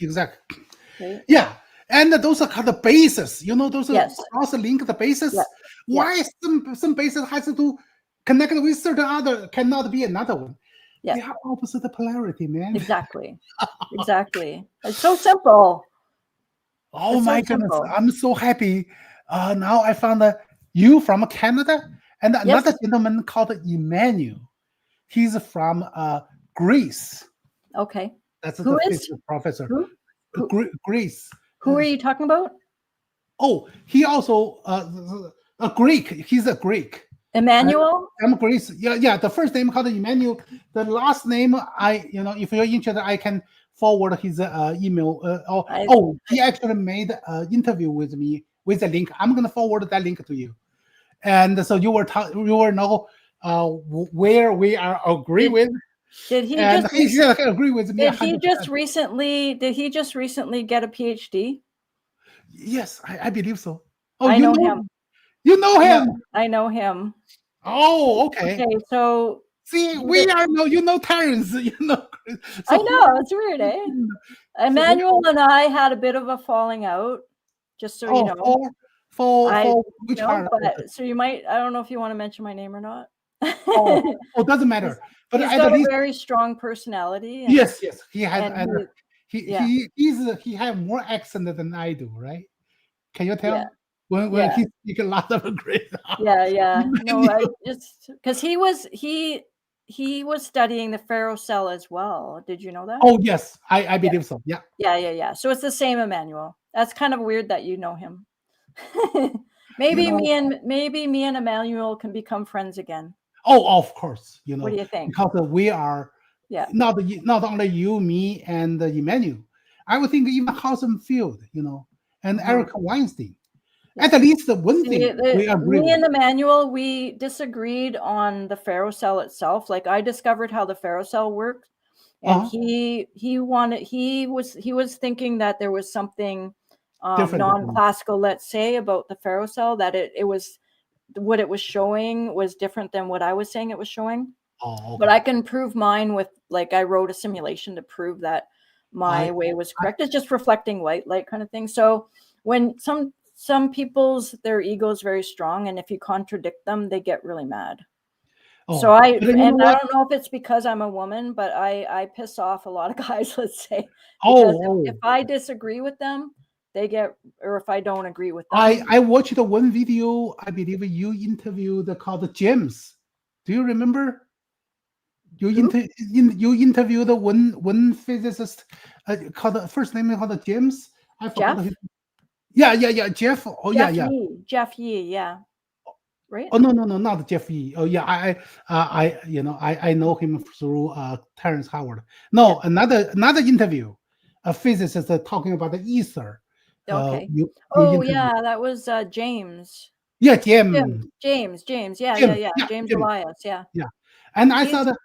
Speaker 1: exactly.
Speaker 2: Okay.
Speaker 1: Yeah. And those are called the bases. Those are cross-linked bases. Yeah. Why some bases has to connect with certain other, cannot be another one?
Speaker 2: Yeah.
Speaker 1: They have opposite polarity, man.
Speaker 2: Exactly. It's so simple.
Speaker 1: Oh my goodness. I'm so happy. Now I found you from Canada and another gentleman called Emmanuel. He's from Greece.
Speaker 2: Okay.
Speaker 1: That's the professor.
Speaker 2: Who?
Speaker 1: Greece.
Speaker 2: Who are you talking about?
Speaker 1: Oh, he also a Greek. He's a Greek.
Speaker 2: Emmanuel?
Speaker 1: I'm Greece. Yeah. The first name called Emmanuel. The last name, if you're interested, I can forward his email. He actually made an interview with me with a link. I'm gonna forward that link to you. And so you will know where we are agree with.
Speaker 2: Did he
Speaker 1: agree with me?
Speaker 2: Did he just recently get a PhD?
Speaker 1: Yes, I believe so. Oh,
Speaker 2: I know him.
Speaker 1: You know him.
Speaker 2: I know him.
Speaker 1: Oh, okay.
Speaker 2: Okay, so
Speaker 1: see, Terrence.
Speaker 2: I know, it's weird, eh? Emmanuel and I had a bit of a falling out, just so you know.
Speaker 1: For which part?
Speaker 2: So you might. I don't know if you want to mention my name or not.
Speaker 1: Doesn't matter. But
Speaker 2: he's got a very strong personality.
Speaker 1: Yes, he has. He has more accent than I do, right? Can you tell? When he speaks a lot of great.
Speaker 2: No, I just because he was studying the ferrocell as well. Did you know that?
Speaker 1: Oh yes, I believe so. Yeah.
Speaker 2: Yeah. So it's the same Emmanuel. That's kind of weird that you know him. Maybe me and Emmanuel can become friends again.
Speaker 1: Oh, of course,
Speaker 2: What do you think?
Speaker 1: because we are
Speaker 2: Yeah.
Speaker 1: not only you, me, and Emmanuel. I would think even Housen Field, and
Speaker 2: Mhm.
Speaker 1: Eric Weinstein. At
Speaker 2: Yeah.
Speaker 1: least the one
Speaker 2: See,
Speaker 1: thing we agree
Speaker 2: me
Speaker 1: with.
Speaker 2: and Emmanuel, we disagreed on the ferrocell itself. Like I discovered how the ferrocell worked, and
Speaker 1: Uh-huh.
Speaker 2: he was thinking that there was something
Speaker 1: Different.
Speaker 2: non-classical, let's say, about the ferrocell, that it was what it was showing was different than what I was saying it was showing.
Speaker 1: Oh,
Speaker 2: But
Speaker 1: okay.
Speaker 2: I can prove mine with, like, I wrote a simulation to prove that my
Speaker 1: I,
Speaker 2: way was
Speaker 1: I
Speaker 2: correct. It's just reflecting white light kind of thing. So when some people's their ego is very strong, and if you contradict them, they get really mad. So
Speaker 1: oh, but you know
Speaker 2: I
Speaker 1: what?
Speaker 2: don't know if it's because I'm a woman, but I piss off a lot of guys, let's say,
Speaker 1: Oh,
Speaker 2: because if
Speaker 1: oh.
Speaker 2: I disagree with them, they get, or if I don't agree with
Speaker 1: I
Speaker 2: them.
Speaker 1: I watched one video. I believe you interviewed called James. Do you remember?
Speaker 2: Who?
Speaker 1: You interviewed one physicist called first name called James. I forgot
Speaker 2: Jeff?
Speaker 1: his. Yeah. Jeff. Oh yeah,
Speaker 2: Jeff
Speaker 1: yeah.
Speaker 2: Yee. Jeff Yee, yeah. Right?
Speaker 1: Oh no, not Jeff Yee. Oh yeah, I know him through Terrence Howard.
Speaker 2: Yeah.
Speaker 1: No, another interview, a physicist talking about the ether.
Speaker 2: Okay.
Speaker 1: You
Speaker 2: Oh,
Speaker 1: interview.
Speaker 2: yeah, that was, James.
Speaker 1: Yeah,
Speaker 2: James. Yeah,
Speaker 1: Jim.
Speaker 2: yeah.
Speaker 1: Yeah,
Speaker 2: James
Speaker 1: Jim.
Speaker 2: Elias, yeah.
Speaker 1: Yeah, and I
Speaker 2: He's
Speaker 1: thought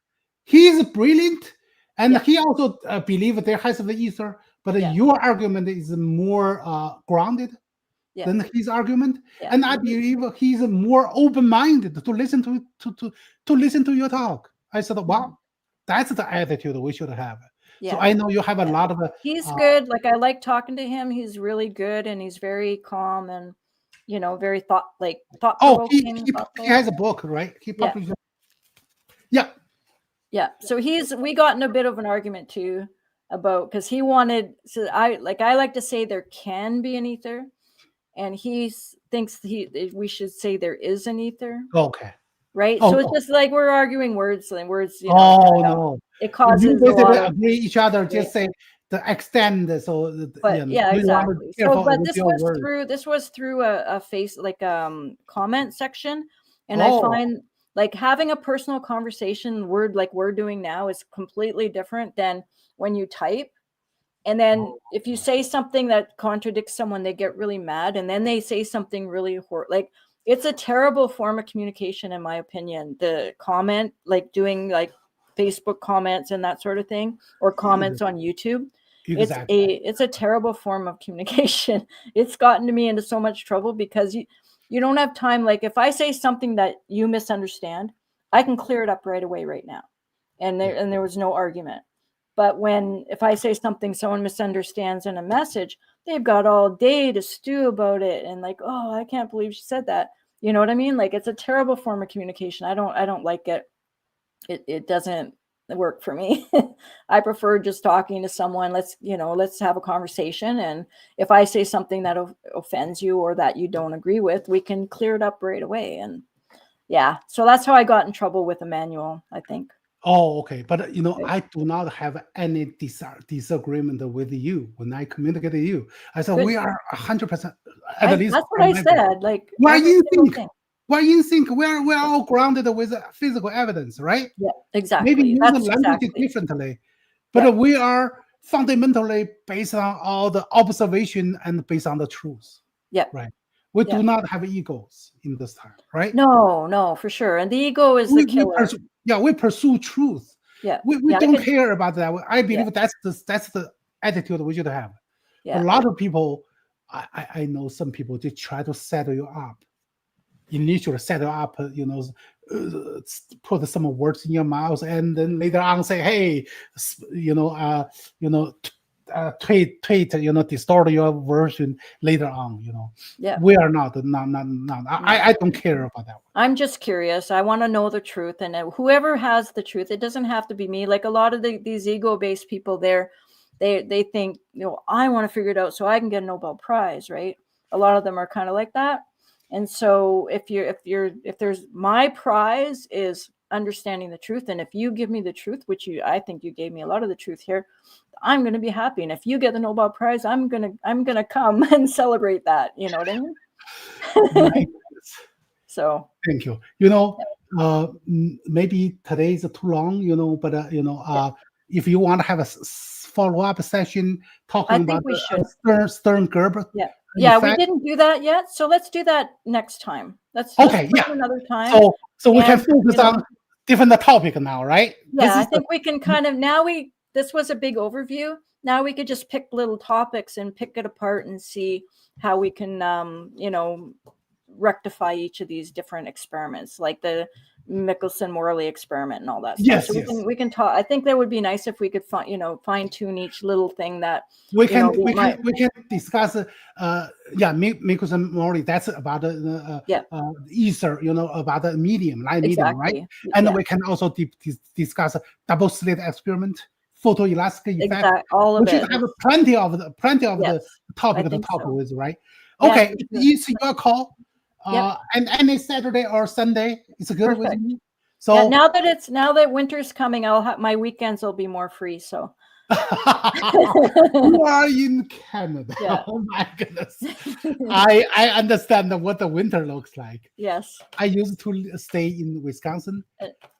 Speaker 1: he is brilliant, and
Speaker 2: yeah,
Speaker 1: he also believe there has the ether. But
Speaker 2: yeah,
Speaker 1: your argument is more grounded
Speaker 2: yeah,
Speaker 1: than his argument,
Speaker 2: yeah.
Speaker 1: and I believe he's more open-minded to listen to listen to your talk. I said,
Speaker 2: Mhm.
Speaker 1: wow, that's the attitude we should have. So
Speaker 2: Yeah,
Speaker 1: I know you have a
Speaker 2: yeah.
Speaker 1: lot of
Speaker 2: He's
Speaker 1: uh,
Speaker 2: good, like, I like talking to him, he's really good, and he's very calm and, very
Speaker 1: oh,
Speaker 2: thought-provoking,
Speaker 1: he
Speaker 2: thoughtful.
Speaker 1: has a book, right? He
Speaker 2: Yeah,
Speaker 1: published. Yeah.
Speaker 2: yeah. So we got in a bit of an argument too about, because he wanted, so I like to say there can be an ether, and thinks we should say there is an ether.
Speaker 1: Okay.
Speaker 2: Right?
Speaker 1: Oh
Speaker 2: So it's
Speaker 1: no.
Speaker 2: just like we're arguing words, and words,
Speaker 1: Oh
Speaker 2: kinda,
Speaker 1: no.
Speaker 2: it
Speaker 1: You
Speaker 2: causes a
Speaker 1: basically
Speaker 2: lot of,
Speaker 1: agree each other.
Speaker 2: right?
Speaker 1: Just say the extend. So
Speaker 2: But yeah,
Speaker 1: we want to be
Speaker 2: exactly. So,
Speaker 1: careful
Speaker 2: but
Speaker 1: with your words.
Speaker 2: this was through a face, like, comment section, and I
Speaker 1: Oh.
Speaker 2: find, like, having a personal conversation word like we're doing now is completely different than when you type. And then if you say something that contradicts someone, they get really mad, and then they say something really like, it's a terrible form of communication, in my opinion. The comment, like doing like Facebook comments and that sort of thing, or comments on YouTube.
Speaker 1: Exactly.
Speaker 2: It's a terrible form of communication. It's gotten me into so much trouble because you don't have time. Like, if I say something that you misunderstand, I can clear it up right away right now.
Speaker 1: Yeah.
Speaker 2: And there was no argument. But if I say something someone misunderstands in a message, they've got all day to stew about it, and like, oh, I can't believe she said that. You know what I mean? Like, it's a terrible form of communication. I don't like it. It doesn't work for me. I prefer just talking to someone. Let's have a conversation, and if I say something that offends you or that you don't agree with, we can clear it up right away. And yeah, so that's how I got in trouble with Emmanuel, I think.
Speaker 1: Oh, okay. But
Speaker 2: Right.
Speaker 1: I do not have any disagreement with you when I communicate to you. I said
Speaker 2: Good.
Speaker 1: we are 100%, at least
Speaker 2: That's what
Speaker 1: from
Speaker 2: I
Speaker 1: my point.
Speaker 2: said. Like,
Speaker 1: We are
Speaker 2: every
Speaker 1: in
Speaker 2: single
Speaker 1: sync.
Speaker 2: thing.
Speaker 1: We're in sync. We're
Speaker 2: Yeah,
Speaker 1: all grounded with physical evidence, right?
Speaker 2: yeah,
Speaker 1: Maybe
Speaker 2: exactly.
Speaker 1: use the
Speaker 2: That's
Speaker 1: language
Speaker 2: exactly.
Speaker 1: differently,
Speaker 2: Yeah,
Speaker 1: but we are fundamentally based on all the observation and based on the truth,
Speaker 2: yeah,
Speaker 1: right? We
Speaker 2: yeah.
Speaker 1: do not have egos in this time, right?
Speaker 2: No, no, for sure. And the ego is the
Speaker 1: We
Speaker 2: killer.
Speaker 1: pursue, yeah, we pursue truth.
Speaker 2: Yeah,
Speaker 1: We
Speaker 2: yeah. I
Speaker 1: don't
Speaker 2: could.
Speaker 1: care about that. I
Speaker 2: Yeah,
Speaker 1: believe that's the attitude we should have. But
Speaker 2: yeah,
Speaker 1: a lot of people, I know some people, they try to set you up. Initially set up, put some words in your mouth, and then later on say, "Hey, you know, tweet, distort your version later on."
Speaker 2: yeah.
Speaker 1: We are not.
Speaker 2: No.
Speaker 1: I don't care about that one.
Speaker 2: I'm just curious. I want to know the truth, and whoever has the truth, it doesn't have to be me. Like, a lot of these ego-based people, they think, I want to figure it out so I can get a Nobel Prize, right? A lot of them are kind of like that. And so if there's, my prize is understanding the truth, and if you give me the truth, which I think you gave me a lot of the truth here, I'm going to be happy. And if you get the Nobel Prize, I'm going to come and celebrate that. You know what I
Speaker 1: My
Speaker 2: mean? So
Speaker 1: Thank you. maybe today is too long, but
Speaker 2: Yeah.
Speaker 1: if you want to have a follow-up session
Speaker 2: I
Speaker 1: talking
Speaker 2: think
Speaker 1: about
Speaker 2: we
Speaker 1: the
Speaker 2: should.
Speaker 1: Stern-Gerber
Speaker 2: Yeah. Yeah, we
Speaker 1: effect.
Speaker 2: didn't do that yet. So let's do that next time. Let's
Speaker 1: Okay,
Speaker 2: plan
Speaker 1: yeah.
Speaker 2: another time.
Speaker 1: So we can
Speaker 2: And,
Speaker 1: focus on different topic now, right? This
Speaker 2: yeah, I
Speaker 1: is the
Speaker 2: think we can kind of this was a big overview. Now we could just pick little topics and pick it apart and see how we can, rectify each of these different experiments, like the Michelson-Morley experiment and all that stuff. So
Speaker 1: yes.
Speaker 2: we can talk. I think that would be nice if we could fine tune each little thing that
Speaker 1: We can
Speaker 2: might.
Speaker 1: we can discuss Michelson Morley. That's about the
Speaker 2: Yeah,
Speaker 1: ether, about the light medium, right?
Speaker 2: exactly.
Speaker 1: And
Speaker 2: Yeah,
Speaker 1: we can also discuss double slit experiment, photoelastic effect.
Speaker 2: all
Speaker 1: We
Speaker 2: of
Speaker 1: should
Speaker 2: it.
Speaker 1: have plenty of the
Speaker 2: Yes,
Speaker 1: topic
Speaker 2: I
Speaker 1: to
Speaker 2: think
Speaker 1: talk
Speaker 2: so.
Speaker 1: with, right?
Speaker 2: Yeah,
Speaker 1: Okay,
Speaker 2: for sure.
Speaker 1: it's your call.
Speaker 2: Yep.
Speaker 1: And any Saturday or Sunday is good with
Speaker 2: Perfect.
Speaker 1: me.
Speaker 2: Yeah,
Speaker 1: So
Speaker 2: now that winter's coming, I'll have my weekends will be more free. So
Speaker 1: you are in Canada.
Speaker 2: yeah.
Speaker 1: Oh my goodness. I understand what the winter looks like.
Speaker 2: Yes.
Speaker 1: I used to stay in Wisconsin.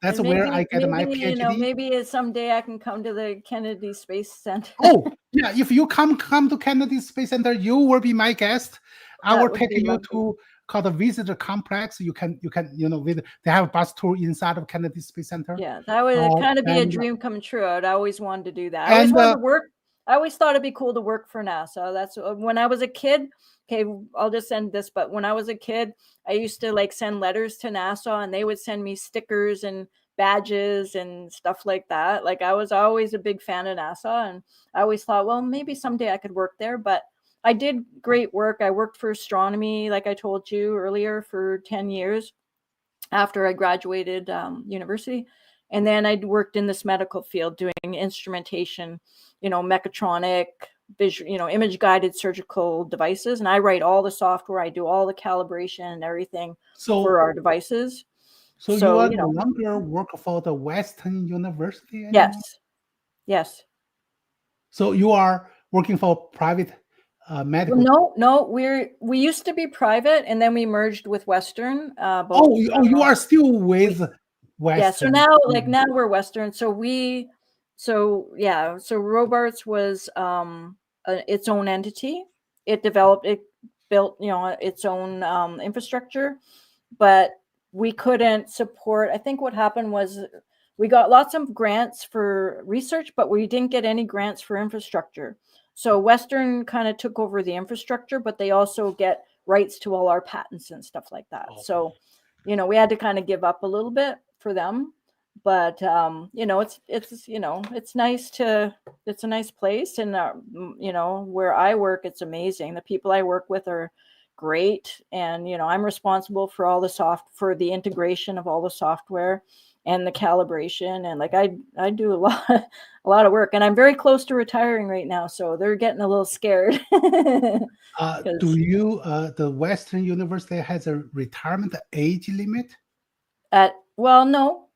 Speaker 1: That's
Speaker 2: And
Speaker 1: where I get my
Speaker 2: maybe
Speaker 1: PhD.
Speaker 2: maybe someday I can come to the Kennedy Space Center.
Speaker 1: Oh, yeah. If you come to Kennedy Space Center, you will be my guest. I will
Speaker 2: That would
Speaker 1: take
Speaker 2: be
Speaker 1: you
Speaker 2: lovely.
Speaker 1: to called the visitor complex. You can visit. They have a bus tour inside of Kennedy Space Center.
Speaker 2: Yeah, that would kind of be a dream come true. I'd always wanted to do that. I always wanted to work. I always thought it'd be cool to work for NASA. That's when I was a kid. Okay, I'll just end this. But when I was a kid, I used to send letters to NASA, and they would send me stickers and badges and stuff like that. I was always a big fan of NASA, and I always thought, well, maybe someday I could work there. But I did great work. I worked for astronomy, like I told you earlier, for 10 years after I graduated university. And then I worked in this medical field doing instrumentation, mechatronic, visual, image guided surgical devices. And I write all the software. I do all the calibration and everything for our devices.
Speaker 1: So you are no longer work for the Western University anymore?
Speaker 2: Yes.
Speaker 1: So you are working for private medical?
Speaker 2: No, we used to be private, and then we merged with Western.
Speaker 1: You are still with Western.
Speaker 2: Yeah, so now we're Western. So Robarts was its own entity. It built its own infrastructure, but we couldn't support. I think what happened was we got lots of grants for research, but we didn't get any grants for infrastructure. So Western kind of took over the infrastructure, but they also get rights to all our patents and stuff like that.
Speaker 1: Okay.
Speaker 2: So, we had to kind of give up a little bit for them, but it's nice it's a nice place, and where I work, it's amazing. The people I work with are great, and I'm responsible for all for the integration of all the software and the calibration, and I do a lot of work, and I'm very close to retiring right now, so they're getting a little scared.
Speaker 1: Do you the Western University has a retirement age limit?
Speaker 2: No.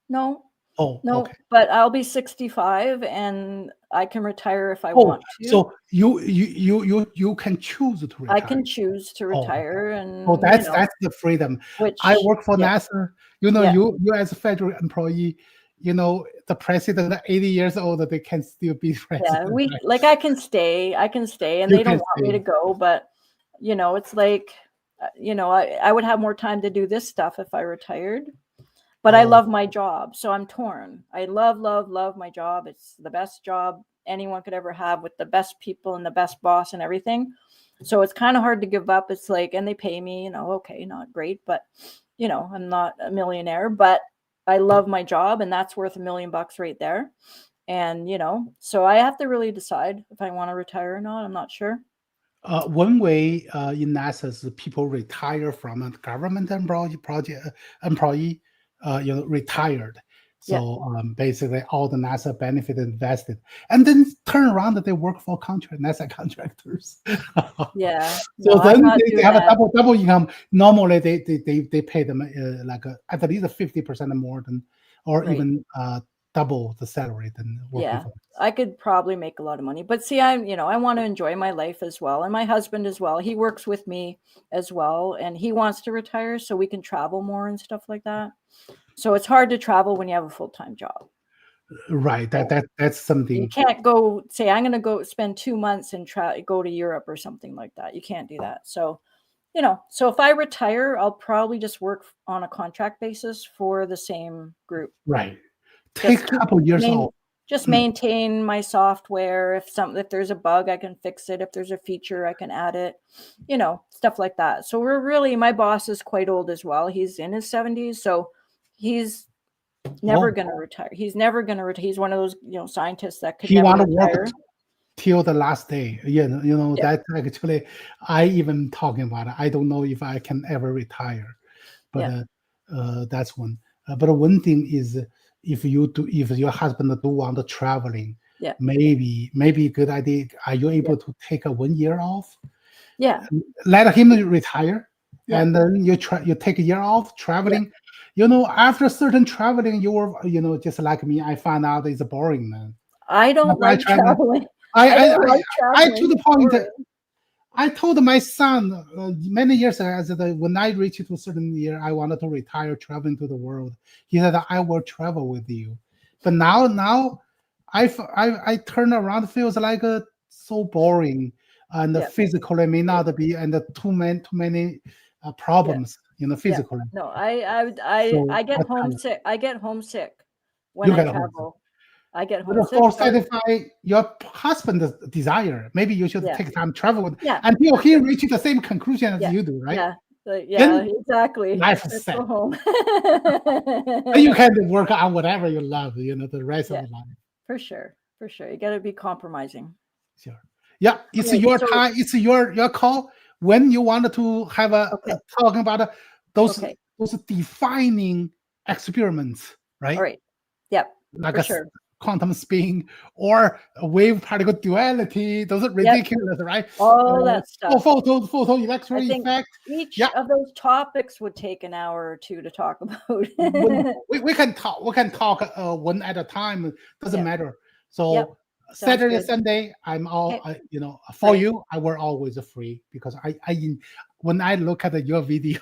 Speaker 1: Oh,
Speaker 2: No,
Speaker 1: okay.
Speaker 2: but I'll be 65 and I can retire if I want to.
Speaker 1: So you can choose to retire.
Speaker 2: I can choose to retire, and
Speaker 1: that's the freedom. I work for NASA. You as a federal employee, the president 80 years old, they can still be president.
Speaker 2: Yeah, I can stay, and they don't want me to go, but it's I would have more time to do this stuff if I retired. But I love my job, so I'm torn. I love my job. It's the best job anyone could ever have, with the best people and the best boss and everything. So it's kind of hard to give up. It's and they pay me, okay, not great, but I'm not a millionaire, but I love my job, and that's worth $1 million right there. And so I have to really decide if I want to retire or not. I'm not sure.
Speaker 1: One way in NASA is people retire from a government employee. Retired. So basically all the NASA benefit invested, and then turn around that they work for NASA contractors.
Speaker 2: Yeah.
Speaker 1: So then they have a double income. Normally they pay them at least 50% more than, or even double the salary than working for.
Speaker 2: I could probably make a lot of money, but see, I want to enjoy my life as well, and my husband as well. He works with me as well, and he wants to retire so we can travel more and stuff like that. So it's hard to travel when you have a full-time job.
Speaker 1: Right.
Speaker 2: So
Speaker 1: That's
Speaker 2: you
Speaker 1: something.
Speaker 2: can't go say, I'm going to go spend 2 months and go to Europe or something like that. You can't do that. So, so if I retire, I'll probably just work on a contract basis for the same group.
Speaker 1: Right. Take a couple years off.
Speaker 2: Just maintain my software. If there's a bug, I can fix it. If there's a feature, I can add it, stuff like that. So my boss is quite old as well. He's in his 70s. So he's never going to retire. He's never going to retire. He's one of those, scientists that could never retire.
Speaker 1: Work till the last day. That actually, I even talking about it. I don't know if I can ever retire, but that's one. But one thing is, if your husband do want to traveling, maybe a good idea. Are you able to take a 1 year off?
Speaker 2: Yeah.
Speaker 1: Let him retire, and then you take a year off traveling. After certain traveling, you were, just like me. I found out it's boring then.
Speaker 2: I don't like traveling.
Speaker 1: I to the point that I told my son many years ago that when I reached to a certain year, I wanted to retire traveling to the world. He said, I will travel with you. But now I turn around, feels like so boring, and physically may not be, and too many problems, physically.
Speaker 2: No, I get homesick. I get homesick when I travel. I get homesick.
Speaker 1: For satisfy your husband's desire, maybe you should take time to travel with until he reaches the same conclusion as you do, right?
Speaker 2: Yeah, exactly.
Speaker 1: Life is set.
Speaker 2: Go home.
Speaker 1: Then you can work on whatever you love, the rest of the life.
Speaker 2: For sure. You got to be compromising.
Speaker 1: Sure. Yeah, it's your time. It's your call. When you want to have talking about those defining experiments, right?
Speaker 2: All right. Yep.
Speaker 1: Like quantum spin or wave particle duality. Those are ridiculous, right?
Speaker 2: All that stuff.
Speaker 1: Photo electron effect.
Speaker 2: Each of those topics would take an hour or two to talk about.
Speaker 1: we can talk. We can talk one at a time. Doesn't matter. So Saturday, Sunday, I'm all for you. I were always free because when I look at your video,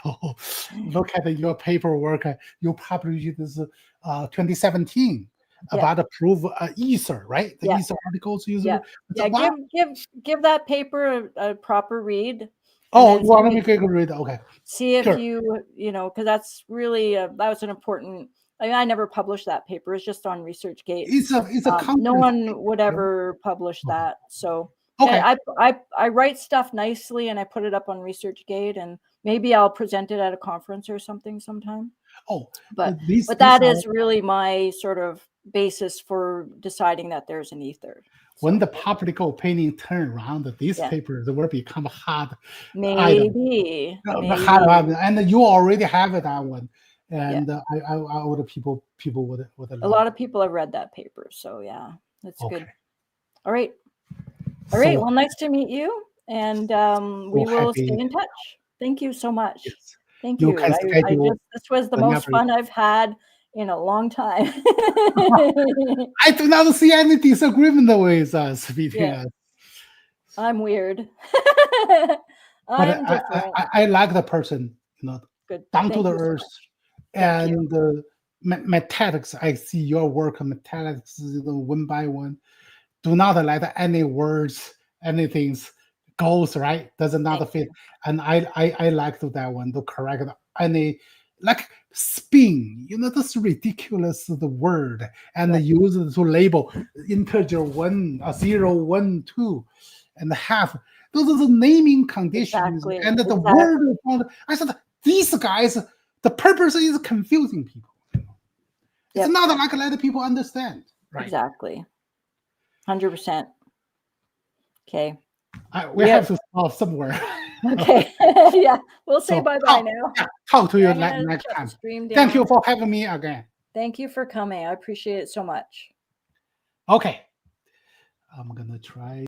Speaker 1: look at your paperwork, you published this 2017. About the proof ether, right? The ether articles usually.
Speaker 2: Give that paper a proper read.
Speaker 1: Oh, you want me to read? Okay.
Speaker 2: See if because that's really that was an important. I never published that paper. It's just on ResearchGate.
Speaker 1: It's a
Speaker 2: no one would ever publish that. So I write stuff nicely and I put it up on ResearchGate, and maybe I'll present it at a conference or something sometime.
Speaker 1: Oh,
Speaker 2: but that is really my sort of basis for deciding that there's an ether.
Speaker 1: When the public opinion turn around, these papers will become hard.
Speaker 2: Maybe.
Speaker 1: Hard, and you already have that one. And I would people would.
Speaker 2: A lot of people have read that paper, so that's good. All right. Well, nice to meet you, and we will stay in touch. Thank you so much.
Speaker 1: Yes.
Speaker 2: Thank you. This was the most fun I've had in a long time.
Speaker 1: I do not see any disagreement with us between us.
Speaker 2: I'm weird.
Speaker 1: I'm different. I like the person,
Speaker 2: good.
Speaker 1: Down to the earth, and mathematics. I see your work on mathematics, one by one. Do not let any words, anything goes right. Does not fit. And I like that one to correct any like spin. That's ridiculous. The word and use it to label integer 1, 0, 1, 2, and a half. Those are the naming conditions and the word. I said these guys. The purpose is confusing people. It's not like let people understand. Right?
Speaker 2: Exactly. 100%. Okay.
Speaker 1: We have to stop somewhere.
Speaker 2: Okay. We'll say bye-bye now.
Speaker 1: Talk to you next time. Thank you for having me again.
Speaker 2: Thank you for coming. I appreciate it so much.
Speaker 1: Okay. I'm going to try.